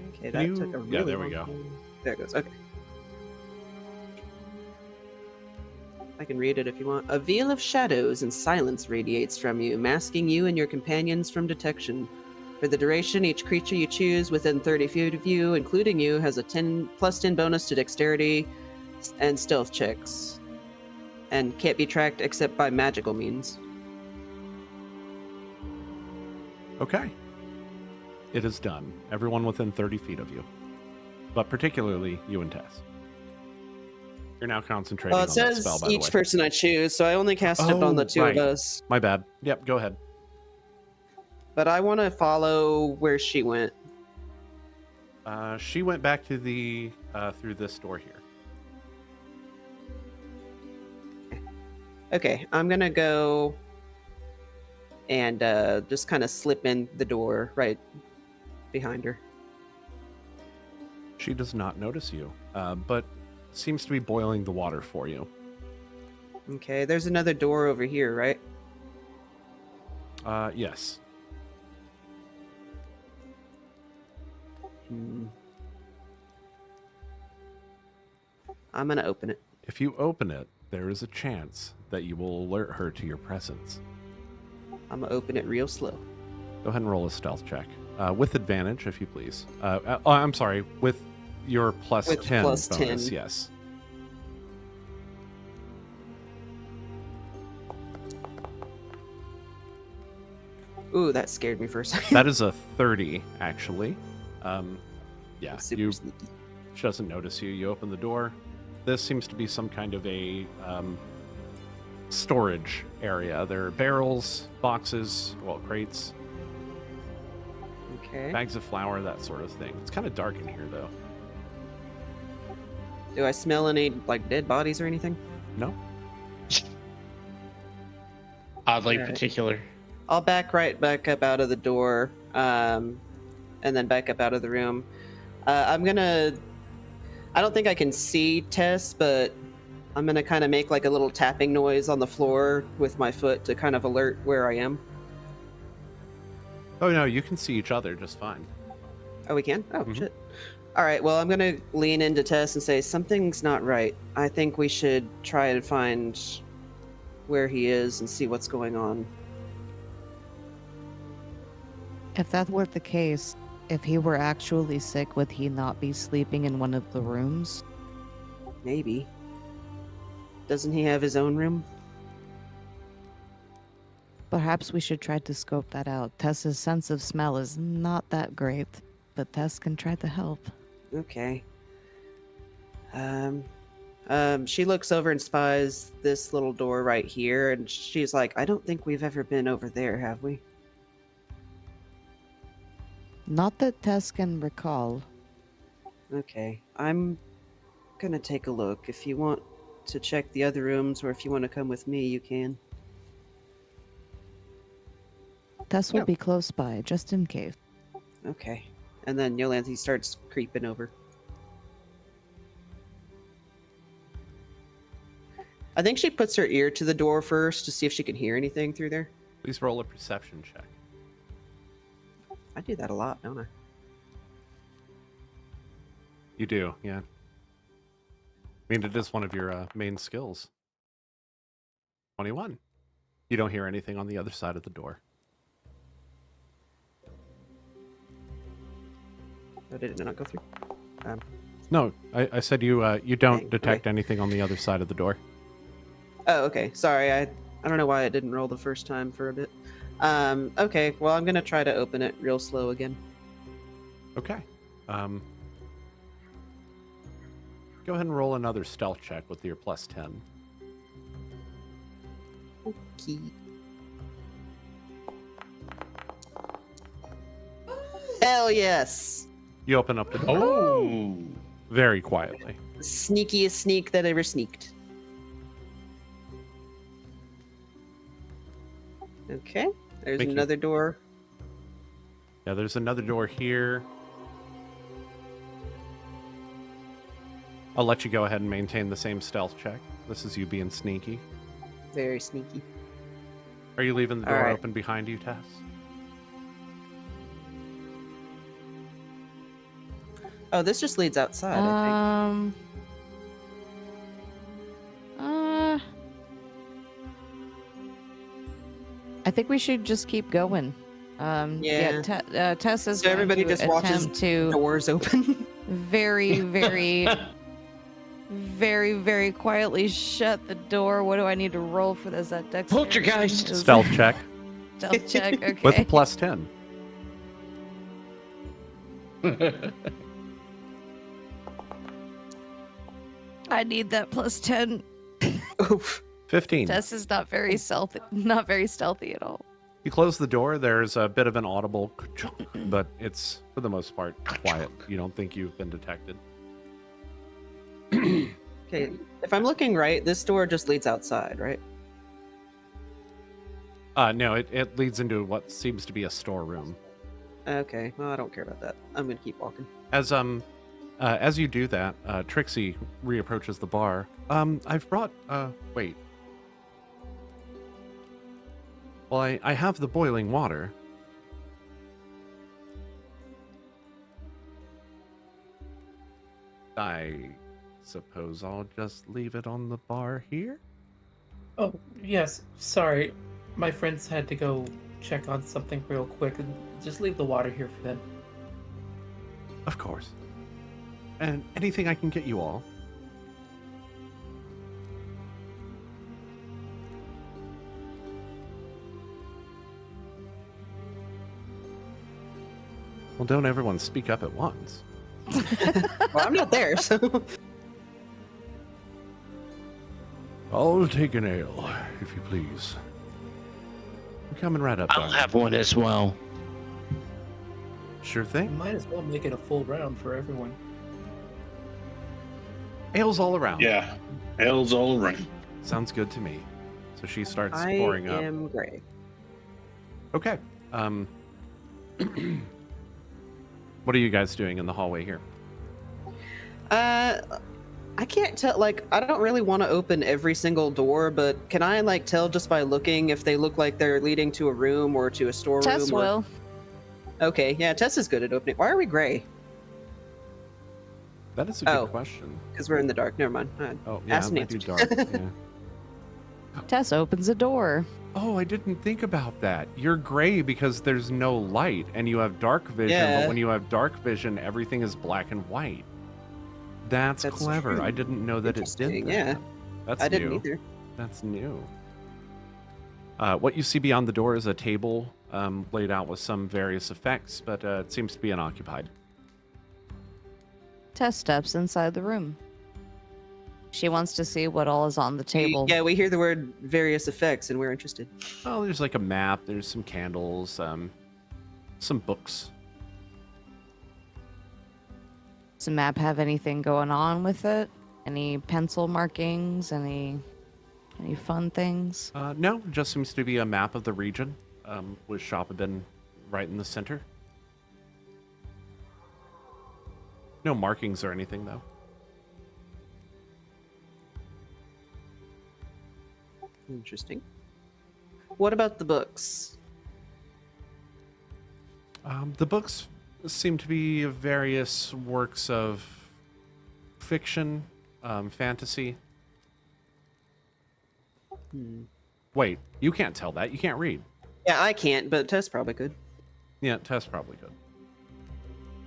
Okay, Can that you- took a really Yeah, there we long go. time. There it goes. Okay. I can read it if you want. A veil of shadows and silence radiates from you, masking you and your companions from detection. For the duration, each creature you choose within 30 feet of you, including you, has a 10 bonus to dexterity and stealth checks, and can't be tracked except by magical means. Okay. It is done. Everyone within 30 feet of you. But particularly you and Tess. You're now concentrating Well, on it that says spell, by the each way. person I choose, so I only cast it on the two right. of us. My bad. Yep, go ahead. But I want to follow where she went. She went back to the through this door here. Okay, I'm gonna go and just kind of slip in the door right behind her. She does not notice you, but seems to be boiling the water for you. Okay, there's another door over here, right? Yes. I'm gonna open it. If you open it, there is a chance that you will alert her to your presence. I'm gonna open it real slow. Go ahead and roll a stealth check. With advantage, if you please. I'm sorry, with your plus With 10 plus bonus, 10. yes. Ooh, that scared me for a second. That is a 30, actually. Yeah, Super you, sneaky. she doesn't notice you. You open the door. This seems to be some kind of a storage area. There are barrels, boxes, well, crates, Okay. bags of flour, that sort of thing. It's kind of dark in here, though. Do I smell any like dead bodies or anything? No? Oddly Alright. particular. I'll back up out of the door, and then back up out of the room. I don't think I can see Tess, but I'm gonna kind of make like a little tapping noise on the floor with my foot to kind of alert where I am. Oh, no, you can see each other just fine. Oh, we can? Oh, Mhm. shit. All right, well, I'm gonna lean into Tess and say, something's not right. I think we should try and find where he is and see what's going on. If that were the case, if he were actually sick, would he not be sleeping in one of the rooms? Maybe. Doesn't he have his own room? Perhaps we should try to scope that out. Tess's sense of smell is not that great, but Tess can try to help. Okay. She looks over and spies this little door right here, and she's like, I don't think we've ever been over there, have we? Not that Tess can recall. Okay. I'm gonna take a look. If you want to check the other rooms, or if you want to come with me, you can. Tess will Yeah. be close by, just in case. Okay. And then Yolanthe starts creeping over. I think she puts her ear to the door first to see if she can hear anything through there. Please roll a perception check. I do that a lot, don't I? You do, yeah. I mean, it is one of your main skills. 21. You don't hear anything on the other side of the door. Oh, did it not go through? No, I said you don't Okay, detect okay. anything on the other side of the door. Oh, okay. Sorry, I don't know why it didn't roll the first time for a bit. Okay, well, I'm gonna try to open it real slow again. Okay. Go ahead and roll another stealth check with your plus 10. Key. Hell yes! You open up the door Oh. very quietly. Sneakiest sneak that ever sneaked. Okay, there's Thank you. another door. Yeah, there's another door here. I'll let you go ahead and maintain the same stealth check. This is you being sneaky. Very sneaky. Are you leaving the door Alright. open behind you, Tess? Oh, this just leads outside, I think. I think we should just keep going. Yeah. Tess is So going everybody to just watches attempt to Doors open. very, very, very, very quietly shut the door. What do I need to roll for this? That dexterity? Poltergeist. Is- Stealth check Stealth check. Okay. with a plus 10. I need that plus 10. Oof. 15. Tess is not very stealthy at all. You close the door. There's a bit of an audible ka-chunk, but it's, for the most part, quiet. You don't think you've been detected. Okay, if I'm looking right, this door just leads outside, right? No, it leads into what seems to be a storeroom. Okay, well, I don't care about that. I'm gonna keep walking. As you do that, Trixie reapproaches the bar. I've brought, wait. Well, I have the boiling water. I suppose I'll just leave it on the bar here? Oh, yes. Sorry. My friends had to go check on something real quick. Just leave the water here for them. Of course. And anything I can get you all? Well, don't everyone speak up at once. Well, I'm not there, so. I'll take an ale, if you please. I'm coming right up, I'll Doctor. have one as well. Sure You thing. might as well make it a full round for everyone. Ale's all around. Yeah. Ale's all around. Sounds good to me. So she starts I pouring up. am gray. Okay. What are you guys doing in the hallway here? I can't tell. Like, I don't really want to open every single door, but can I like tell just by looking if they look like they're leading to a room or to a storeroom? Tess will. Okay, yeah, Tess is good at opening. Why are we gray? That is a good Oh. question. Because we're in the dark. Never mind. Oh, yeah, Asked it and might be answered. dark. Yeah. Tess opens a door. Oh, I didn't think about that. You're gray because there's no light, and you have dark vision. Yeah. But when you have dark vision, everything is black and white. That's That's clever. true. I didn't know that it did Interesting, that. yeah. That's I new. didn't either. That's new. What you see beyond the door is a table laid out with some various effects, but it seems to be unoccupied. Tess steps inside the room. She wants to see what all is on the table. Yeah, we hear the word various effects and we're interested. Oh, there's like a map. There's some candles, some books. Does the map have anything going on with it? Any pencil markings? Any fun things? No, it just seems to be a map of the region, with Shopabin right in the center. No markings or anything, though. Interesting. What about the books? The books seem to be various works of fiction, fantasy. Wait, you can't tell that. You can't read. Yeah, I can't, but Tess probably could. Yeah, Tess probably could.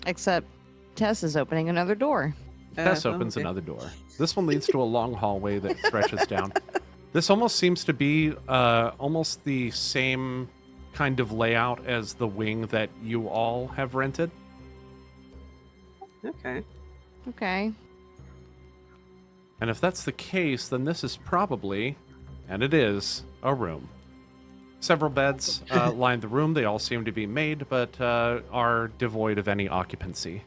Except Tess is opening another door. Tess opens another door. This one leads to a long hallway that stretches down. This almost seems to be almost the same kind of layout as the wing that you all have rented. Okay. Okay. And if that's the case, then this is probably, and it is, a room. Several beds line the room. They all seem to be made, but are devoid of any occupancy.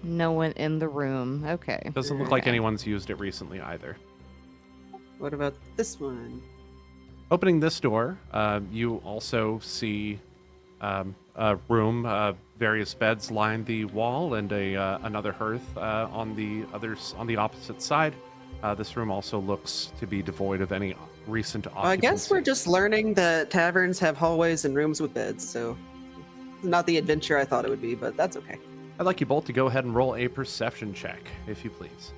No one in the room. Okay. Doesn't look like Okay. anyone's used it recently either. What about this one? Opening this door, you also see a room. Various beds line the wall, and another hearth on the opposite side. This room also looks to be devoid of any recent occupancy. I guess we're just learning that taverns have hallways and rooms with beds, so it's not the adventure I thought it would be, but that's okay. I'd like you both to go ahead and roll a perception check, if you please.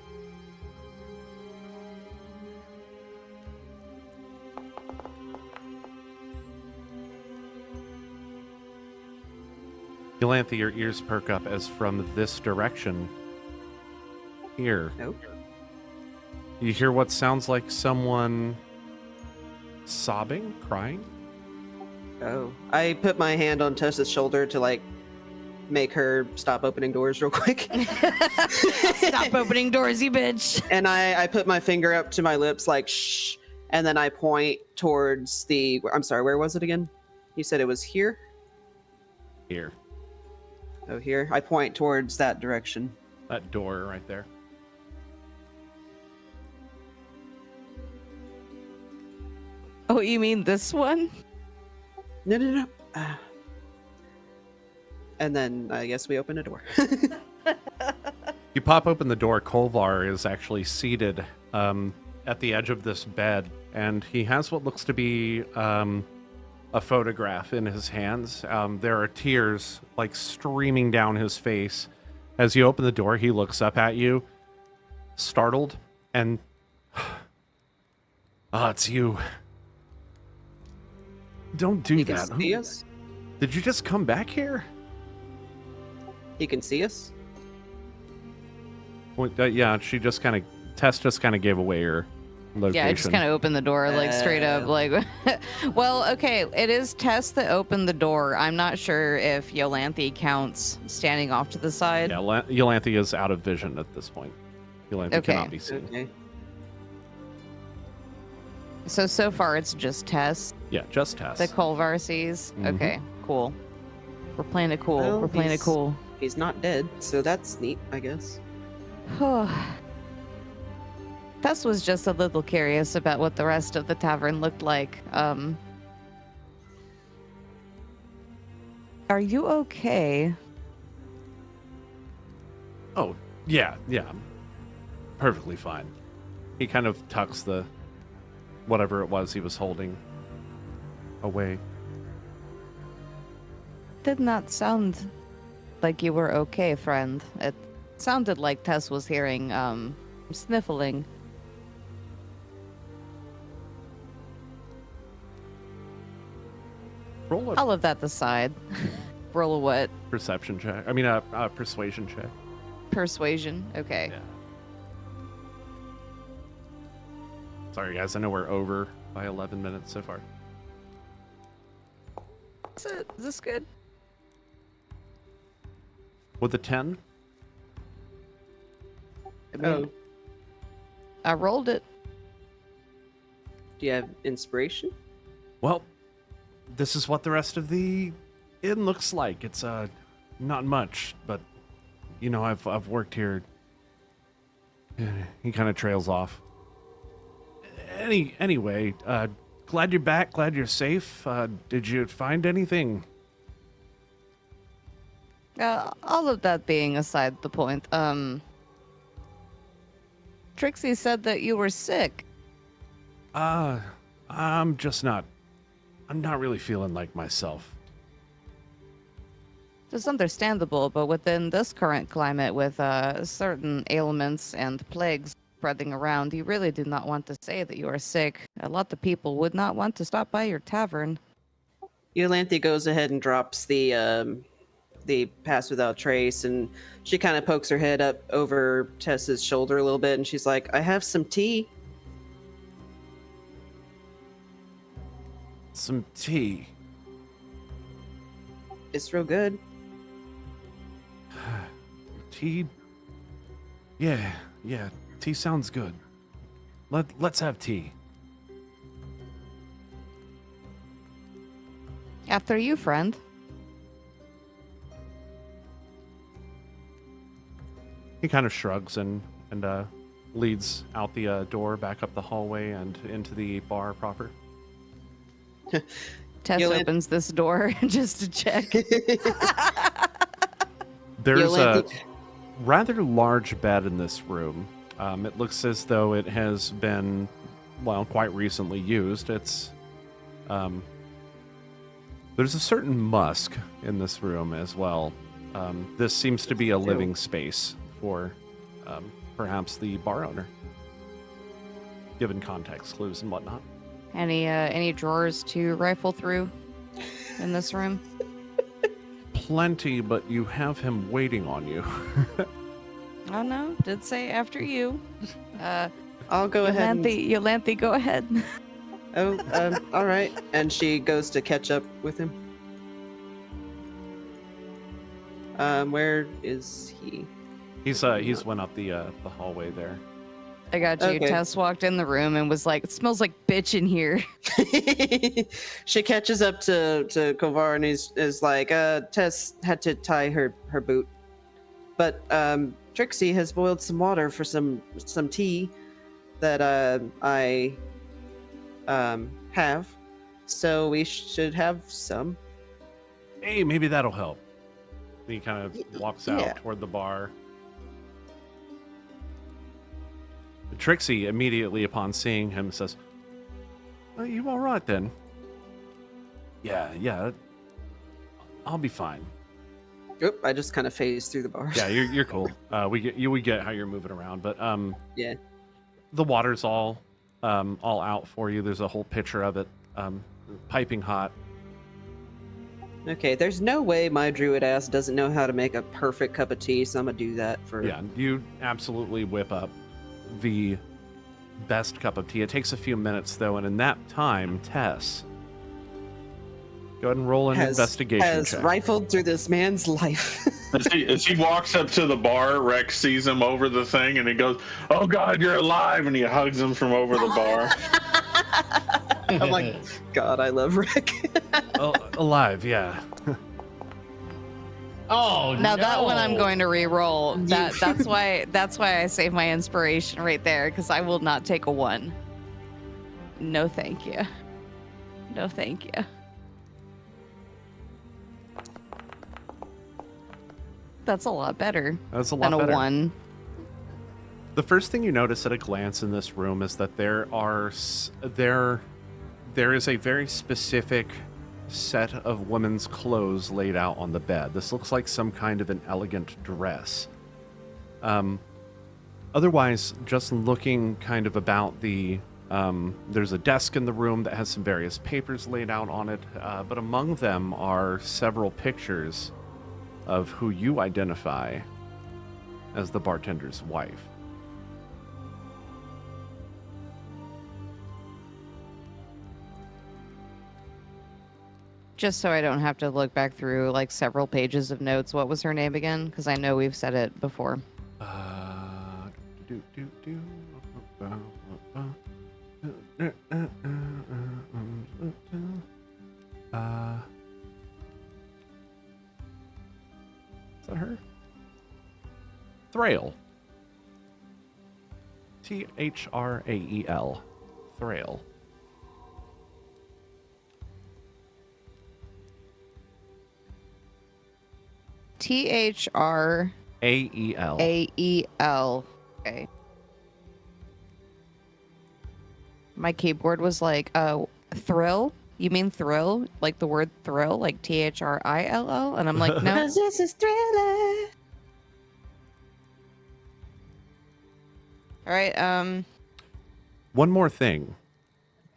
Ianfyr, your ears perk up as from this direction. Here. Nope. You hear what sounds like someone sobbing, crying? Oh. I put my hand on Tessa's shoulder to, like, make her stop opening doors real quick. Stop opening doors, you bitch. And I put my finger up to my lips like, shh. And then I point towards the... I'm sorry, where was it again? You said it was here? Here. Oh, here. I point towards that direction. That door right there. Oh, you mean this one? No. And then I guess we open a door. You pop open the door. Kolvar is actually seated at the edge of this bed, and he has what looks to be a photograph in his hands. There are tears like streaming down his face. As you open the door, he looks up at you, startled, and it's you. Don't do He that. can see us? Did you just come back here? He can see us? Well, yeah, Tess just kind of gave away her location. Yeah, I just kind of opened the door, like, straight up, like... Well, okay, it is Tess that opened the door. I'm not sure if Ianfyr counts standing off to the side. Yeah, Ianfyr is out of vision at this point. Ianfyr Okay. cannot be seen. Okay. So far, it's just Tess Yeah, just Tess. that Kolvar sees. Mhm. Okay, cool. We're playing it cool. Well, We're playing it he's- cool. He's not dead, so that's neat, I guess. Tess was just a little curious about what the rest of the tavern looked like. Are you okay? Oh, yeah. Perfectly fine. He kind of tucks the whatever it was he was holding away. Did not sound like you were okay, friend. It sounded like Tess was hearing sniffling. Roll a All of that aside. Roll a what? perception check. I mean, a persuasion check. Persuasion. Okay. Yeah. Sorry, guys. I know we're over by 11 minutes so far. Is this good? With a 10? I mean, I rolled it. Do you have inspiration? Well, this is what the rest of the inn looks like. It's not much, but you know, I've worked here. He kind of trails off. Anyway, glad you're back. Glad you're safe. Did you find anything? All of that being aside the point, Trixie said that you were sick. I'm not really feeling like myself. It's understandable, but within this current climate with certain ailments and plagues spreading around, you really do not want to say that you are sick. A lot of people would not want to stop by your tavern. Iolanthe goes ahead and drops the pass without trace, and she kind of pokes her head up over Tess's shoulder a little bit, and she's like, I have some tea. Some tea. It's real good. Tea? Yeah. Tea sounds good. Let's have tea. After you, friend. He kind of shrugs and leads out the door, back up the hallway, and into the bar proper. Tess opens this door just to check. There's a rather large bed in this room. It looks as though it has been, well, quite recently used. It's there's a certain musk in this room as well. This seems to be a living space for perhaps the bar owner, given context clues and whatnot. Any drawers to rifle through in this room? Plenty, but you have him waiting on you. Oh no, did say after you. I'll go ahead. Iolanthe, go ahead. All right. And she goes to catch up with him. Where is he? He's went up the hallway there. I got you. Okay. Tess walked in the room and was like, "It smells like bitch in here." She catches up to Kovar and is like, Tess had to tie her boot. But Trixie has boiled some water for some tea that I have. So we should have some. Hey, maybe that'll help. He kind of walks out toward the bar. Trixie, immediately upon seeing him, says, "Are you all right then?" Yeah, I'll be fine. Oop, I just kind of phased through the bar. Yeah, you're cool. We get how you're moving around, but yeah, the water's all out for you. There's a whole pitcher of it, piping hot. Okay, there's no way my druid ass doesn't know how to make a perfect cup of tea, so I'm gonna do that for. Yeah, you absolutely whip up the best cup of tea. It takes a few minutes though, and in that time, Tess, go ahead and roll an investigation has check. Rifled through this man's life. As he walks up to the bar, Rex sees him over the thing, and he goes, "Oh God, you're alive!" And he hugs him from over the bar. I'm like, God, I love Rick. Alive, yeah. Oh, Now that one I'm no. going to re-roll. That's why I save my inspiration right there, because I will not take a 1. No, thank you. No, thank you. That's a lot better That's a lot than better. a 1. The first thing you notice at a glance in this room is that there is a very specific set of women's clothes laid out on the bed. This looks like some kind of an elegant dress. Otherwise, just looking kind of about the there's a desk in the room that has some various papers laid out on it, but among them are several pictures of who you identify as the bartender's wife. Just so I don't have to look back through like several pages of notes. What was her name again? Because I know we've said it before. Do, do, do. Is that her? Thrail. Thrael. Thrail. Thrael. Ael. Ael. Okay. My keyboard was like, thrill? You mean thrill? Like the word thrill? Like THRILL? And I'm like, no. 'Cause this is Thriller. All right, One more thing.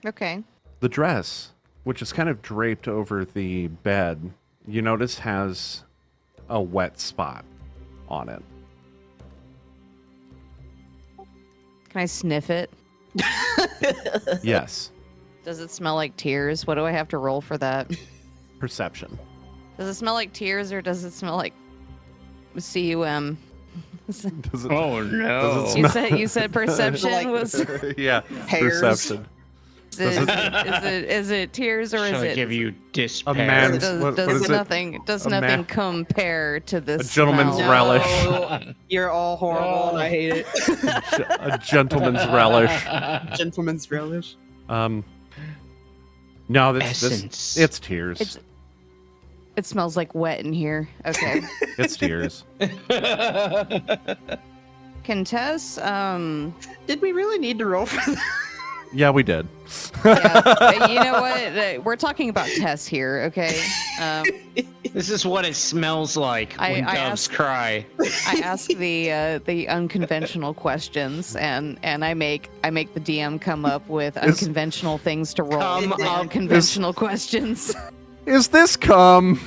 okay. The dress, which is kind of draped over the bed, you notice has a wet spot on it. Can I sniff it? Yes. Does it smell like tears? What do I have to roll for that? Perception. Does it smell like tears or does it smell like CUM? Does it, Oh no! does it You said perception Like- was. yeah, Hairs. perception. Is it tears or is Shall I it? give you A despair? man's Does, what does is it? nothing A nothing man- compare to this? A gentleman's smell? relish. No, you're all horrible and I hate it. A gentleman's relish. Gentleman's relish. No, this Essence. it's tears. It smells like wet in here. Okay. It's tears. Can Tess? Did we really need to roll for that? Yeah, we did. Yeah, you know what? We're talking about Tess here. Okay. This is what it smells like when I doves asked- cry. I ask the unconventional questions, and I make the DM come up with unconventional things to roll. Come The up- unconventional questions. Is this come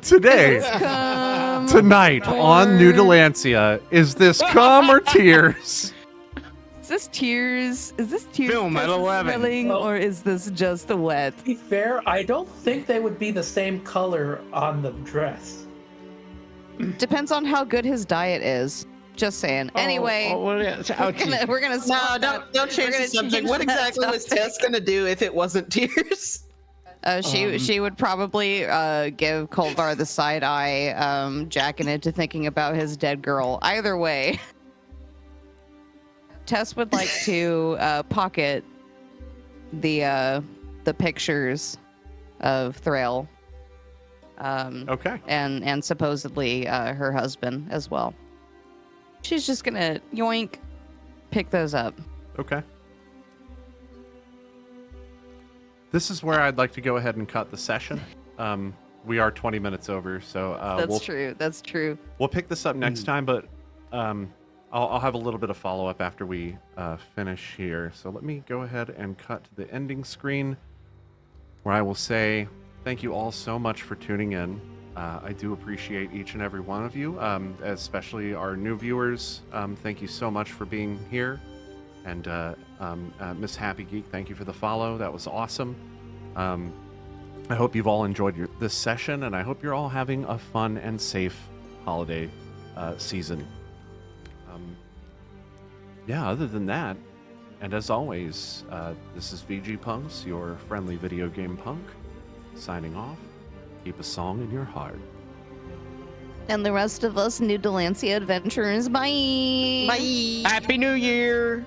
today? Come Tonight on New or- Dalancia, is this cum or tears? Is this tears? Is this tears Film at Tess is 11. smelling, Well- or is this just the wet? To be fair, I don't think they would be the same color on the dress. Depends on how good his diet is. Just saying. Anyway, we're gonna No, stop don't that. change We're the gonna subject. change What that exactly was topic. Tess gonna do if it wasn't tears? She would probably give Kolvar the side eye, jacking into thinking about his dead girl. Either way, Tess would like to pocket the pictures of Thrail, Okay. and supposedly her husband as well. She's just gonna yoink, pick those up. Okay. This is where I'd like to go ahead and cut the session. We are 20 minutes over, so That's true. That's true. we'll pick this up next time, but I'll have a little bit of follow-up after we finish here. So let me go ahead and cut to the ending screen, where I will say thank you all so much for tuning in. I do appreciate each and every one of you, especially our new viewers. Thank you so much for being here. And Miss Happy Geek, thank you for the follow. That was awesome. I hope you've all enjoyed this session, and I hope you're all having a fun and safe holiday season. Yeah, other than that, and as always, this is VGpunx, your friendly video game punk, signing off. Keep a song in your heart. And the rest of us, New Dalancia adventurers. Bye. Bye. Happy New Year!